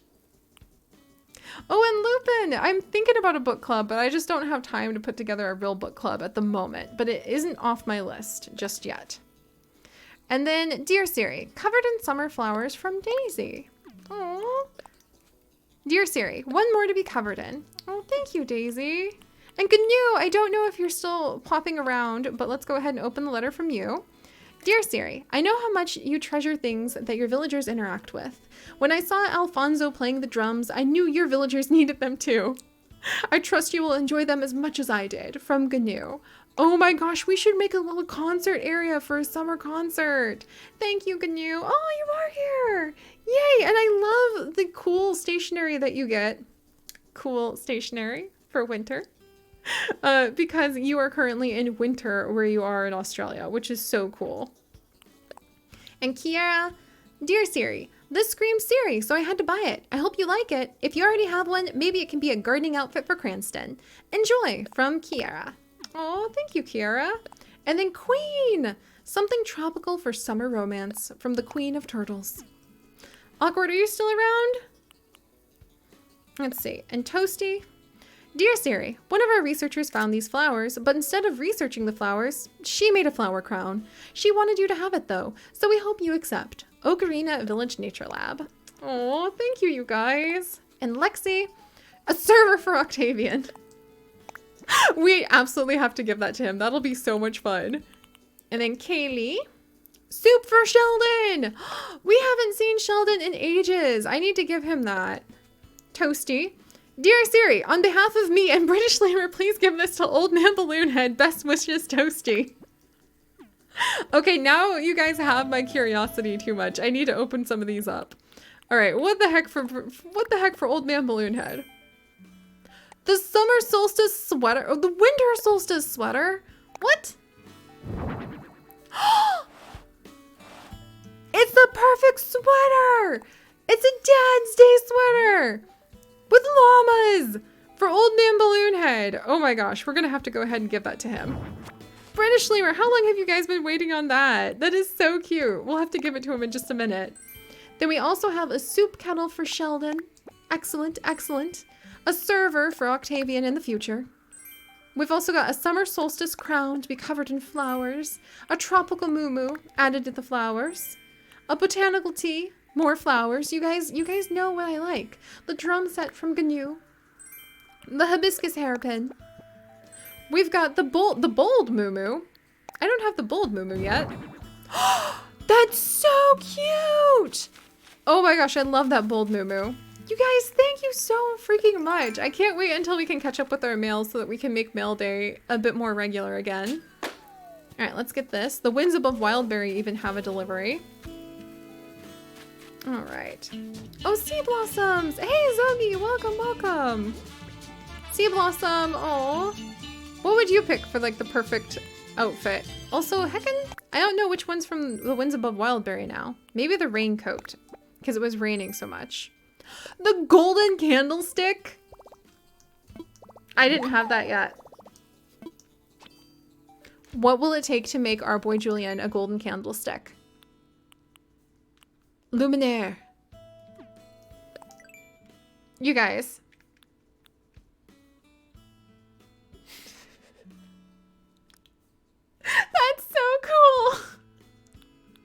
Oh, and Lupin, I'm thinking about a book club, but I just don't have time to put together a real book club at the moment, but it isn't off my list just yet. And then, Dear Siri, covered in summer flowers from Daisy. Oh. Dear Siri, one more to be covered in. Oh, thank you, Daisy. And GNU, I don't know if you're still popping around, but let's go ahead and open the letter from you. Dear Siri, I know how much you treasure things that your villagers interact with. When I saw Alfonso playing the drums, I knew your villagers needed them too. I trust you will enjoy them as much as I did. From GNU. Oh my gosh, we should make a little concert area for a summer concert. Thank you, GNU. Oh, you are here. Yay, and I love the cool stationery that you get. Cool stationery for winter. Because you are currently in winter where you are in Australia, which is so cool. And Kiara, dear Siri, this screams Siri, so I had to buy it. I hope you like it. If you already have one, maybe it can be a gardening outfit for Cranston. Enjoy, from Kiara. Oh, thank you, Kiara. And then Queen, something tropical for summer romance from the Queen of Turtles. Awkward, are you still around? Let's see. And Toasty. Dear Siri, one of our researchers found these flowers, but instead of researching the flowers, she made a flower crown. She wanted you to have it though, so we hope you accept. Ocarina Village Nature Lab. Oh, thank you, you guys. And Lexi, a server for Octavian. We absolutely have to give that to him. That'll be so much fun. And then Kaylee, soup for Sheldon. We haven't seen Sheldon in ages. I need to give him that. Toasty. Dear Siri, on behalf of me and British Lammer, please give this to Old Man Balloonhead. Best wishes, Toasty. Okay, now you guys have my curiosity too much. I need to open some of these up. All right, what the heck for Old Man Balloonhead? The summer solstice sweater, or the winter solstice sweater? What? It's the perfect sweater. It's a Dad's Day sweater. With llamas! For Old Man Balloonhead. Oh my gosh, we're gonna have to go ahead and give that to him. British Lemur, how long have you guys been waiting on that? That is so cute. We'll have to give it to him in just a minute. Then we also have a soup kettle for Sheldon. Excellent, excellent. A server for Octavian in the future. We've also got a summer solstice crown to be covered in flowers. A tropical moo-moo added to the flowers. A botanical tea. More flowers. You guys know what I like. The drum set from GNU. The hibiscus hairpin. We've got the bold moo-moo. I don't have the bold moo-moo yet. That's so cute! Oh my gosh, I love that bold moo-moo. You guys, thank you so freaking much. I can't wait until we can catch up with our mail so that we can make mail day a bit more regular again. All right, let's get this. The Winds Above Wildberry even have a delivery. All right. Oh, Sea Blossoms. Hey, Zogi, welcome, welcome. Sea Blossom, oh. What would you pick for like the perfect outfit? Also, heckin', I don't know which one's from the Winds Above Wildberry now. Maybe the raincoat, because it was raining so much. The golden candlestick. I didn't have that yet. What will it take to make our boy Julian a golden candlestick? Luminaire. You guys. That's so cool.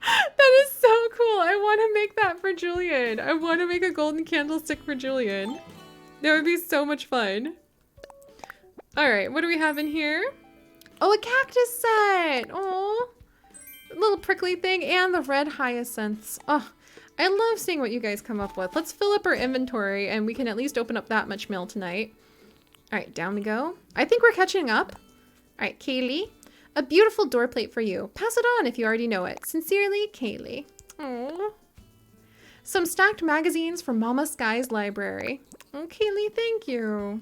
That is so cool. I want to make that for Julian. I want to make a golden candlestick for Julian. That would be so much fun. All right, what do we have in here? Oh, a cactus set. Oh, little prickly thing and the red hyacinths. Oh, I love seeing what you guys come up with. Let's fill up our inventory and we can at least open up that much mail tonight. All right, down we go. I think we're catching up. All right, Kaylee, a beautiful door plate for you. Pass it on if you already know it. Sincerely, Kaylee. Aww. Some stacked magazines from Mama Sky's library. Oh, Kaylee, thank you.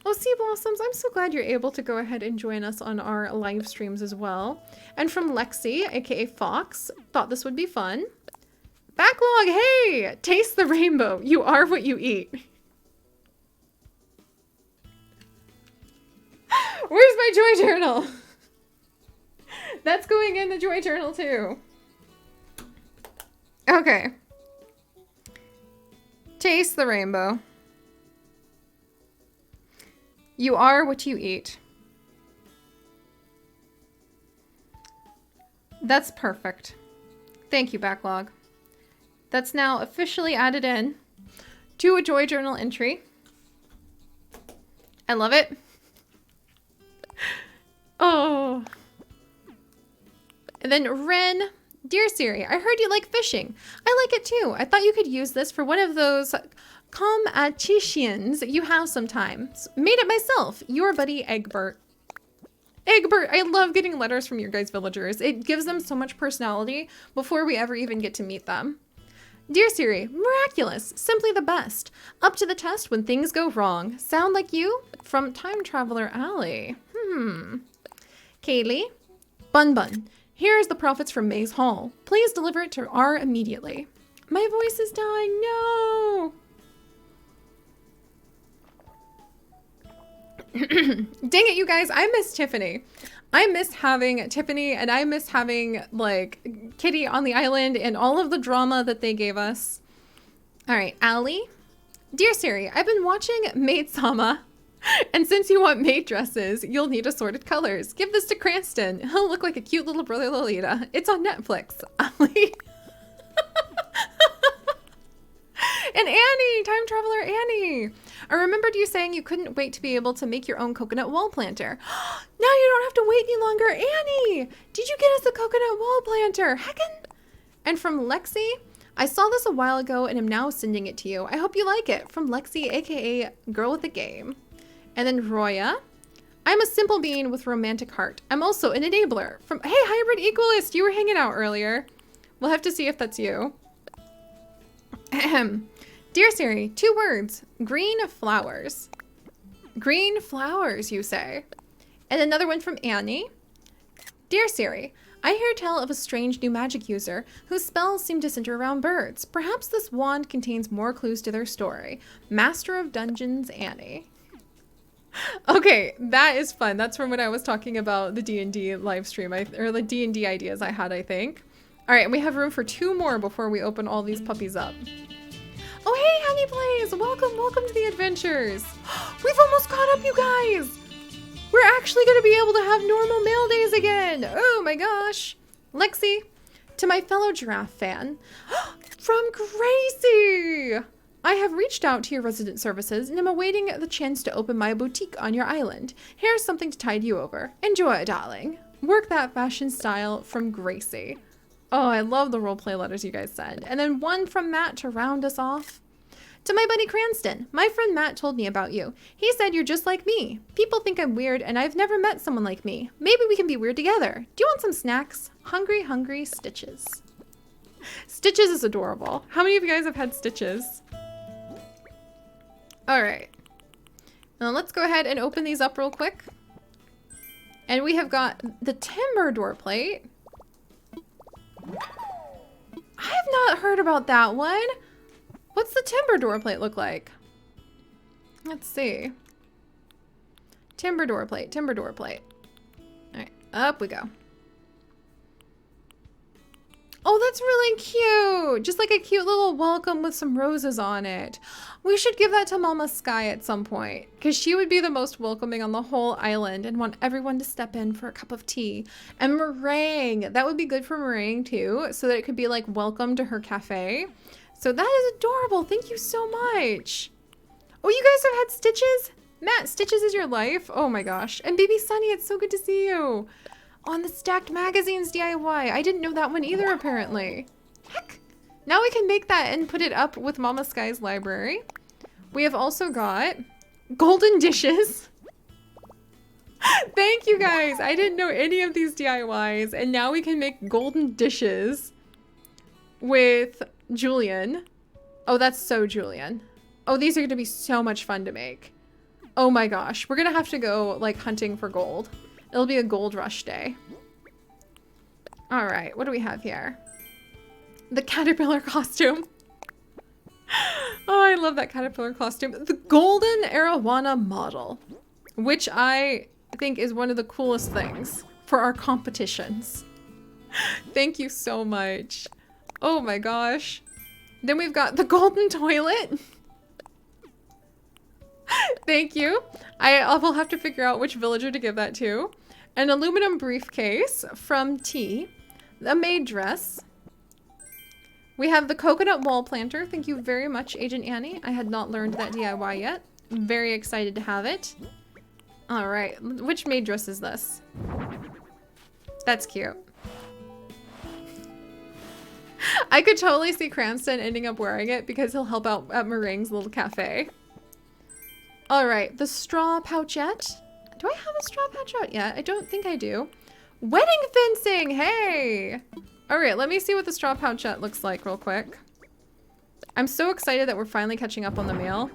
Oh, Sea Blossoms, I'm so glad you're able to go ahead and join us on our live streams as well. And from Lexi, aka Fox, thought this would be fun. Backlog, hey! Taste the rainbow. You are what you eat. Where's my joy journal? That's going in the joy journal too. Okay. Taste the rainbow. You are what you eat. That's perfect. Thank you, Backlog. That's now officially added in to a joy journal entry. I love it. Oh. And then Ren, dear Siri, I heard you like fishing. I like it too. I thought you could use this for one of those competitions you have sometimes. Made it myself. Your buddy Egbert. Egbert, I love getting letters from your guys' villagers. It gives them so much personality before we ever even get to meet them. Dear Siri, miraculous, simply the best. Up to the test when things go wrong. Sound like you? From Time Traveler Alley. Kaylee, Bun Bun, here is the profits from Maze Hall. Please deliver it to R immediately. My voice is dying, no! Dang it, you guys, I miss Tiffany. I miss having Tiffany, and I miss having, like, Kitty on the island and all of the drama that they gave us. All right, Allie. Dear Siri, I've been watching Maid Sama, and since you want maid dresses, you'll need assorted colors. Give this to Cranston. He'll look like a cute little brother Lolita. It's on Netflix. Allie. And Annie, Time Traveler Annie. I remembered you saying you couldn't wait to be able to make your own coconut wall planter. Now you don't have to wait any longer. Annie, did you get us a coconut wall planter? Heckin'. And from Lexi, I saw this a while ago and am now sending it to you. I hope you like it. From Lexi, aka Girl with a Game. And then Roya, I'm a simple being with romantic heart. I'm also an enabler. From, hey, Hybrid Equalist, you were hanging out earlier. We'll have to see if that's you. Ahem. Dear Siri, 2 words. Green flowers. Green flowers, you say. And another one from Annie. Dear Siri, I hear tell of a strange new magic user whose spells seem to center around birds. Perhaps this wand contains more clues to their story. Master of Dungeons, Annie. Okay, that is fun. That's from when I was talking about the D&D live stream, or the D&D ideas I had, I think. All right, and we have room for 2 more before we open all these puppies up. Oh, hey, Honey Blaze! Welcome to the adventures. We've almost caught up, you guys. We're actually going to be able to have normal mail days again. Oh my gosh. Lexi, to my fellow giraffe fan, from Gracie. I have reached out to your resident services and am awaiting the chance to open my boutique on your island. Here's something to tide you over. Enjoy, darling. Work that fashion style, from Gracie. Oh, I love the roleplay letters you guys send. And then one from Matt to round us off. To my buddy Cranston, my friend Matt told me about you. He said you're just like me. People think I'm weird and I've never met someone like me. Maybe we can be weird together. Do you want some snacks? Hungry, hungry Stitches. Stitches is adorable. How many of you guys have had Stitches? All right. Now let's go ahead and open these up real quick. And we have got the timber door plate. I have not heard about that one. What's the timber door plate look like? Let's see. Timber door plate, timber door plate. All right, up we go. Oh, that's really cute. Just like a cute little welcome with some roses on it. We should give that to Mama Sky at some point, because she would be the most welcoming on the whole island and want everyone to step in for a cup of tea. And meringue. That would be good for meringue too, so that it could be like welcome to her cafe. So that is adorable. Thank you so much. Oh, you guys have had Stitches? Matt, Stitches is your life? Oh my gosh. And Baby Sunny, it's so good to see you. On the Stacked Magazines DIY. I didn't know that one either, apparently. Heck. Now we can make that and put it up with Mama Sky's library. We have also got golden dishes. Thank you guys. I didn't know any of these DIYs. And now we can make golden dishes with Julian. Oh, that's so Julian. Oh, these are going to be so much fun to make. Oh my gosh. We're going to have to go like hunting for gold. It'll be a gold rush day. All right, what do we have here? The caterpillar costume. Oh, I love that caterpillar costume. The golden arowana model, which I think is one of the coolest things for our competitions. Thank you so much. Oh my gosh. Then we've got the golden toilet. Thank you. I will have to figure out which villager to give that to. An aluminum briefcase from T. A maid dress. We have the coconut wall planter. Thank you very much, Agent Annie. I had not learned that DIY yet. Very excited to have it. All right, which maid dress is this? That's cute. I could totally see Cranston ending up wearing it because he'll help out at Meringue's little cafe. All right, the straw pouchette. Do I have a straw pouchette yet? I don't think I do. Wedding fencing, hey! All right, let me see what the straw pouchette looks like real quick. I'm so excited that we're finally catching up on the mail.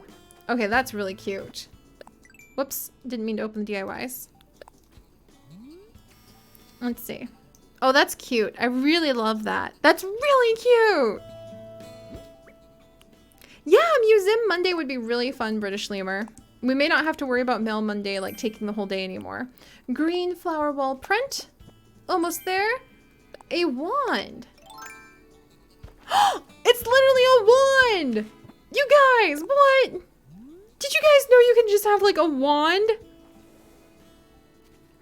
Okay, that's really cute. Whoops, didn't mean to open the DIYs. Let's see. Oh, that's cute. I really love that. That's really cute. Yeah, Museum Monday would be really fun, British Lemur. We may not have to worry about Mail Monday, like taking the whole day anymore. Green flower wall print. Almost there. A wand. It's literally a wand! You guys, what? Did you guys know you can just have like a wand?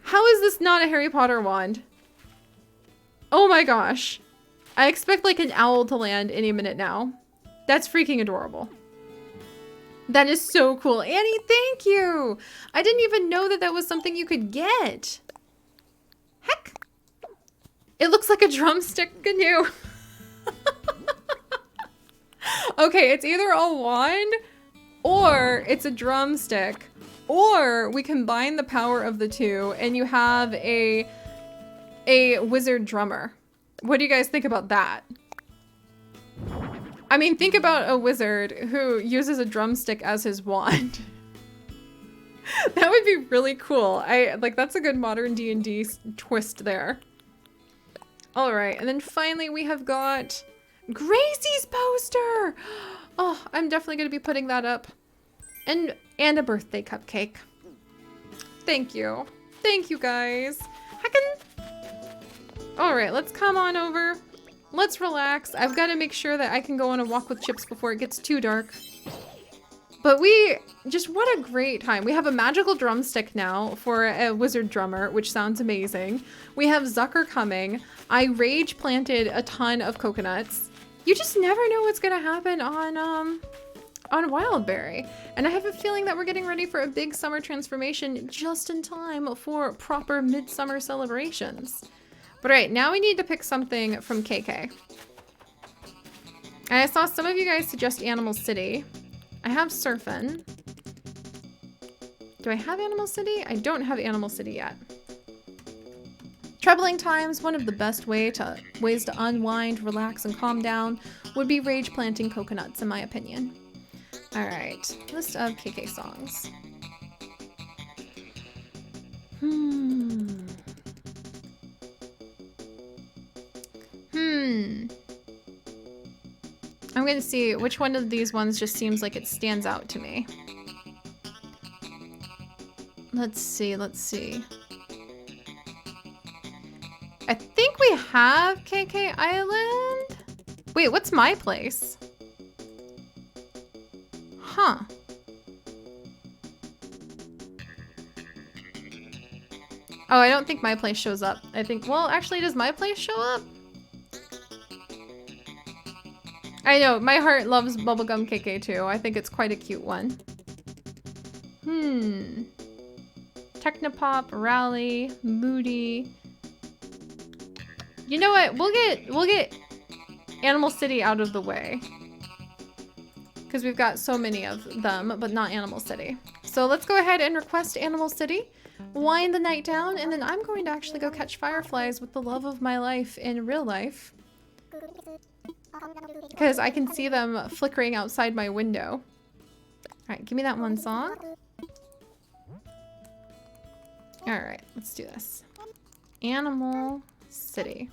How is this not a Harry Potter wand? Oh my gosh. I expect like an owl to land any minute now. That's freaking adorable. That is so cool. Annie, thank you. I didn't even know that that was something you could get. Heck. It looks like a drumstick canoe. Okay, it's either a wand or it's a drumstick, or we combine the power of the two and you have a wizard drummer. What do you guys think about that? I mean, think about a wizard who uses a drumstick as his wand. That would be really cool. That's a good modern D&D twist there. All right, and then finally we have got Gracie's poster. Oh, I'm definitely gonna be putting that up. And a birthday cupcake. Thank you. Thank you guys. All right, let's come on over. Let's relax. I've got to make sure that I can go on a walk with Chips before it gets too dark. But what a great time. We have a magical drumstick now for a wizard drummer, which sounds amazing. We have Zucker coming. I rage planted a ton of coconuts. You just never know what's gonna happen on Wildberry. And I have a feeling that we're getting ready for a big summer transformation just in time for proper midsummer celebrations. But all right, now we need to pick something from KK. And I saw some of you guys suggest Animal City. I have Surfin'. Do I have Animal City? I don't have Animal City yet. Troubling times, one of the best ways to unwind, relax, and calm down would be rage planting coconuts, in my opinion. All right, list of KK songs. I'm gonna see which one of these ones just seems like it stands out to me. Let's see. I think we have KK Island. Wait, what's my place? Huh. Oh, I don't think my place shows up. Well, actually, does my place show up? I know, my heart loves Bubblegum KK too. I think it's quite a cute one. Technopop, Rally, Moody. You know what? We'll get Animal City out of the way. Because we've got so many of them, but not Animal City. So let's go ahead and request Animal City. Wind the night down, and then I'm going to actually go catch fireflies with the love of my life in real life. Because I can see them flickering outside my window. Alright, give me that one song. Alright, let's do this. Animal City.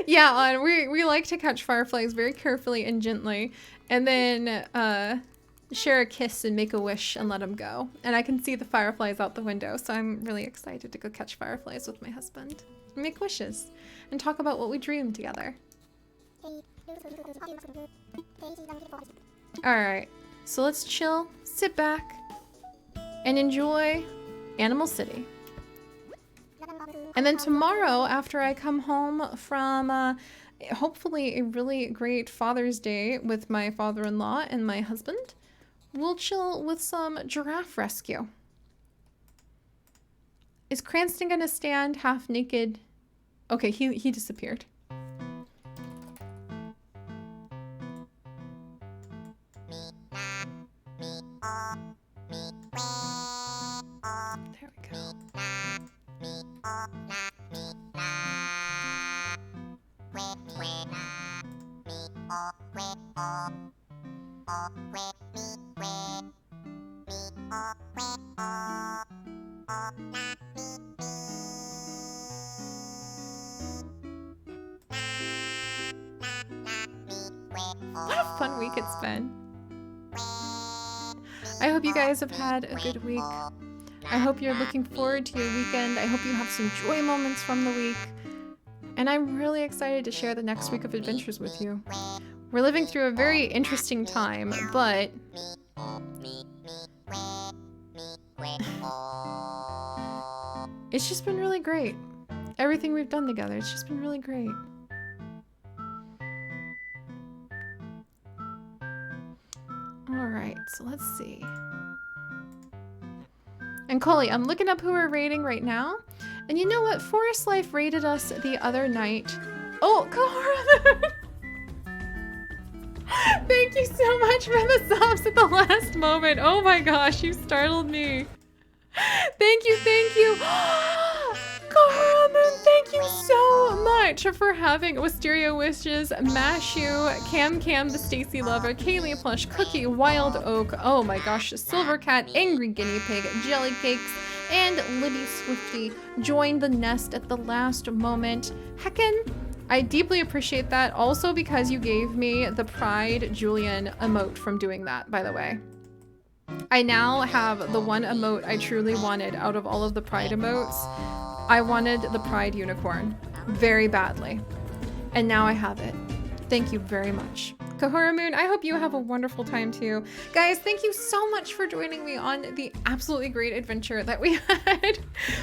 Yeah, we like to catch fireflies very carefully and gently. And then share a kiss and make a wish and let them go. And I can see the fireflies out the window, so I'm really excited to go catch fireflies with my husband. And make wishes. And talk about what we dreamed together. Alright, so let's chill, sit back, and enjoy Animal City. And then tomorrow, after I come home from hopefully a really great Father's Day with my father-in-law and my husband, we'll chill with some giraffe rescue. Is Cranston gonna stand half naked? Okay, he disappeared. There we go. What a fun week it's been. I hope you guys have had a good week. I hope you're looking forward to your weekend. I hope you have some joy moments from the week. And I'm really excited to share the next week of adventures with you. We're living through a very interesting time, but it's just been really great. Everything we've done together, it's just been really great. All right, so let's see. And Coley, I'm looking up who we're rating right now. And you know what? Forest Life rated us the other night. Oh, Kahara! Thank you so much for the subs at the last moment. Oh my gosh, you startled me. Thank you, thank you. Kahara Moon, thank you so much for having Wisteria Wishes, Mashu, Cam the Stacy Lover, Kaylee Plush, Cookie, Wild Oak, oh my gosh, Silver Cat, Angry Guinea Pig, Jelly Cakes, and Libby Swifty joined the nest at the last moment. Heckin', I deeply appreciate that, also because you gave me the Pride Julian emote from doing that, by the way. I now have the one emote I truly wanted out of all of the Pride emotes. I wanted the Pride Unicorn very badly, and now I have it. Thank you very much. Kahora Moon, I hope you have a wonderful time too. Guys, thank you so much for joining me on the absolutely great adventure that we had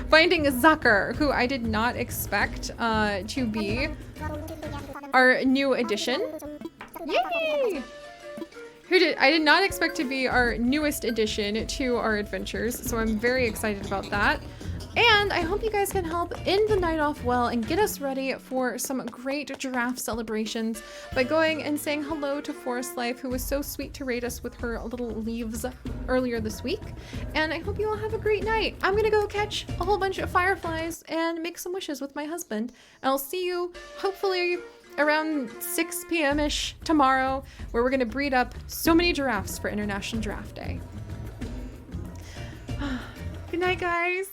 finding Zucker, who I did not expect to be our new addition. Yay! I did not expect to be our newest addition to our adventures, so I'm very excited about that. And I hope you guys can help end the night off well and get us ready for some great giraffe celebrations by going and saying hello to Forest Life, who was so sweet to rate us with her little leaves earlier this week. And I hope you all have a great night. I'm gonna go catch a whole bunch of fireflies and make some wishes with my husband. And I'll see you hopefully around 6 p.m.-ish tomorrow, where we're gonna breed up so many giraffes for International Giraffe Day. Good night, guys.